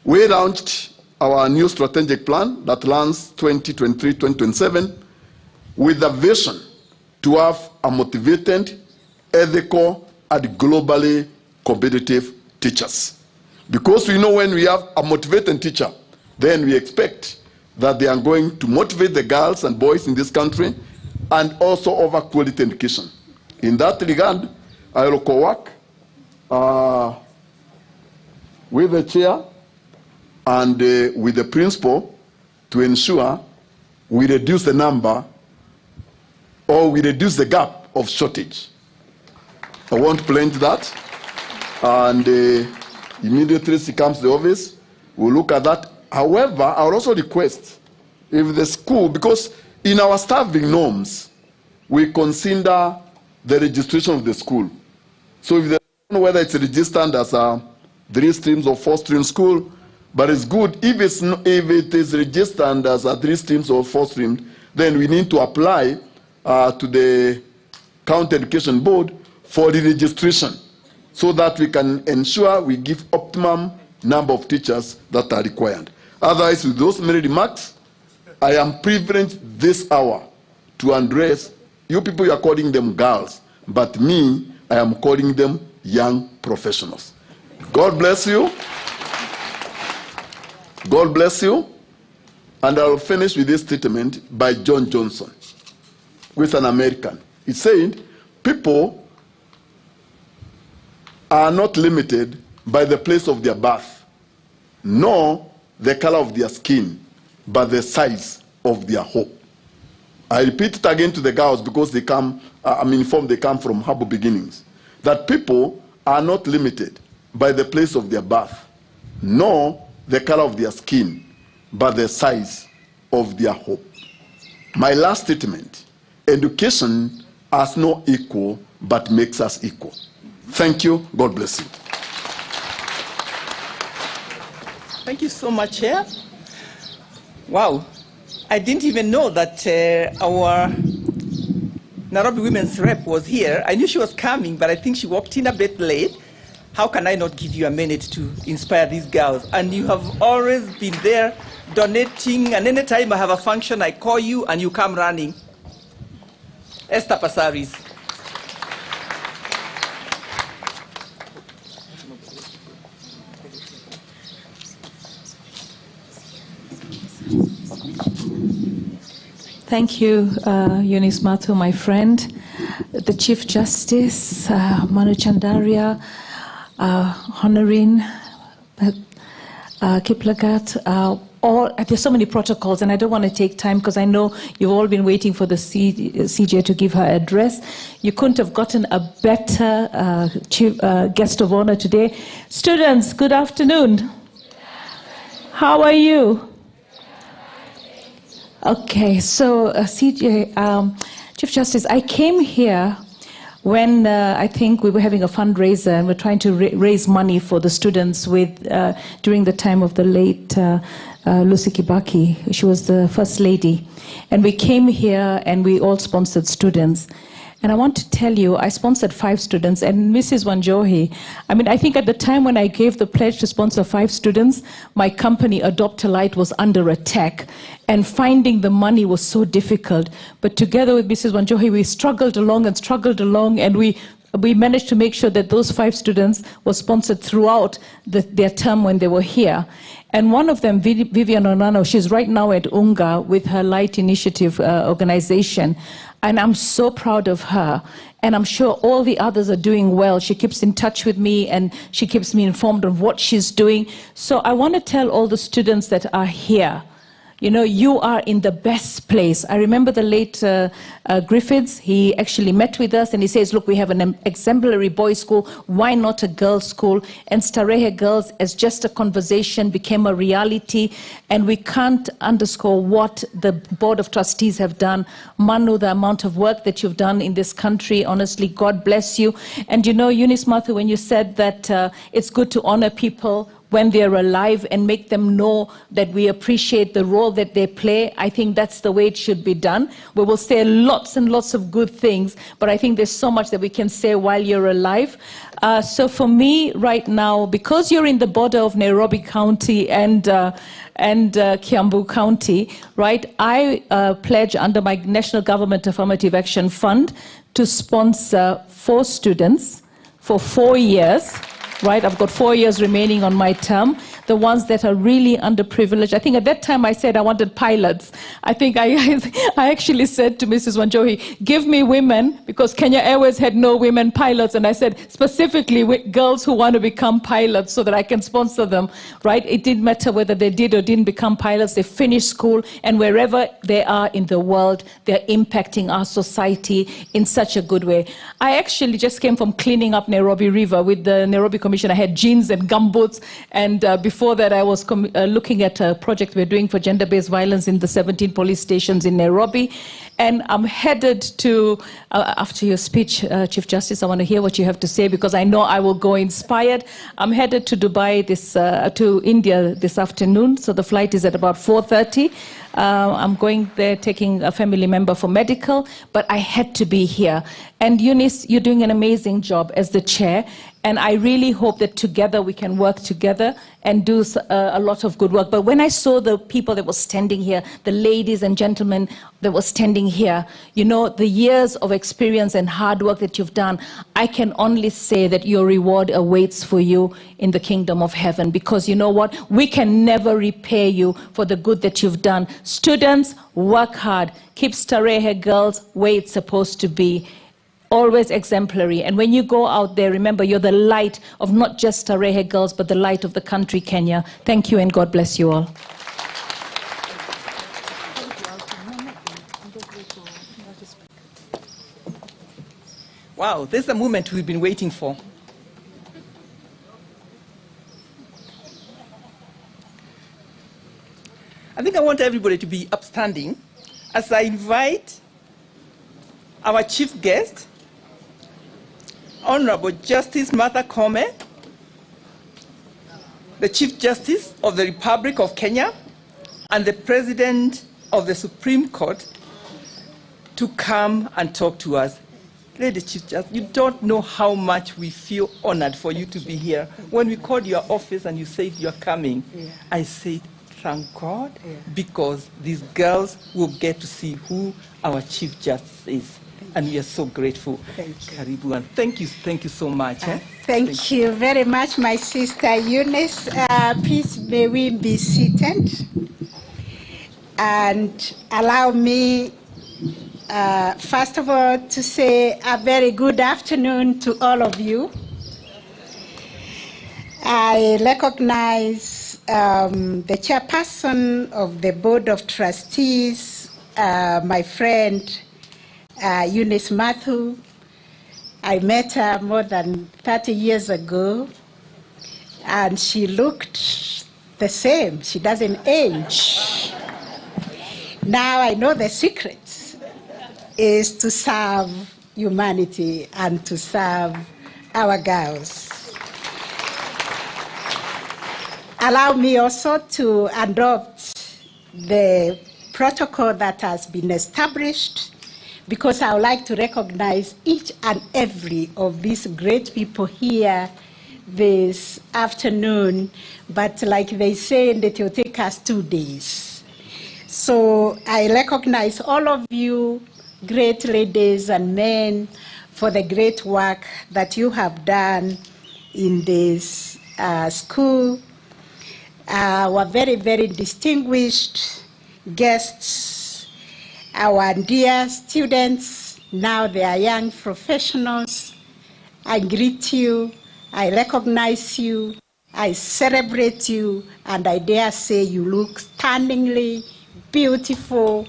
We launched our new strategic plan that runs 2023-2027 with a vision to have a motivated, ethical, and globally competitive teachers. Because we know when we have a motivated teacher, then we expect that they are going to motivate the girls and boys in this country and also offer quality education. In that regard, I will co-work with the chair and with the principal to ensure we reduce the number or we reduce the gap of shortage. I won't pledge that. And immediately she comes to the office, we'll look at that. However, I will also request if the school, because in our staffing norms, we consider the registration of the school. So if they don't know whether it's registered as a 3-streams or 4-stream school, but it's good if it is registered as a 3-streams or 4-stream, then we need to apply to the County Education Board for the registration so that we can ensure we give optimum number of teachers that are required. Otherwise, with those many remarks, I am privileged this hour to address you people. You are calling them girls, but me, I am calling them young professionals. God bless you. God bless you. And I'll finish with this statement by John Johnson, who is an American. He said, people are not limited by the place of their birth, nor the color of their skin, but the size of their hope. I repeat it again to the girls because they come, I'm informed they come from humble beginnings, that people are not limited by the place of their birth, nor the color of their skin, but the size of their hope. My last statement, education has no equal, but makes us equal. Thank you. God bless you. Thank you so much, Chair. Wow. I didn't even know that our Nairobi Women's Rep was here. I knew she was coming, but I think she walked in a bit late. How can I not give you a minute to inspire these girls? And you have always been there donating, and anytime I have a function, I call you and you come running. Esther Pasaris. Thank you, Eunice Mathu, my friend, the Chief Justice, Manu Chandaria, Honorin, Kiplagat, there's so many protocols, and I don't want to take time because I know you've all been waiting for the CJ to give her address. You couldn't have gotten a better guest of honor today. Students, good afternoon. How are you? Okay, so CJ, Chief Justice, I came here when I think we were having a fundraiser and we're trying to raise money for the students during the time of the late Lucy Kibaki. She was the first lady. And we came here and we all sponsored students. And I want to tell you, I sponsored 5 students, and Mrs. Wanjohi, I mean, I think at the time when I gave the pledge to sponsor 5 students, my company, Adopt a Light, was under attack, and finding the money was so difficult. But together with Mrs. Wanjohi, we struggled along, and we managed to make sure that those 5 students were sponsored throughout their term when they were here. And one of them, Vivian Onano, she's right now at UNGA with her Light Initiative organization. And I'm so proud of her. And I'm sure all the others are doing well. She keeps in touch with me and she keeps me informed of what she's doing. So I want to tell all the students that are here, you know, you are in the best place. I remember the late Griffiths, he actually met with us and he says, look, we have an exemplary boys' school, why not a girls' school? And Starehe Girls, as just a conversation, became a reality. And we can't underscore what the Board of Trustees have done. Manu, the amount of work that you've done in this country, honestly, God bless you. And you know, Eunice Mathu, when you said that it's good to honor people when they're alive and make them know that we appreciate the role that they play, I think that's the way it should be done. We will say lots and lots of good things, but I think there's so much that we can say while you're alive. So for me right now, because you're in the border of Nairobi County and Kiambu County, right, I pledge under my National Government Affirmative Action Fund to sponsor 4 students for 4 years. Right, I've got 4 years remaining on my term. the ones that are really underprivileged. I think at that time I said I wanted pilots. I think I actually said to Mrs. Wanjohi, give me women, because Kenya Airways had no women pilots, and I said specifically girls who want to become pilots so that I can sponsor them, right? It didn't matter whether they did or didn't become pilots. They finished school, and wherever they are in the world, they're impacting our society in such a good way. I actually just came from cleaning up Nairobi River with the Nairobi Commission. I had jeans and gumboots, and before that I was looking at a project we're doing for gender-based violence in the 17 police stations in Nairobi. And I'm headed to, after your speech, Chief Justice, I want to hear what you have to say, because I know I will go inspired. I'm headed to Dubai, to India this afternoon, so the flight is at about 4:30. I'm going there taking a family member for medical, but I had to be here. And Eunice, you're doing an amazing job as the chair, and I really hope that together we can work together and do a lot of good work. But when I saw the people that were standing here, the ladies and gentlemen that were standing here, you know, the years of experience and hard work that you've done, I can only say that your reward awaits for you in the kingdom of heaven. Because you know what? We can never repay you for the good that you've done. Students, work hard. Keep Starehe Girls where it's supposed to be. Always exemplary. And when you go out there, remember, you're the light of not just Starehe Girls, but the light of the country, Kenya. Thank you, and God bless you all. Wow, this is a moment we've been waiting for. I think I want everybody to be upstanding as I invite our chief guest, Honorable Justice Martha Koome, the Chief Justice of the Republic of Kenya and the President of the Supreme Court, to come and talk to us. Lady Chief Justice, you don't know how much we feel honored for you to be here. When we called your office and you said you're coming, I said, thank God, because these girls will get to see who our Chief Justice is. And we are so grateful. Karibu, and thank you so much. Thank you very much, my sister Eunice. Please, may we be seated. And allow me, first of all, to say a very good afternoon to all of you. I recognize the chairperson of the Board of Trustees, my friend, Eunice Matthew. I met her more than 30 years ago, and she looked the same. She doesn't age. Now I know the secret is to serve humanity and to serve our girls. Allow me also to adopt the protocol that has been established, because I would like to recognize each and every of these great people here this afternoon, but like they say, it will take us 2 days. So I recognize all of you, great ladies and men, for the great work that you have done in this school. Our very, very distinguished guests, our dear students, now they are young professionals. I greet you, I recognize you, I celebrate you, and I dare say you look stunningly beautiful,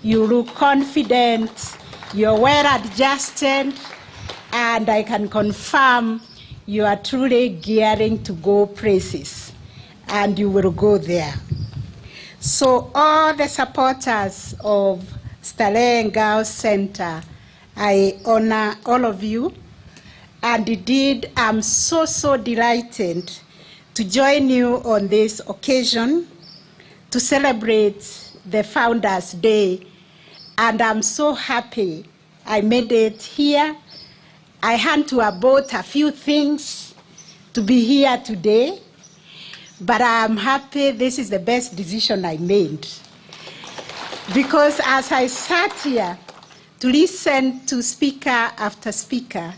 you look confident, you're well adjusted, and I can confirm you are truly gearing to go places, and you will go there. So all the supporters of Starehe Girls Centre, I honor all of you, and indeed I'm so delighted to join you on this occasion to celebrate the Founders Day, and I'm so happy I made it here. I had to abort a few things to be here today, but I'm happy this is the best decision I made. Because as I sat here to listen to speaker after speaker,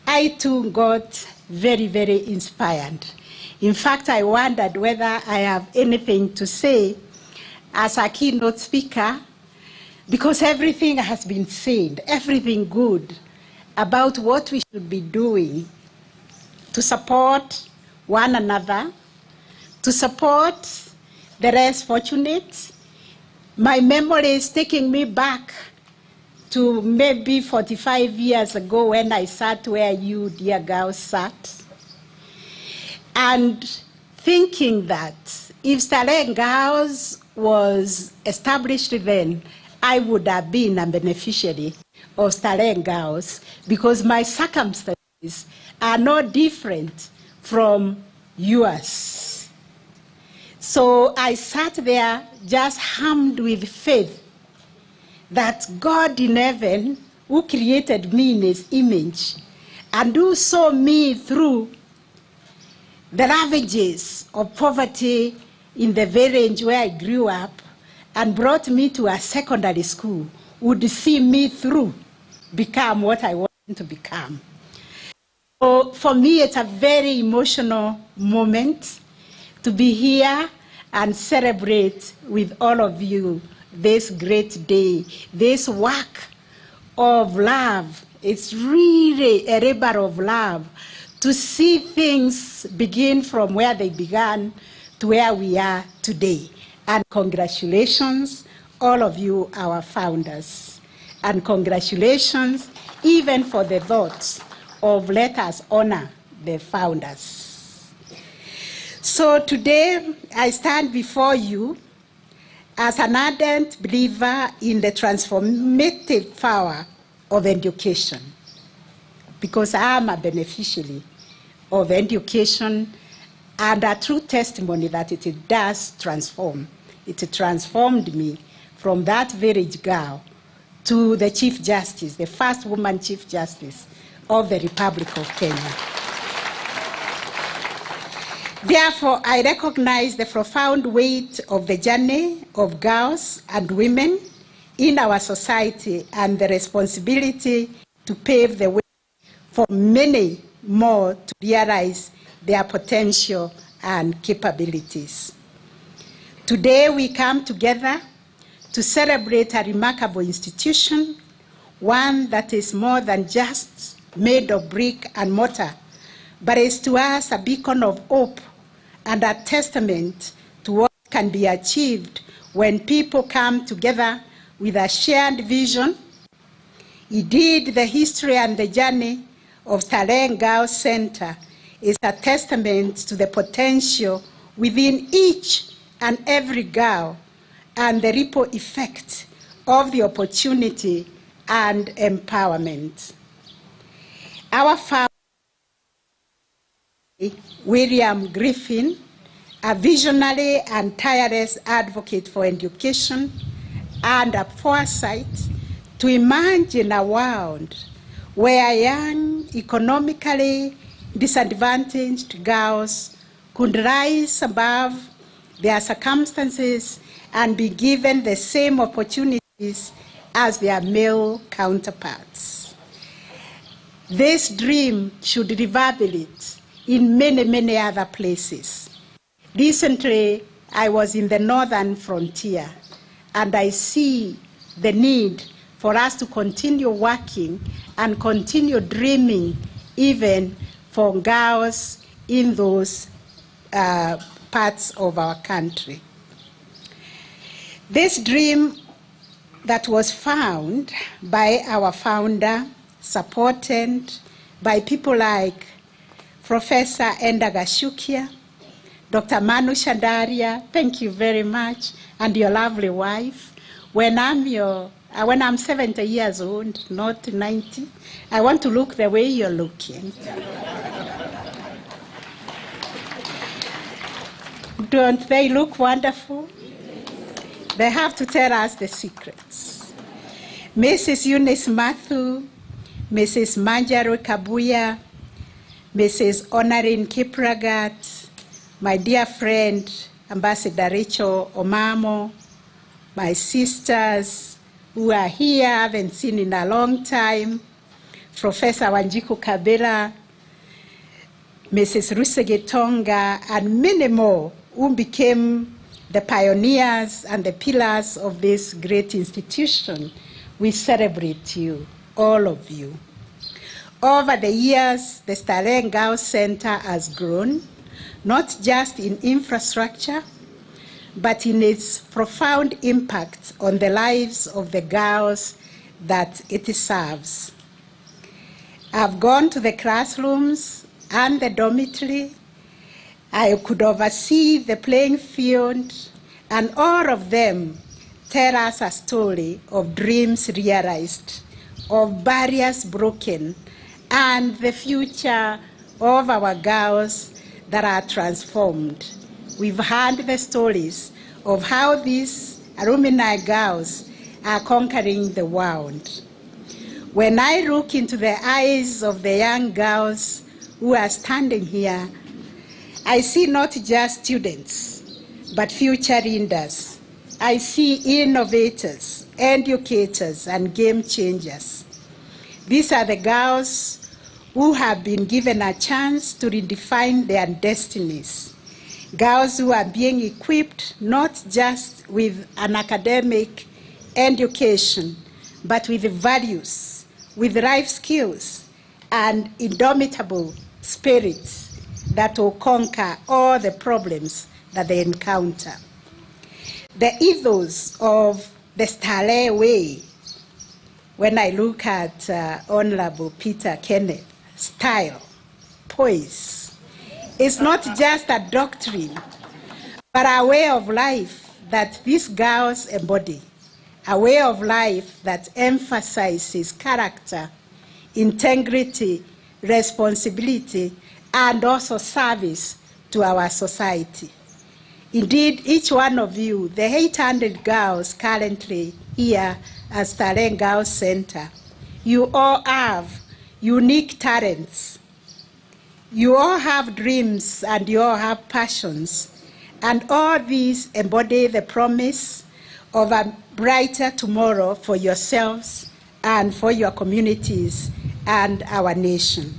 I too got very, very inspired. In fact, I wondered whether I have anything to say as a keynote speaker, because everything has been said, everything good about what we should be doing to support one another, to support the less fortunate. My memory is taking me back to maybe 45 years ago when I sat where you, dear girls, sat, and thinking that if Starehe Girls was established then, I would have been a beneficiary of Starehe Girls, because my circumstances are not different from yours. So I sat there just hummed with faith that God in heaven, who created me in his image, and who saw me through the ravages of poverty in the village where I grew up and brought me to a secondary school, would see me through, become what I wanted to become. So for me, it's a very emotional moment to be here and celebrate with all of you this great day, this work of love. It's really a labor of love to see things begin from where they began to where we are today. And congratulations, all of you, our founders. And congratulations even for the thoughts of let us honor the founders. So today I stand before you as an ardent believer in the transformative power of education, because I am a beneficiary of education and a true testimony that it does transform. It transformed me from that village girl to the Chief Justice, the first woman Chief Justice of the Republic of Kenya. Therefore, I recognize the profound weight of the journey of girls and women in our society and the responsibility to pave the way for many more to realize their potential and capabilities. Today, we come together to celebrate a remarkable institution, one that is more than just made of brick and mortar, but is to us a beacon of hope and a testament to what can be achieved when people come together with a shared vision. Indeed, the history and the journey of Starehe Girls Centre is a testament to the potential within each and every girl and the ripple effect of the opportunity and empowerment. Our founder, William Griffin, a visionary and tireless advocate for education, and a foresight to imagine a world where young, economically disadvantaged girls could rise above their circumstances and be given the same opportunities as their male counterparts. This dream should reverberate in many, many other places. Recently, I was in the northern frontier, and I see the need for us to continue working and continue dreaming even for girls in those parts of our country. This dream that was found by our founder, supported by people like Professor Enda Gashukia, Dr. Manu Shandaria, thank you very much, and your lovely wife. When I'm 70 years old, not 90, I want to look the way you're looking. Don't they look wonderful? They have to tell us the secrets. Mrs. Eunice Mathu, Mrs. Manjaro Kabuya, Mrs. Honorin Kipragat, my dear friend, Ambassador Rachel Omamo, my sisters who are here, haven't seen in a long time, Professor Wanjiku Kabera, Mrs. Rusegetonga, and many more who became the pioneers and the pillars of this great institution. We celebrate you, all of you. Over the years, the Starehe Girls Centre has grown, not just in infrastructure, but in its profound impact on the lives of the girls that it serves. I've gone to the classrooms and the dormitory. I could oversee the playing field, and all of them tell us a story of dreams realized, of barriers broken, and the future of our girls that are transformed. We've heard the stories of how these alumni girls are conquering the world. When I look into the eyes of the young girls who are standing here, I see not just students, but future leaders. I see innovators, educators, and game changers. These are the girls who have been given a chance to redefine their destinies. Girls who are being equipped not just with an academic education, but with values, with life skills, and indomitable spirits that will conquer all the problems that they encounter. The ethos of the Starehe way, when I look at Honorable Peter Kenneth, style, poise, it's not just a doctrine, but a way of life that these girls embody, a way of life that emphasizes character, integrity, responsibility, and also service to our society. Indeed, each one of you, the 800 girls currently here at Starehe Girls Centre, you all have unique talents. You all have dreams and you all have passions. And all these embody the promise of a brighter tomorrow for yourselves and for your communities and our nation.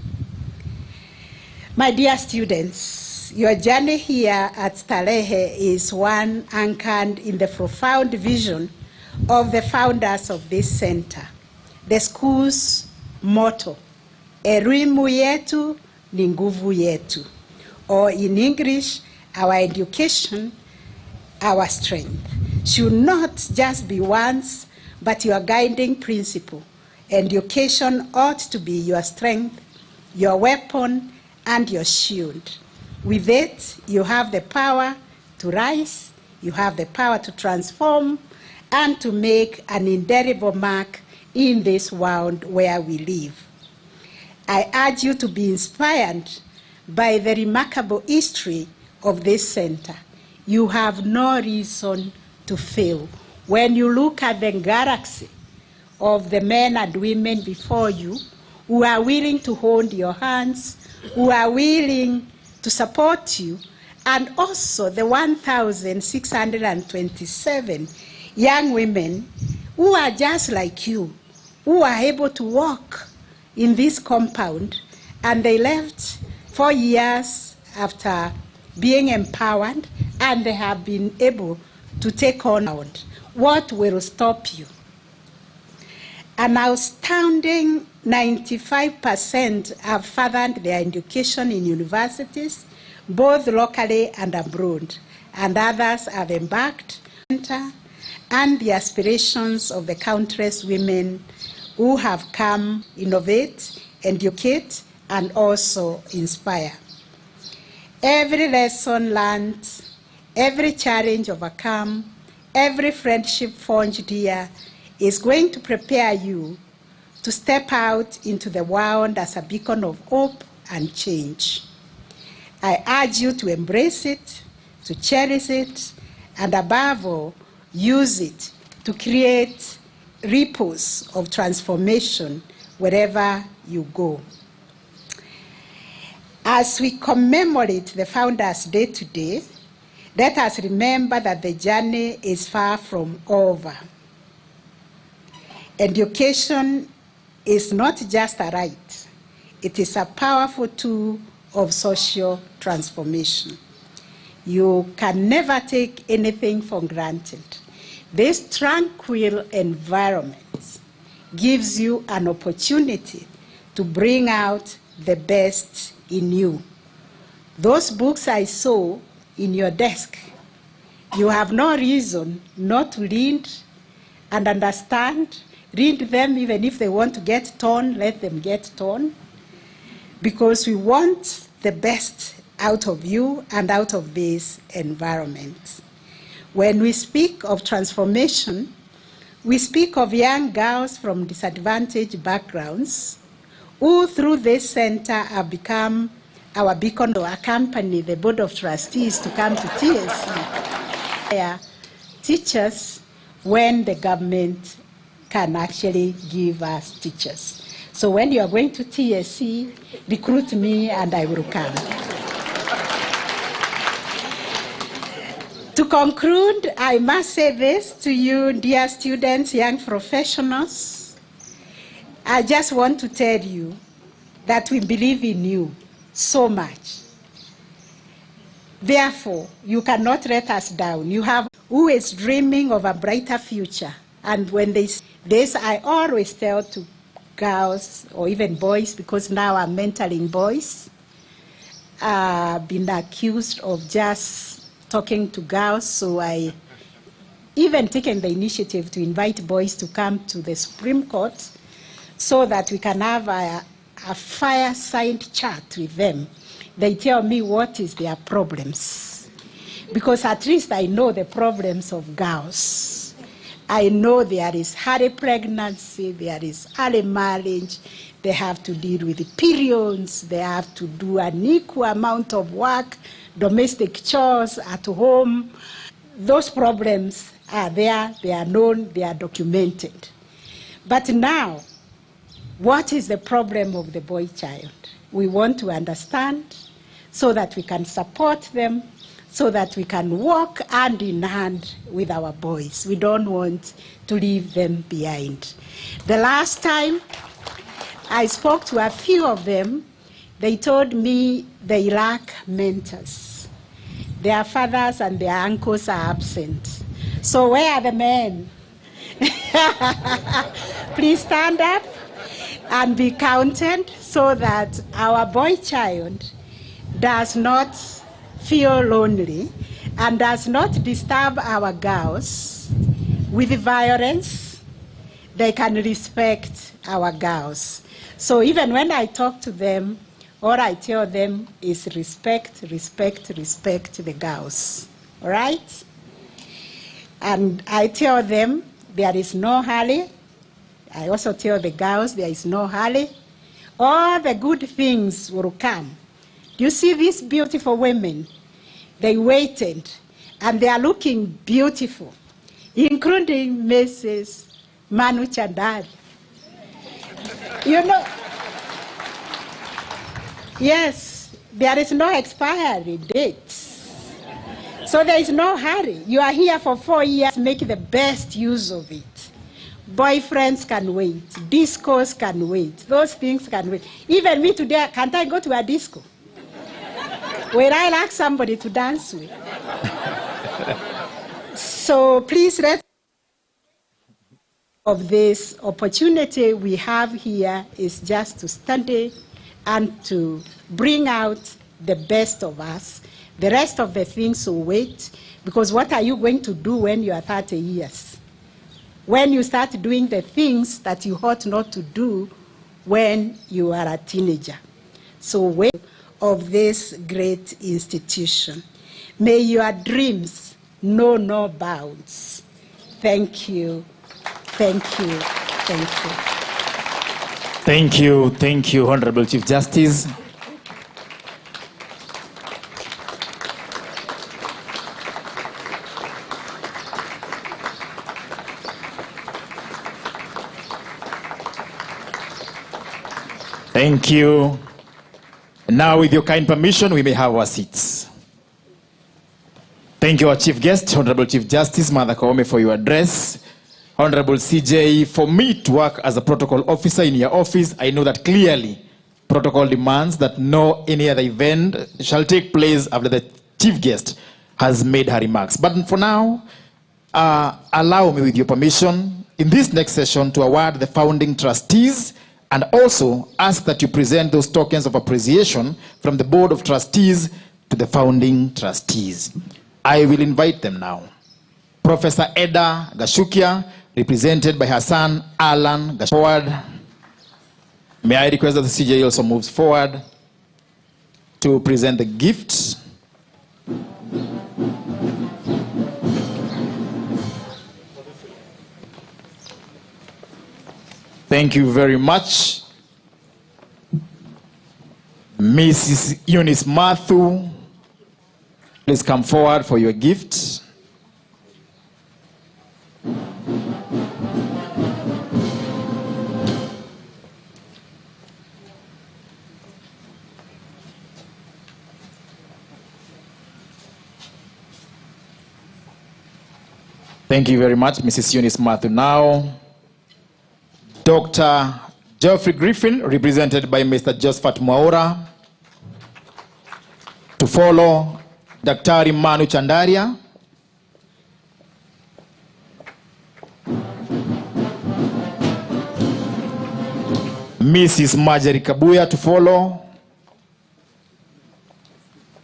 My dear students, your journey here at Starehe is one anchored in the profound vision of the founders of this center. The school's motto, elimu yetu ni nguvu yetu, or in English, our education, our strength, should not just be once, but your guiding principle. Education ought to be your strength, your weapon, and your shield. With it, you have the power to rise, you have the power to transform, and to make an indelible mark in this world where we live. I urge you to be inspired by the remarkable history of this center. You have no reason to fail. When you look at the galaxy of the men and women before you who are willing to hold your hands, who are willing to support you, and also the 1,627 young women who are just like you, who are able to walk in this compound, and they left 4 years after being empowered, and they have been able to take on. What will stop you? An astounding 95% have furthered their education in universities, both locally and abroad, and others have embarked on and the aspirations of the countless women who have come innovate, educate, and also inspire. Every lesson learned, every challenge overcome, every friendship forged here is going to prepare you to step out into the world as a beacon of hope and change. I urge you to embrace it, to cherish it, and above all, use it to create ripples of transformation wherever you go. As we commemorate the Founders' Day today, let us remember that the journey is far from over. Education is not just a right, it is a powerful tool of social transformation. You can never take anything for granted. This tranquil environment gives you an opportunity to bring out the best in you. Those books I saw in your desk, you have no reason not to read and understand. Read them, even if they want to get torn, let them get torn, because we want the best out of you and out of this environment. When we speak of transformation, we speak of young girls from disadvantaged backgrounds who, through this center, have become our beacon to accompany the Board of Trustees to come to TSC. They are teachers when the government can actually give us teachers. So when you are going to TSC, recruit me and I will come. To conclude, I must say this to you, dear students, young professionals. I just want to tell you that we believe in you so much. Therefore, you cannot let us down. You have who is dreaming of a brighter future. And when they say this, I always tell to girls or even boys, because now I'm mentoring boys. I've been accused of just talking to girls, so I even taken the initiative to invite boys to come to the Supreme Court so that we can have a fireside chat with them. They tell me what is their problems, because at least I know the problems of girls. I know there is early pregnancy, there is early marriage, they have to deal with periods, they have to do an equal amount of work, domestic chores at home. Those problems are there, they are known, they are documented. But now, what is the problem of the boy child? We want to understand so that we can support them, so that we can walk hand in hand with our boys. We don't want to leave them behind. The last time I spoke to a few of them, they told me they lack mentors. Their fathers and their uncles are absent. So where are the men? Please stand up and be counted so that our boy child does not feel lonely and does not disturb our girls with violence. They can respect our girls. So even when I talk to them, all I tell them is respect, respect, respect the girls. All right? And I tell them there is no hurry. I also tell the girls there is no hurry. All the good things will come. You see these beautiful women? They waited, and they are looking beautiful, including Mrs. Manu Chandari. You know, yes, there is no expiry date. So there is no hurry. You are here for 4 years, make the best use of it. Boyfriends can wait, discos can wait, those things can wait. Even me today, can't I go to a disco? Where I like somebody to dance with. So please, of this opportunity we have here is just to study and to bring out the best of us. The rest of the things will wait, because what are you going to do when you are 30 years? When you start doing the things that you ought not to do when you are a teenager. So wait of this great institution. May your dreams know no bounds. Thank you, thank you, thank you. Thank you, Honorable Chief Justice. Thank you. Now, with your kind permission, we may have our seats. Thank you, our Chief Guest, Honorable Chief Justice Martha Koome, for your address. Honorable CJ, for me to work as a protocol officer in your office, I know that clearly protocol demands that no any other event shall take place after the chief guest has made her remarks. But for now, allow me, with your permission, in this next session to award the founding trustees and also ask that you present those tokens of appreciation from the Board of Trustees to the founding trustees. I will invite them now. Professor Eda Gashukia, represented by her son, Alan Gashukia. Forward. May I request that the CJ also moves forward to present the gifts. Thank you very much. Mrs. Eunice Mathu, please come forward for your gift. Thank you very much, Mrs. Eunice Mathu. Now, Dr. Geoffrey Griffin, represented by Mr. Josephat Mwaura. To follow, Daktari Manu Chandaria. Mrs. Marjorie Kabuya to follow.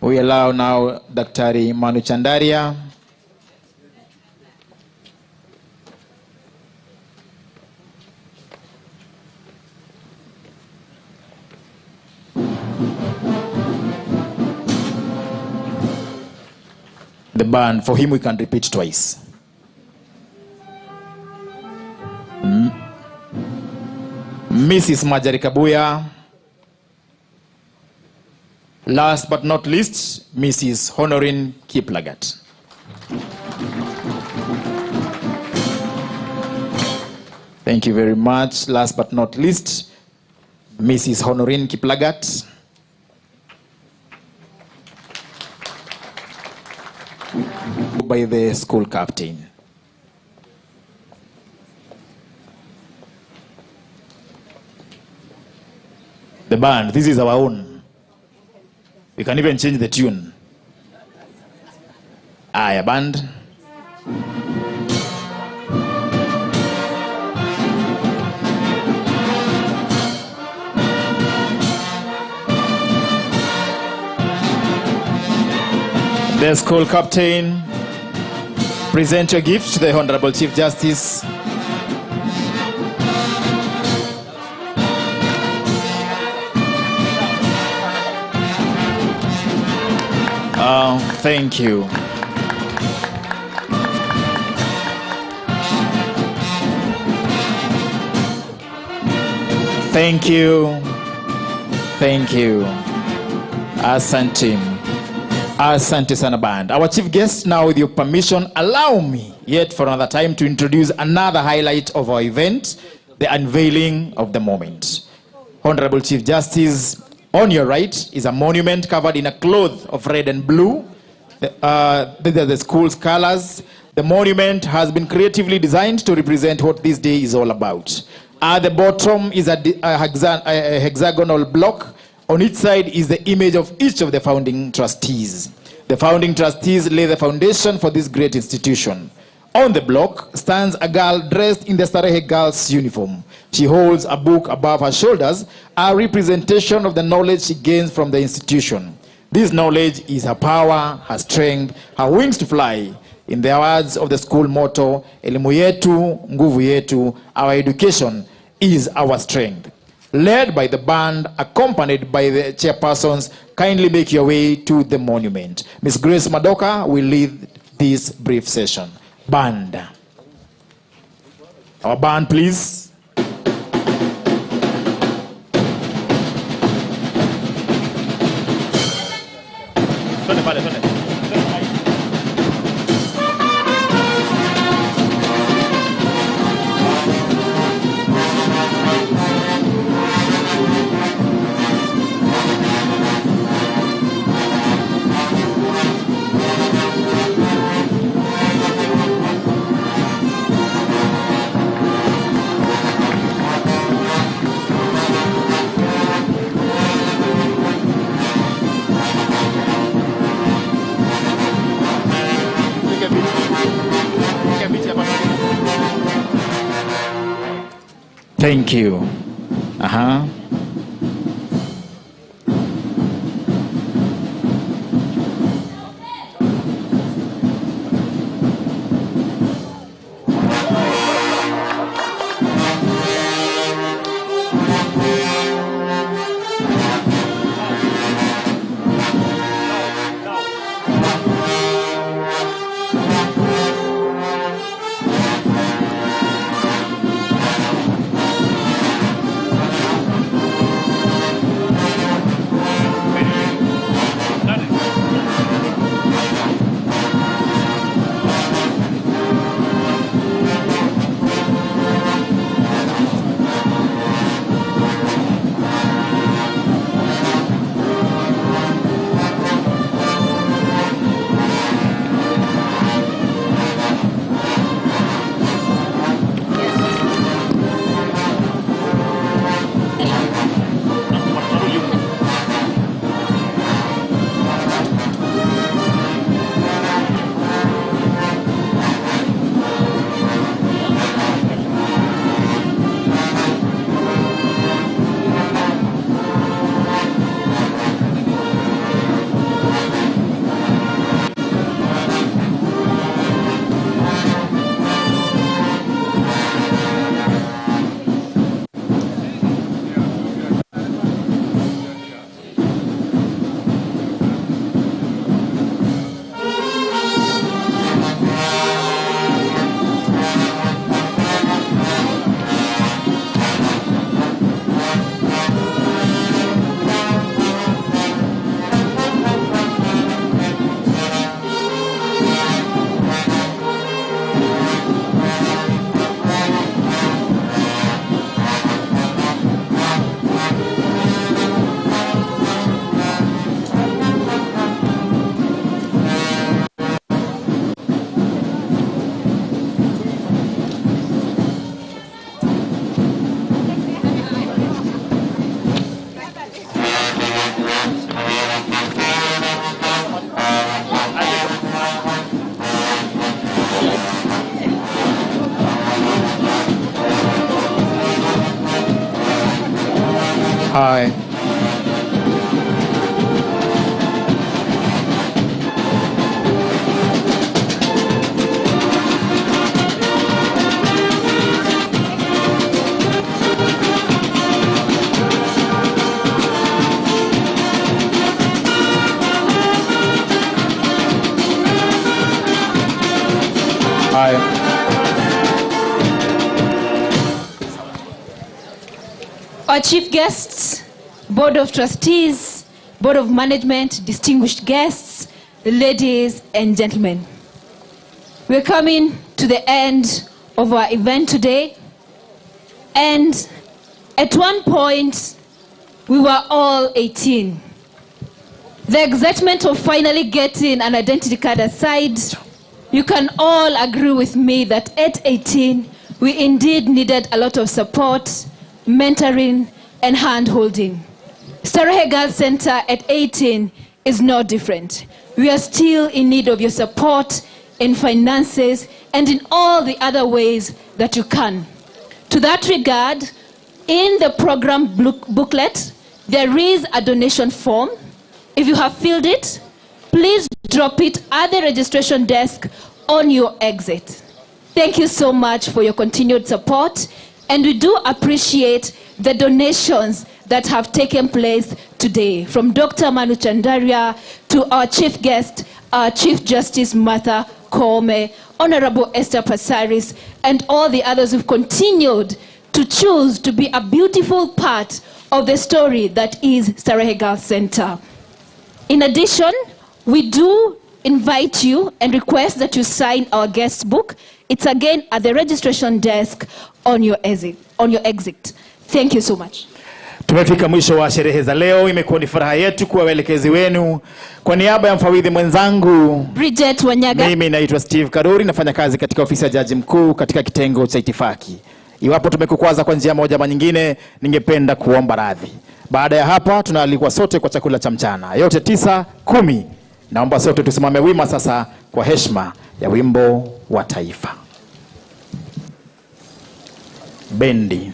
We allow now Daktari Manu Chandaria. The band, for him we can repeat twice. Mrs. Marjorie Kabuya. Last but not least, Mrs. Honorine Kiplagat. Thank you very much. Last but not least, Mrs. Honorine Kiplagat. By the school captain. The band, this is our own. We can even change the tune. Aya, band. The school captain, present your gift to the Honorable Chief Justice. Thank you. Thank you. Thank you. Asante. Asante sana band. Our chief guest, now with your permission, allow me yet for another time to introduce another highlight of our event, the unveiling of the moment. Honorable Chief Justice, on your right is a monument covered in a cloth of red and blue. These are the school's colors. The monument has been creatively designed to represent what this day is all about. At the bottom is a hexagonal block. On each side is the image of each of the founding trustees. The founding trustees lay the foundation for this great institution. On the block stands a girl dressed in the Starehe Girls uniform. She holds a book above her shoulders, a representation of the knowledge she gains from the institution. This knowledge is her power, her strength, her wings to fly. In the words of the school motto, elimu yetu, nguvu yetu, our education is our strength. Led by the band, accompanied by the chairpersons, kindly make your way to the monument. Ms. Grace Madoka will lead this brief session. Band. Our band, please. Thank you. Hi. Hi. Our chief guests, Board of Trustees, Board of Management, distinguished guests, ladies and gentlemen. We're coming to the end of our event today, and at one point, we were all 18. The excitement of finally getting an identity card aside, you can all agree with me that at 18, we indeed needed a lot of support, mentoring, and hand-holding. Starehe Girls Centre at 18 is no different. We are still in need of your support in finances and in all the other ways that you can. To that regard, in the program booklet, there is a donation form. If you have filled it, please drop it at the registration desk on your exit. Thank you so much for your continued support, and we do appreciate the donations that have taken place today, from Dr. Manu Chandaria to our chief guest, our Chief Justice Martha Koome, Honorable Esther Passaris, and all the others who've continued to choose to be a beautiful part of the story that is Starehe Girls Centre. In addition, we do invite you and request that you sign our guest book. It's again at the registration desk on your exit. Thank you so much. Tumefika mwisho wa sherehe za leo. Imekuwa ni furaha yetu kuwa waelekezi wenu. Kwa niaba ya mfawidhi mwenzangu Bridget Wanyaga, mimi naitwa Steve Karuri, nafanya kazi katika ofisi ya Jaji Mkuu katika kitengo cha itifaki. Iwapo tumekukwaza kwa njia moja ama nyingine, ningependa kuomba radhi. Baada ya hapa tunaalikwa sote kwa chakula cha mchana. Yote 9:10. Naomba sote tusimame wima sasa kwa heshima ya wimbo wa taifa. Bendi.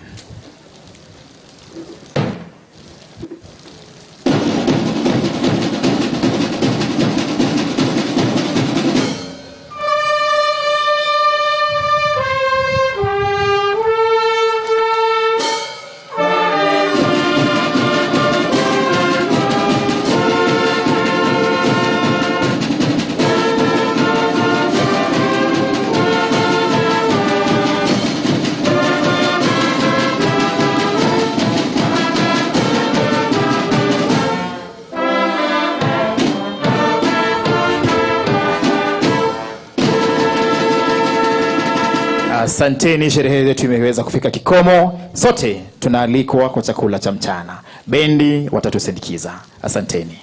Asanteni, sherehe zetu imeweza kufika kikomo. Sote tunaalikwa kwa chakula cha mchana. Bendi watatusindikiza. Asanteni.